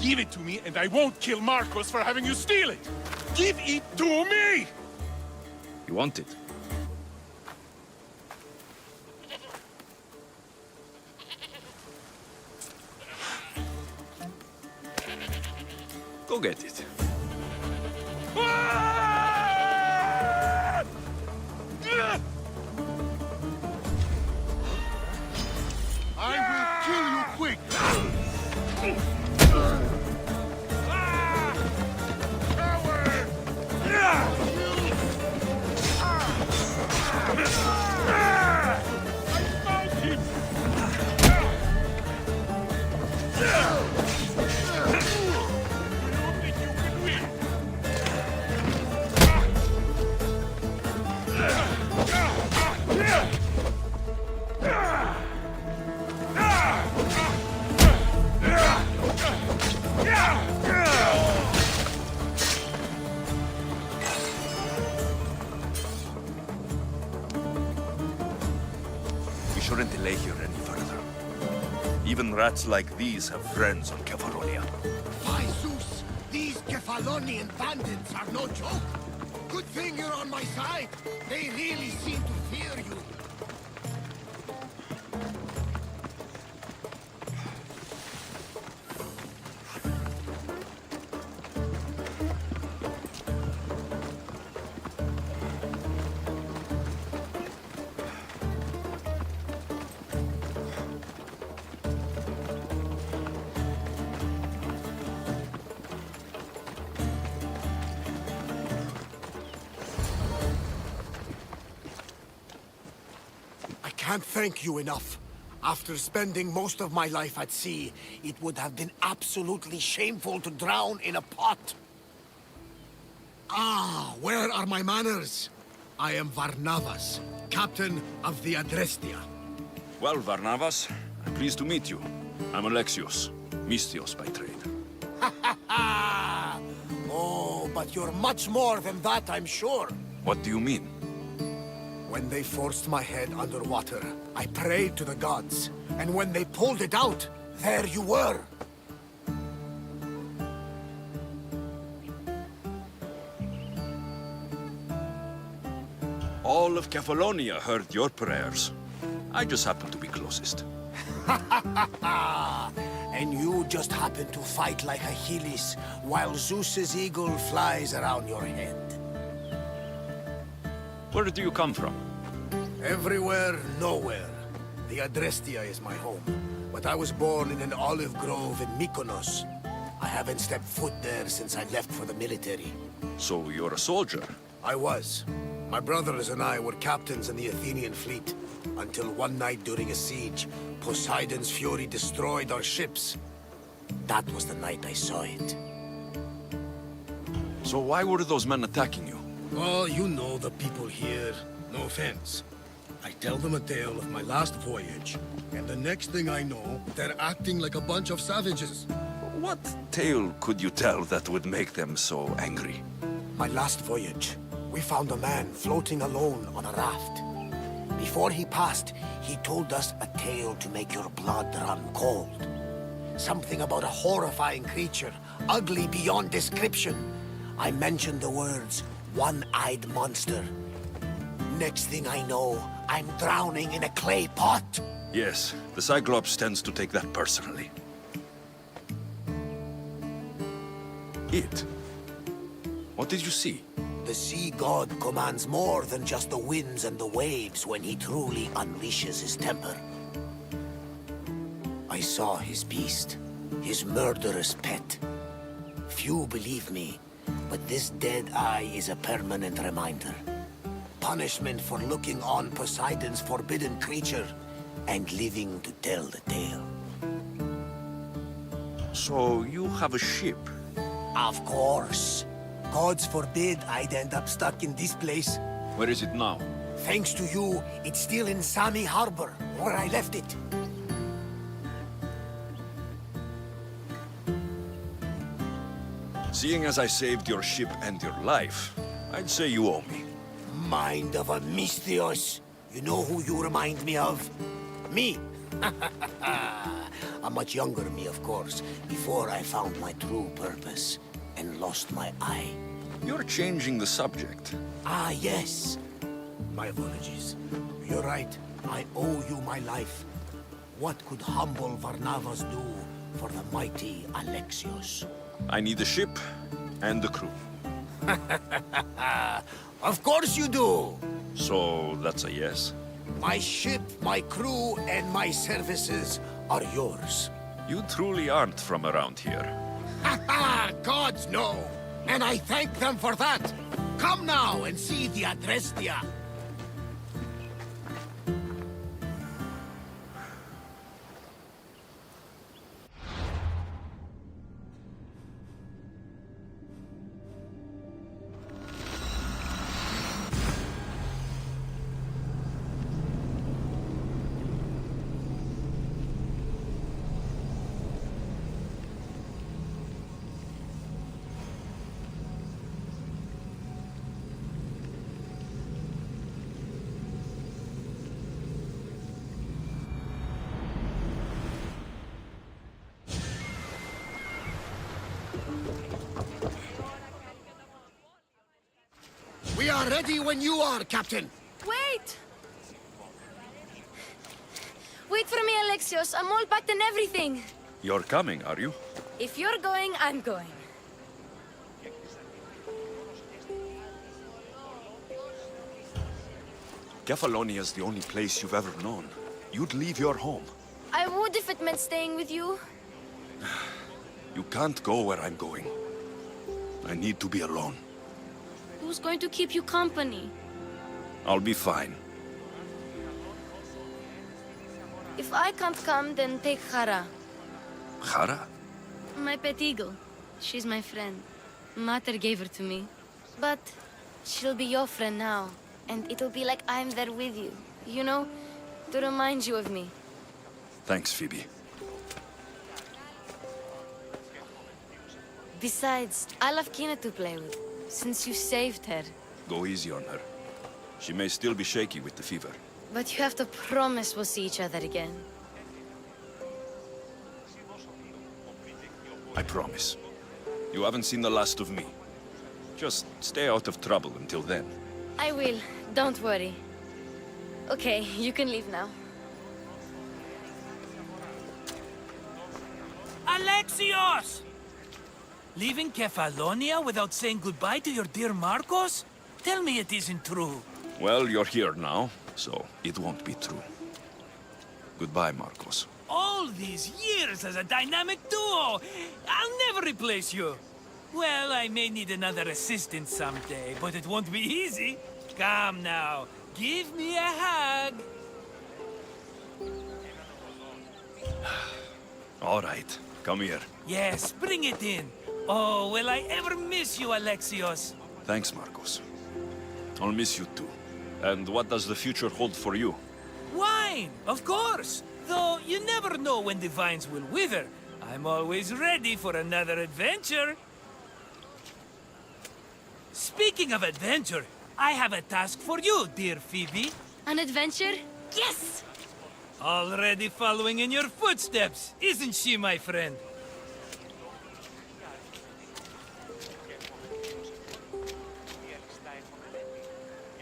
B: Give it to me, and I won't kill Marcos for having you steal it! Give it to me!
Q: You want it? Go get it.
K: I will kill you quick!
Q: We shouldn't delay here any further. Even rats like these have friends on Kefalonia.
D: By Zeus, these Kefalonian bandits are no joke. Good thing you're on my side. They really seem to fear you. I can't thank you enough. After spending most of my life at sea, it would have been absolutely shameful to drown in a pot. Ah, where are my manners? I am Varnavas, captain of the Adrestia.
Q: Well, Varnavas, I'm pleased to meet you. I'm Alexios, Mystios by trade.
D: Oh, but you're much more than that, I'm sure.
Q: What do you mean?
D: When they forced my head underwater, I prayed to the gods. And when they pulled it out, there you were.
Q: All of Kefalonia heard your prayers. I just happen to be closest.
D: And you just happen to fight like Achilles, while Zeus's eagle flies around your head.
Q: Where do you come from?
D: Everywhere, nowhere. The Adrestia is my home, but I was born in an olive grove in Mykonos. I haven't stepped foot there since I left for the military.
Q: So you're a soldier?
D: I was. My brothers and I were captains in the Athenian fleet, until one night during a siege, Poseidon's fury destroyed our ships. That was the night I saw it.
Q: So why were those men attacking you?
D: Oh, you know the people here. No offense. I tell them a tale of my last voyage, and the next thing I know, they're acting like a bunch of savages.
Q: What tale could you tell that would make them so angry?
D: My last voyage, we found a man floating alone on a raft. Before he passed, he told us a tale to make your blood run cold. Something about a horrifying creature, ugly beyond description. I mentioned the words, one-eyed monster. Next thing I know, I'm drowning in a clay pot.
Q: Yes, the Cyclops tends to take that personally. It? What did you see?
D: The sea god commands more than just the winds and the waves when he truly unleashes his temper. I saw his beast, his murderous pet. Few believe me, but this dead eye is a permanent reminder. Punishment for looking on Poseidon's forbidden creature and living to tell the tale.
Q: So you have a ship?
D: Of course. Gods forbid I'd end up stuck in this place.
Q: Where is it now?
D: Thanks to you, it's still in Sami Harbor, where I left it.
Q: Seeing as I saved your ship and your life, I'd say you owe me.
D: Mind of a Mystios. You know who you remind me of? Me. A much younger me, of course, before I found my true purpose and lost my eye.
Q: You're changing the subject.
D: Ah, yes. My apologies. You're right. I owe you my life. What could humble Varnavas do for the mighty Alexios?
Q: I need a ship and a crew.
D: Of course you do!
Q: So that's a yes?
D: My ship, my crew, and my services are yours.
Q: You truly aren't from around here.
D: Ha ha! Gods no! And I thank them for that! Come now and see the Adrestia! We are ready when you are, Captain!
L: Wait! Wait for me, Alexios. I'm all packed and everything.
Q: You're coming, are you?
L: If you're going, I'm going.
Q: Kefalonia's the only place you've ever known. You'd leave your home.
L: I would if it meant staying with you.
Q: You can't go where I'm going. I need to be alone.
L: Who's going to keep you company?
Q: I'll be fine.
L: If I can't come, then take Hara.
Q: Hara?
L: My pet eagle. She's my friend. Mater gave her to me. But she'll be your friend now. And it'll be like I'm there with you. You know? To remind you of me.
Q: Thanks, Phoebe.
L: Besides, I'll have Kina to play with. Since you saved her.
Q: Go easy on her. She may still be shaky with the fever.
L: But you have to promise we'll see each other again.
Q: I promise. You haven't seen the last of me. Just stay out of trouble until then.
L: I will. Don't worry. Okay, you can leave now.
O: Alexios! Leaving Kefalonia without saying goodbye to your dear Marcos? Tell me it isn't true.
Q: Well, you're here now, so it won't be true. Goodbye, Marcos.
O: All these years as a dynamic duo! I'll never replace you! Well, I may need another assistant someday, but it won't be easy. Come now, give me a hug!
Q: All right, come here.
O: Yes, bring it in. Oh, will I ever miss you, Alexios?
Q: Thanks, Marcos. I'll miss you too. And what does the future hold for you?
O: Wine, of course! Though you never know when the vines will wither. I'm always ready for another adventure. Speaking of adventure, I have a task for you, dear Phoebe.
L: An adventure? Yes!
O: Already following in your footsteps, isn't she, my friend?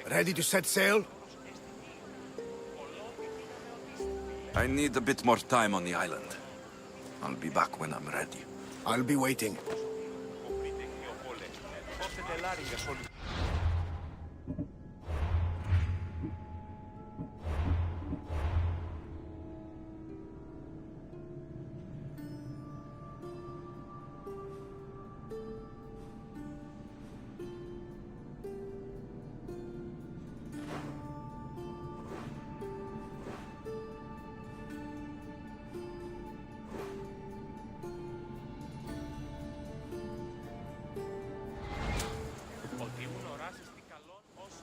D: Ready to set sail?
Q: I need a bit more time on the island. I'll be back when I'm ready.
D: I'll be waiting.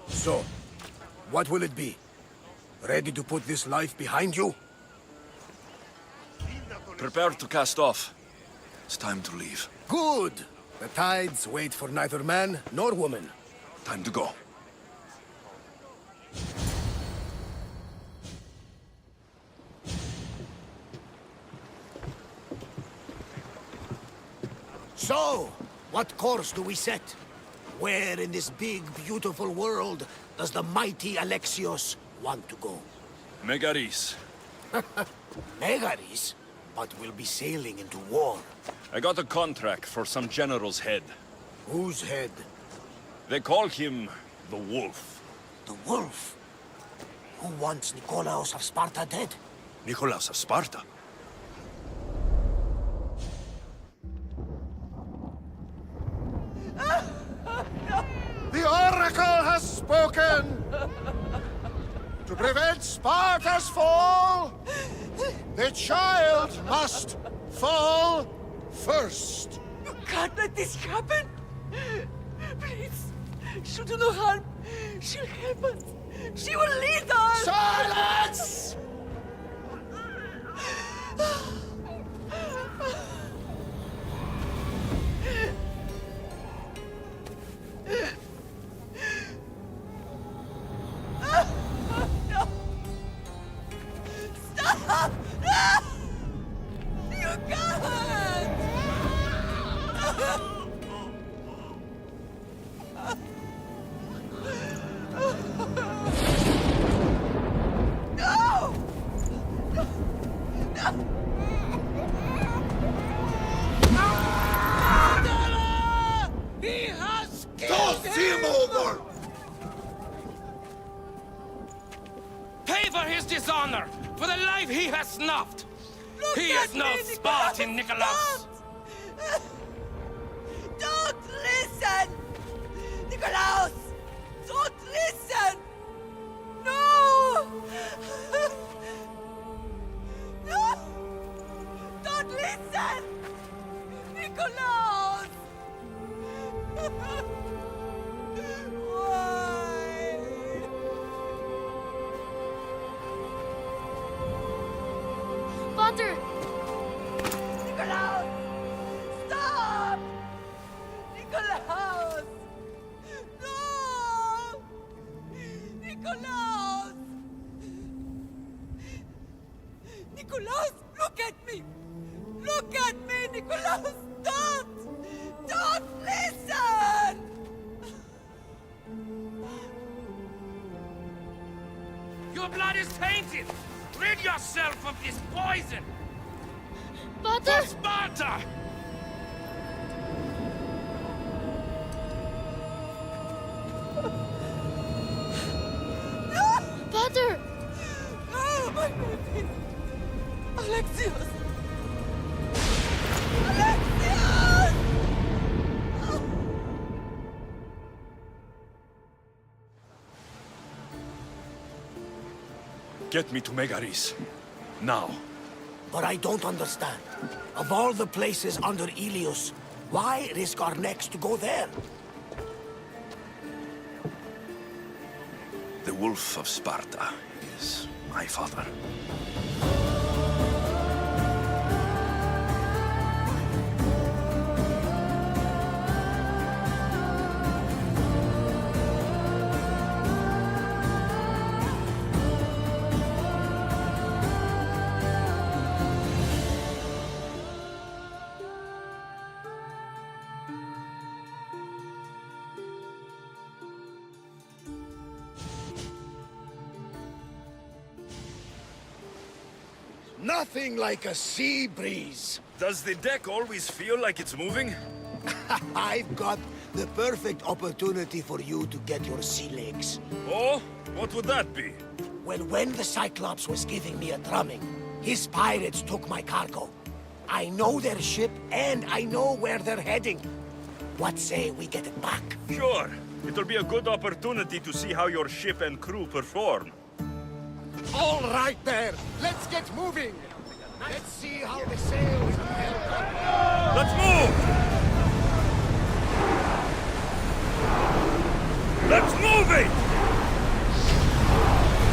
D: So, what will it be? Ready to put this life behind you?
Q: Prepare to cast off. It's time to leave.
D: Good! The tides wait for neither man nor woman.
Q: Time to go.
D: So, what course do we set? Where in this big, beautiful world does the mighty Alexios want to go?
Q: Megaris.
D: Megaris? But we'll be sailing into war.
Q: I got a contract for some general's head.
D: Whose head?
Q: They call him the Wolf.
D: The Wolf? Who wants Nikolaos of Sparta dead?
Q: Nikolaos of Sparta?
C: spoken! To prevent Sparta's fall, the child must fall first.
J: You can't let this happen! Please, she'll do no harm. She'll help us. She will lead us!
C: Silence!
J: No! Stop! No! You can't! No!
N: He has
D: Toss him over!
N: Pay for his dishonor, for the life he has snuffed. He is no Spartan, Nikolaos.
J: Don't listen! Nikolaos! Don't listen! No! No! Don't listen! Nikolaos! Why?
L: Potter!
J: Nikolaos! Stop! Nikolaos! No! Nikolaos! Nikolaos, look at me! Look at me, Nikolaos! Don't! Don't listen!
N: Your blood is tainted. Rid yourself of this poison.
L: Potter!
N: For Sparta!
L: Potter!
J: No, my baby! Alexios! Alexios!
M: Get me to Megaris. Now.
G: But I don't understand. Of all the places under Ilios, why risk our necks to go there?
Q: The Wolf of Sparta is my father.
G: Nothing like a sea breeze.
M: Does the deck always feel like it's moving?
G: I've got the perfect opportunity for you to get your sea legs.
M: Oh? What would that be?
G: Well, when the Cyclops was giving me a drumming, his pirates took my cargo. I know their ship, and I know where they're heading. What say we get it back?
M: Sure. It'll be a good opportunity to see how your ship and crew perform.
C: All right there, let's get moving. Let's see how the sails are held.
M: Let's move! Let's move it!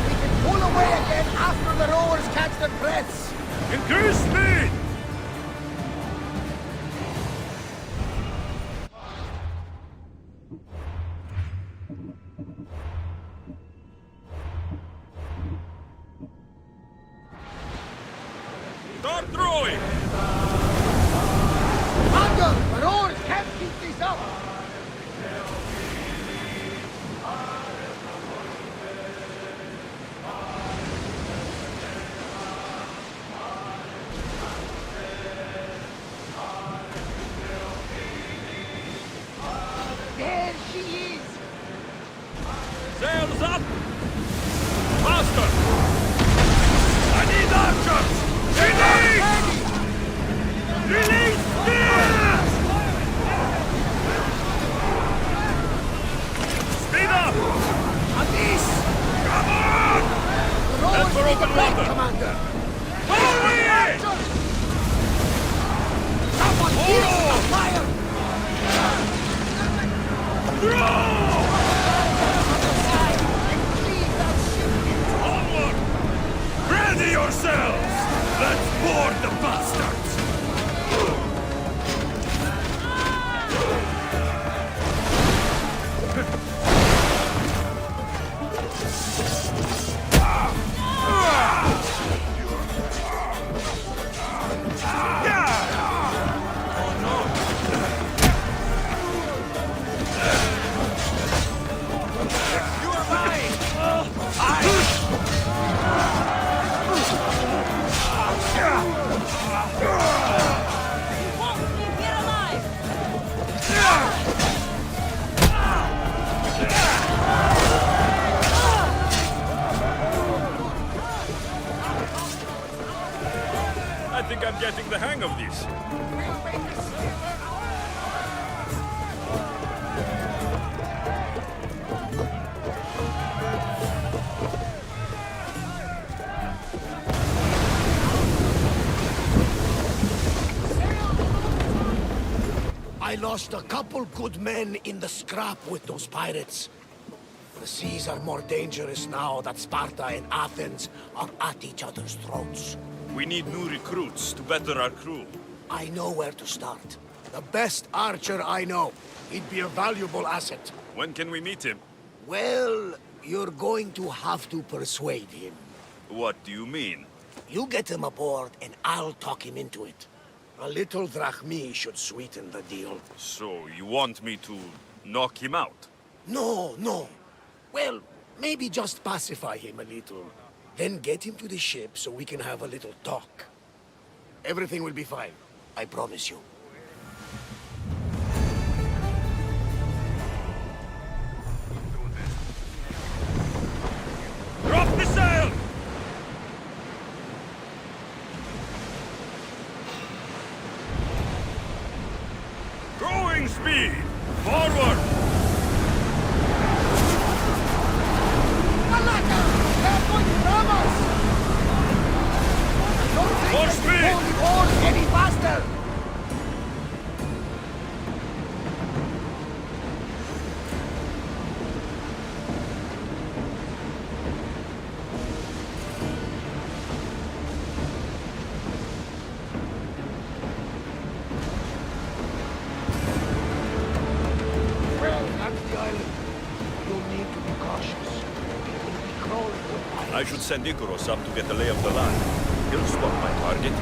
C: We can pull away again after the rowers catch their breaths.
M: Increase speed! Start throwing!
G: I lost a couple good men in the scrap with those pirates. The seas are more dangerous now that Sparta and Athens are at each other's throats.
M: We need new recruits to better our crew.
G: I know where to start. The best archer I know. He'd be a valuable asset.
M: When can we meet him?
G: Well, you're going to have to persuade him.
M: What do you mean?
G: You get him aboard and I'll talk him into it. A little drachmi should sweeten the deal.
M: So, you want me to knock him out?
G: No, no. Well, maybe just pacify him a little. Then get him to the ship so we can have a little talk. Everything will be fine. I promise you.
M: Drop the sail! Growing speed! Forward!
G: They're going to ram us! Don't think
M: More
G: they
M: speed!
G: can pull the oars any faster! Well, that's the island. You'll need to be cautious. People will be crawling with pirates.
M: I should send Icarus up to get the lay of the land. He'll spot my target.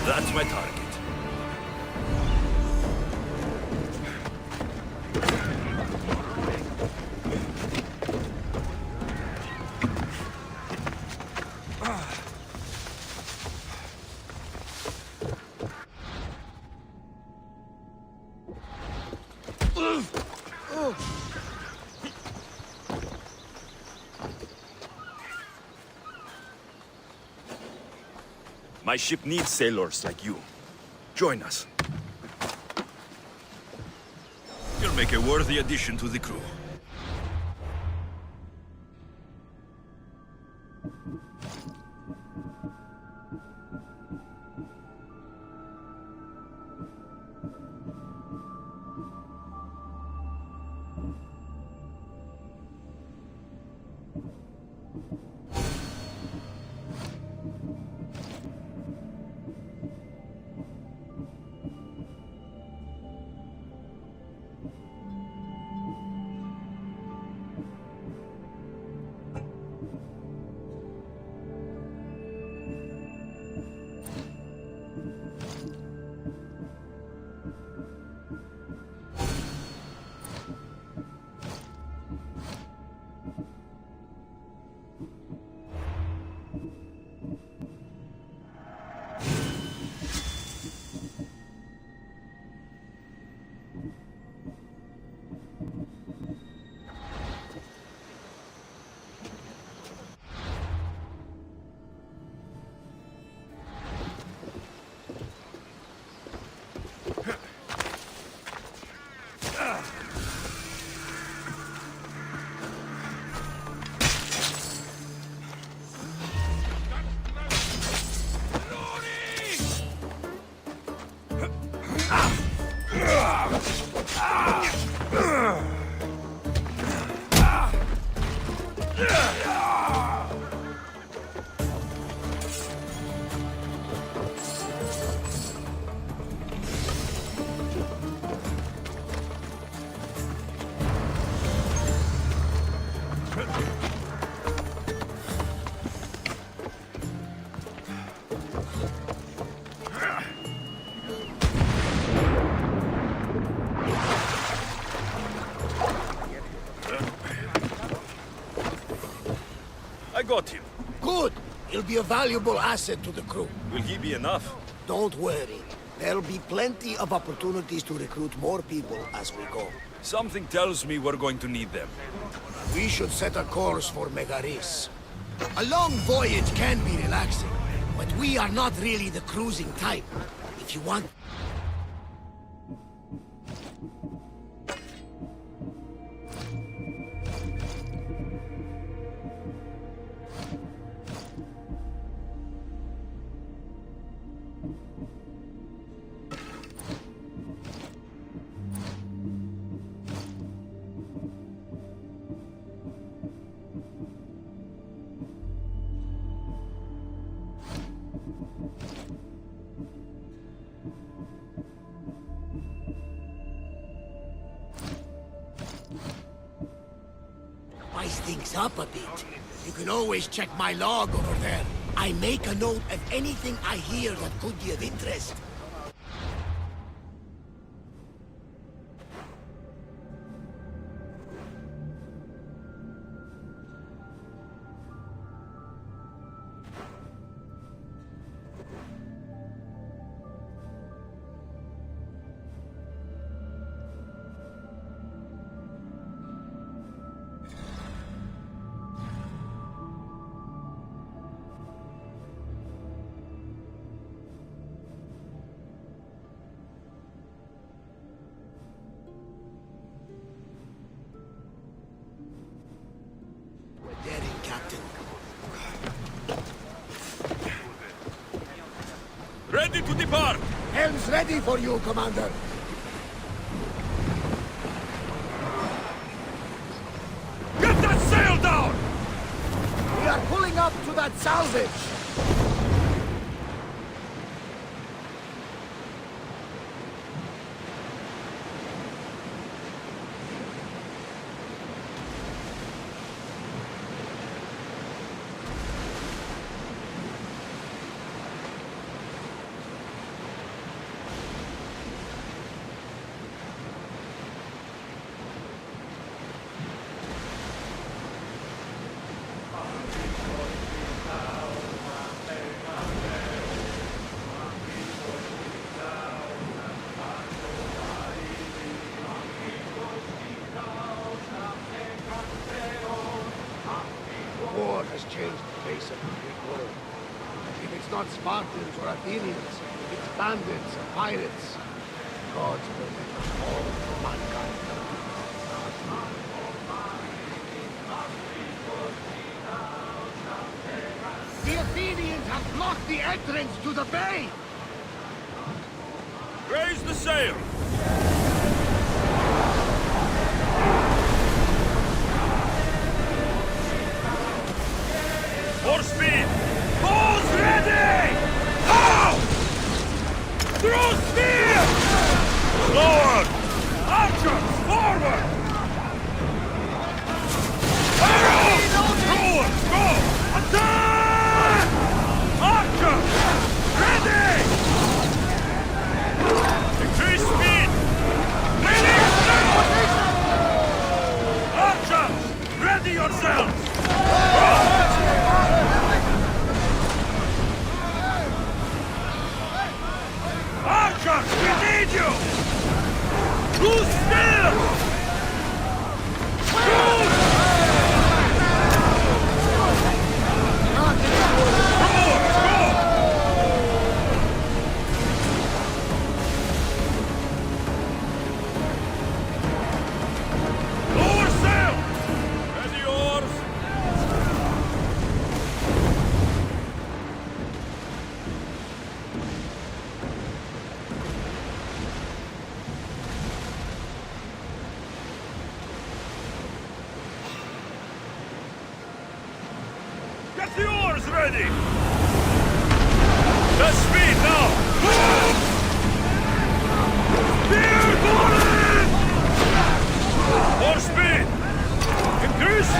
M: That's my target. My ship needs sailors like you. Join us. You'll make a worthy addition to the crew. I got him.
G: Good. He'll be a valuable asset to the crew.
M: Will he be enough?
G: Don't worry. There'll be plenty of opportunities to recruit more people as we go.
M: Something tells me we're going to need them.
G: We should set a course for Megaris. A long voyage can be relaxing, but we are not really the cruising type. If you want... things up a bit, you can always check my log over there. I make a note of anything I hear that could be of interest.
M: Ready to depart!
G: Helm's ready for you, Commander.
M: Get that sail down!
G: We are pulling up to that salvage.
I: War has changed the face of the Greek world. If it's not Spartans or Athenians, it's bandits and pirates. Gods protect us all from mankind.
G: The Athenians have blocked the entrance to the bay!
M: Raise the sail! More speed! Bows ready! Now! Through spear! Forward! Archers, forward! Arrows! Forward! Go! Attack! Archers! Ready! Increase speed! Release now! Archers! Ready yourselves! Archers, we need you! Too still! Shoot! Lower sail! Ready oars! Get the oars ready! Let's speed now! Steer going! More speed! Increase!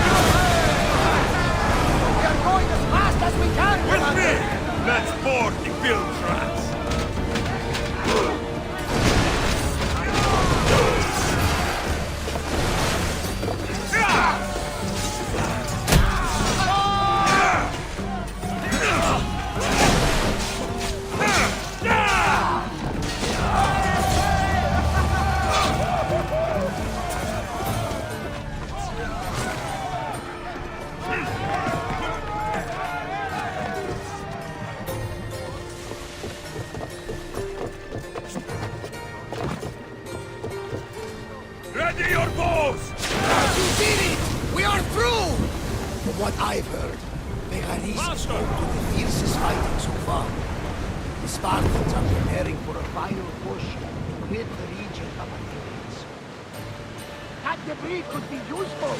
G: We are going as fast as we can,
M: With
G: Commander.
M: me! Let's board the bill tracks! Ready your bows!
G: You did it! We are through! From what I've heard, Megaris is home to the fiercest fighting so far. The Spartans are preparing for a final push to rid the region of Athenians. That debris could be useful!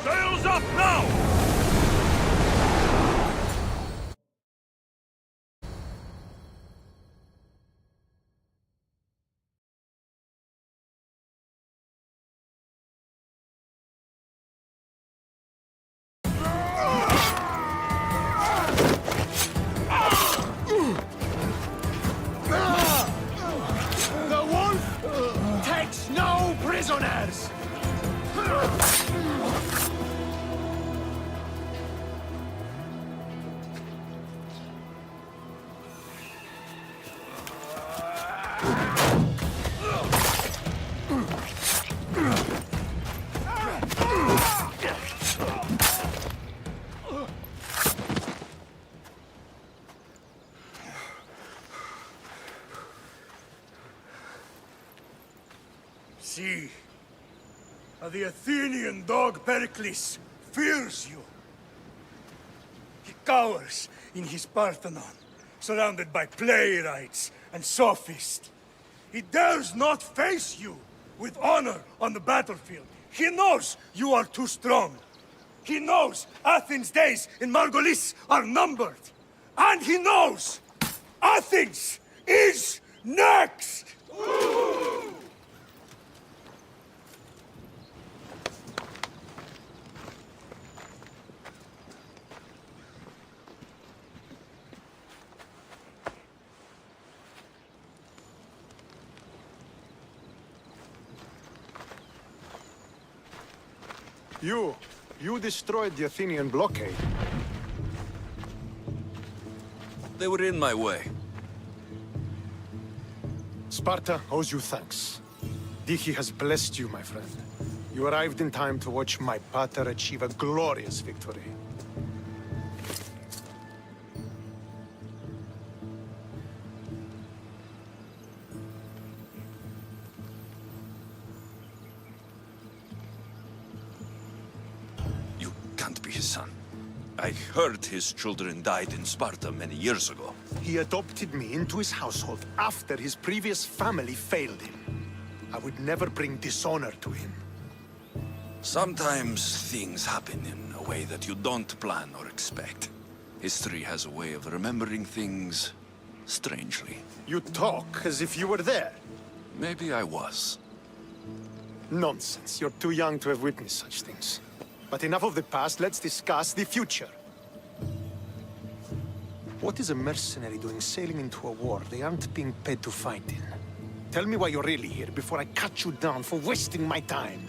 M: Sails up now!
C: see. The Athenian dog Pericles fears you. He cowers in his Parthenon, surrounded by playwrights and sophists. He dares not face you with honor on the battlefield. He knows you are too strong. He knows Athens' days in Margolis are numbered. And he knows Athens is next! You destroyed the Athenian blockade.
Q: They were in my way.
C: Sparta owes you thanks. Diki has blessed you, my friend. You arrived in time to watch my pater achieve a glorious victory.
Q: You can't be his son. I heard his children died in Sparta many years ago.
C: He adopted me into his household after his previous family failed him. I would never bring dishonor to him.
Q: Sometimes things happen in a way that you don't plan or expect. History has a way of remembering things strangely.
C: You talk as if you were there.
Q: Maybe I was.
C: Nonsense. You're too young to have witnessed such things. But enough of the past, let's discuss the future. What is a mercenary doing sailing into a war they aren't being paid to fight in? Tell me why you're really here before I cut you down for wasting my time.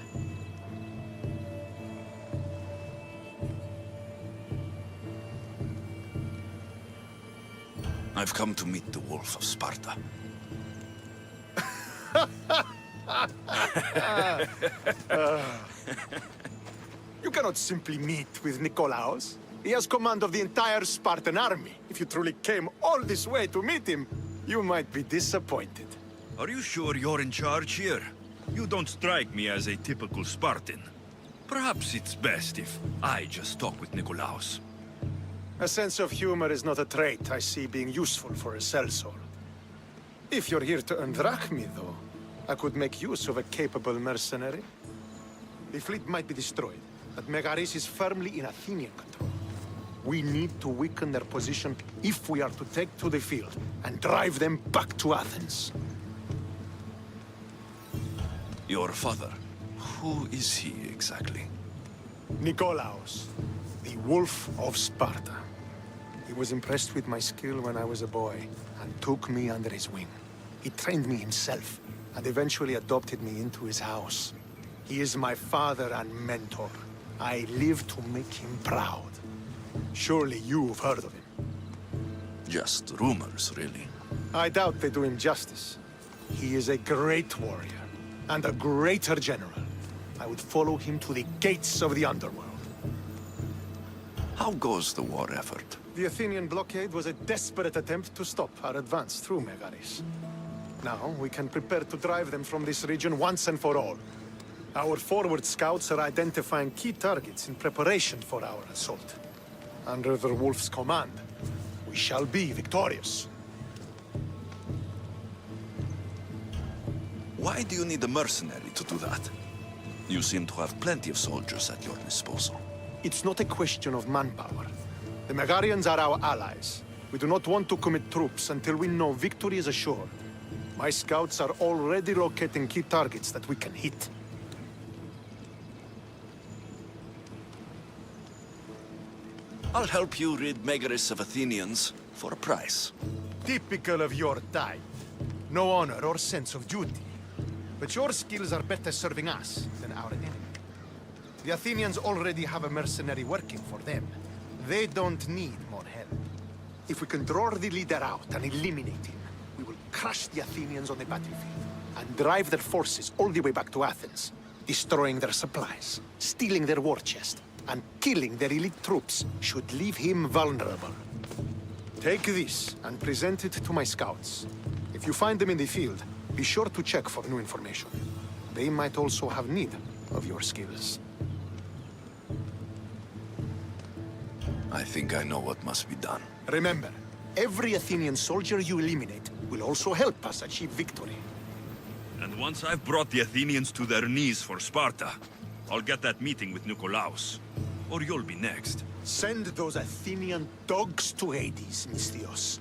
Q: I've come to meet the Wolf of Sparta.
C: You cannot simply meet with Nikolaos. He has command of the entire Spartan army. If you truly came all this way to meet him, you might be disappointed.
H: Are you sure you're in charge here? You don't strike me as a typical Spartan. Perhaps it's best if I just talk with Nikolaos.
C: A sense of humor is not a trait I see being useful for a sellsword. If you're here to earn drachmi, though, I could make use of a capable mercenary. The fleet might be destroyed, but Megaris is firmly in Athenian control. We need to weaken their position if we are to take to the field and drive them back to Athens.
Q: Your father, who is he exactly?
C: Nikolaos, the Wolf of Sparta. He was impressed with my skill when I was a boy and took me under his wing. He trained me himself and eventually adopted me into his house. He is my father and mentor. I live to make him proud. Surely you've heard of him.
Q: Just rumors, really.
C: I doubt they do him justice. He is a great warrior and a greater general. I would follow him to the gates of the underworld.
Q: How goes the war effort?
C: The Athenian blockade was a desperate attempt to stop our advance through Megaris. Now we can prepare to drive them from this region once and for all. Our forward scouts are identifying key targets in preparation for our assault. Under the Wolf's command, we shall be victorious.
Q: Why do you need a mercenary to do that? You seem to have plenty of soldiers at your disposal.
C: It's not a question of manpower. The Megarians are our allies. We do not want to commit troops until we know victory is assured. My scouts are already locating key targets that we can hit.
Q: I'll help you rid Megaris of Athenians for a price.
C: Typical of your type. No honor or sense of duty. But your skills are better serving us than our enemy. The Athenians already have a mercenary working for them. They don't need more help. If we can draw the leader out and eliminate him, we will crush the Athenians on the battlefield and drive their forces all the way back to Athens, destroying their supplies, stealing their war chest, and killing their elite troops should leave him vulnerable. Take this and present it to my scouts. If you find them in the field, be sure to check for new information.
F: they might also have need of your skills.
Q: I think I know what must be done.
F: Remember, every Athenian soldier you eliminate will also help us achieve victory.
H: And once I've brought the Athenians to their knees for Sparta, I'll get that meeting with Nikolaos. Or you'll be next.
F: Send those Athenian dogs to Hades, Misthios.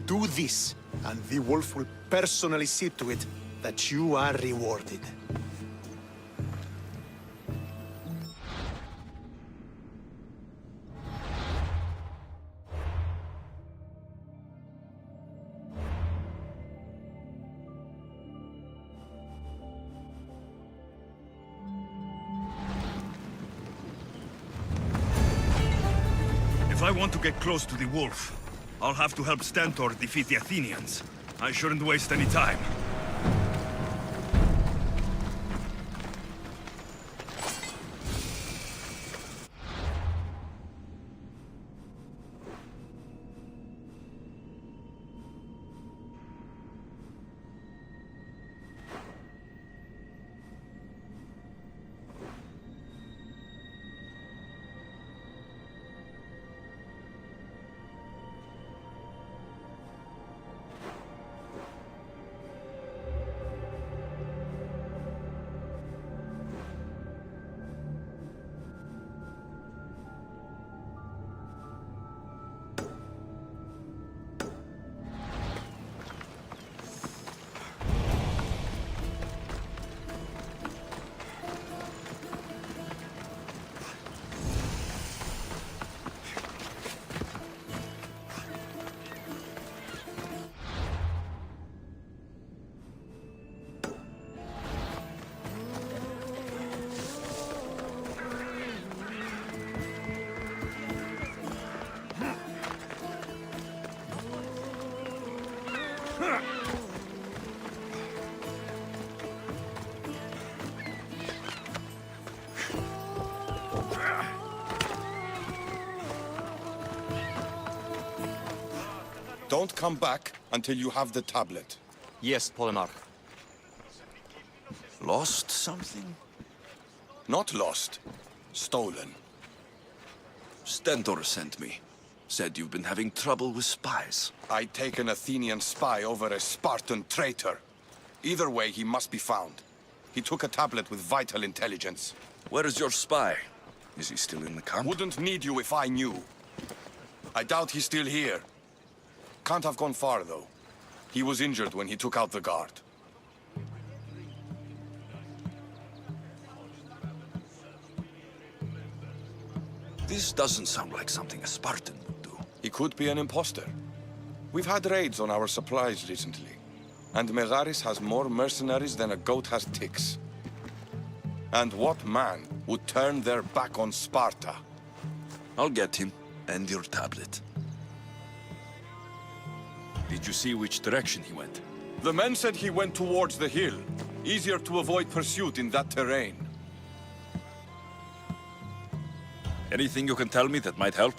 F: Do this, and the wolf will personally see to it that you are rewarded.
H: If I want to get close to the wolf, I'll have to help Stentor defeat the Athenians. I shouldn't waste any time.
D: Don't come back until you have the tablet.
T: Yes, Polemarch.
Q: Lost something?
D: Not lost. Stolen.
Q: Stentor sent me. Said you've been having trouble with spies.
D: I take an Athenian spy over a Spartan traitor. Either way, he must be found. He took a tablet with vital intelligence.
Q: Where is your spy? Is he still in the camp?
D: Wouldn't need you if I knew. I doubt he's still here. Can't have gone far, though. He was injured when he took out the guard.
Q: This doesn't sound like something a Spartan would do.
D: He could be an imposter. We've had raids on our supplies recently, and Megaris has more mercenaries than a goat has ticks. And what man would turn their back on Sparta?
Q: I'll get him, and your tablet. Did you see which direction he went?
D: The men said he went towards the hill. Easier to avoid pursuit in that terrain.
Q: Anything you can tell me that might help?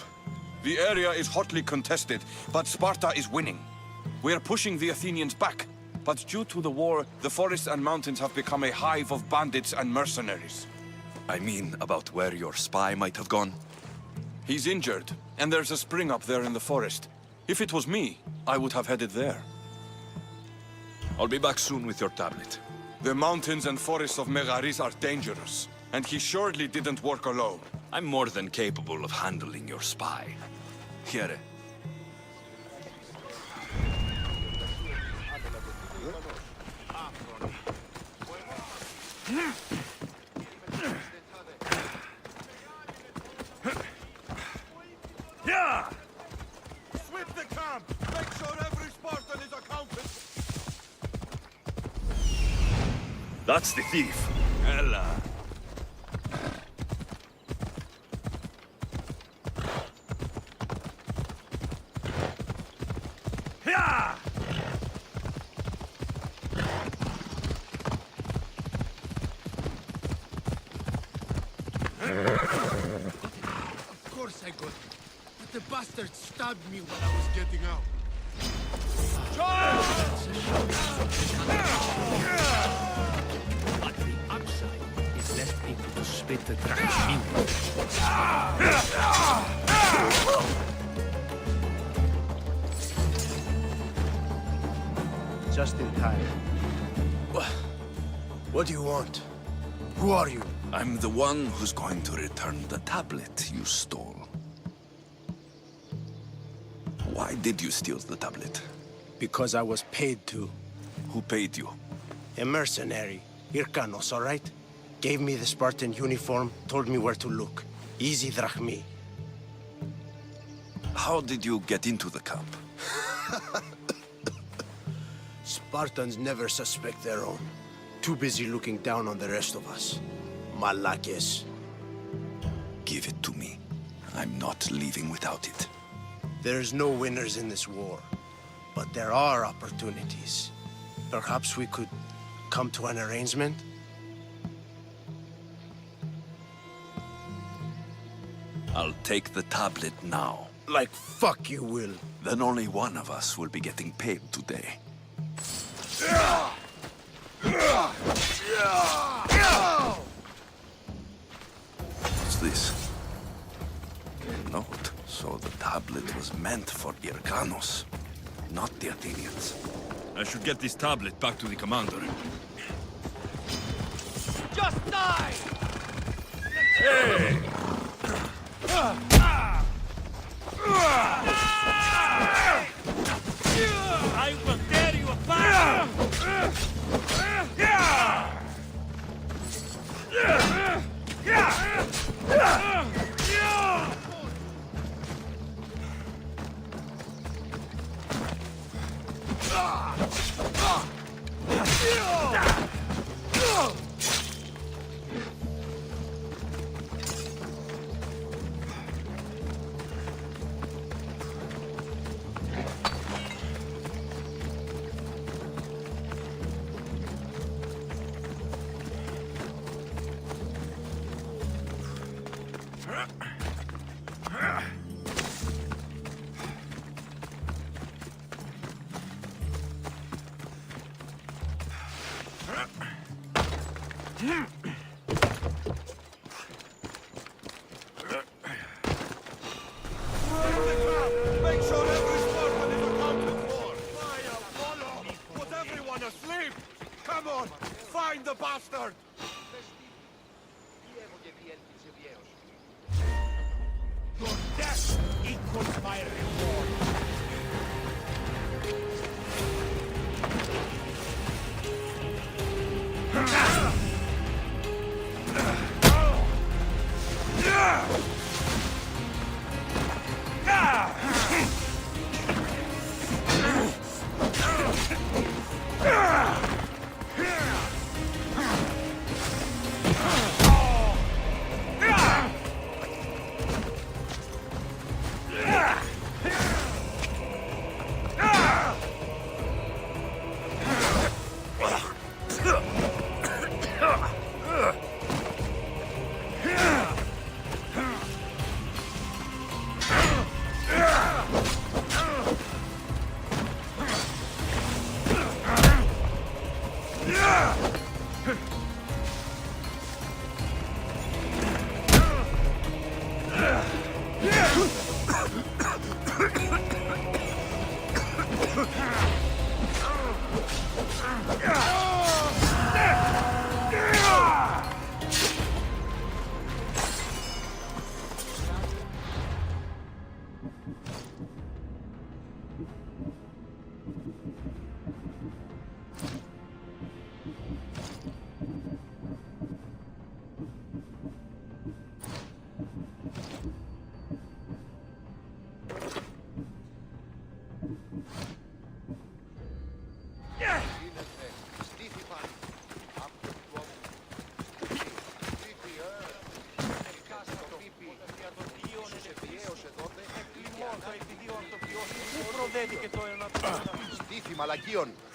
D: The area is hotly contested, but Sparta is winning. We're pushing the Athenians back, but due to the war, the forests and mountains have become a hive of bandits and mercenaries.
Q: I mean, about where your spy might have gone?
D: He's injured, and there's a spring up there in the forest. If it was me, I would have headed there.
Q: I'll be back soon with your tablet.
D: The mountains and forests of Megaris are dangerous, and he surely didn't work alone.
Q: I'm more than capable of handling your spy. Here.
D: Yeah! Sweep the camp! Make sure every Spartan is accounted!
H: That's the thief. Ella.
I: Of course I got it. But the bastard stabbed me while I was getting out.
O: bitte Drachmin.
F: Just in time. What do you want? Who are you?
Q: I'm the one who's going to return the tablet you stole. Why did you steal the tablet?
F: Because I was paid to.
Q: Who paid you?
F: A mercenary. Irkanos, all right? Gave me the Spartan uniform, told me where to look. Easy drachmi.
Q: How did you get into the camp?
F: Spartans never suspect their own. Too busy looking down on the rest of us. Malakes.
Q: Give it to me. I'm not leaving without it.
F: There's no winners in this war, but there are opportunities. Perhaps we could come to an arrangement?
Q: I'll take the tablet now.
F: Like fuck you will.
Q: Then only one of us will be getting paid today. What's this? A note. So the tablet was meant for Irkanos, not the Athenians.
H: I should get this tablet back to the commander.
O: Just die!
H: Hey!
O: I will tear you apart!
K: Make sure every Spartan is accounted for! Maya, follow! Was everyone asleep? Come on! Find the bastard! Your death equals my reward!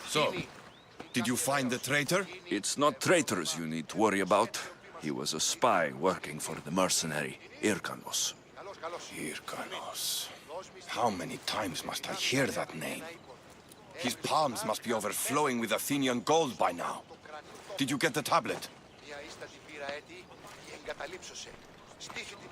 Q: So, did you find the traitor? It's not traitors you need to worry about. He was a spy working for the mercenary Irkanos.
T: Irkanos. How many times must I hear that name? His palms must be overflowing with Athenian gold by now. Did you get the tablet?
G: συγκαταλείψωσε. Στήθη την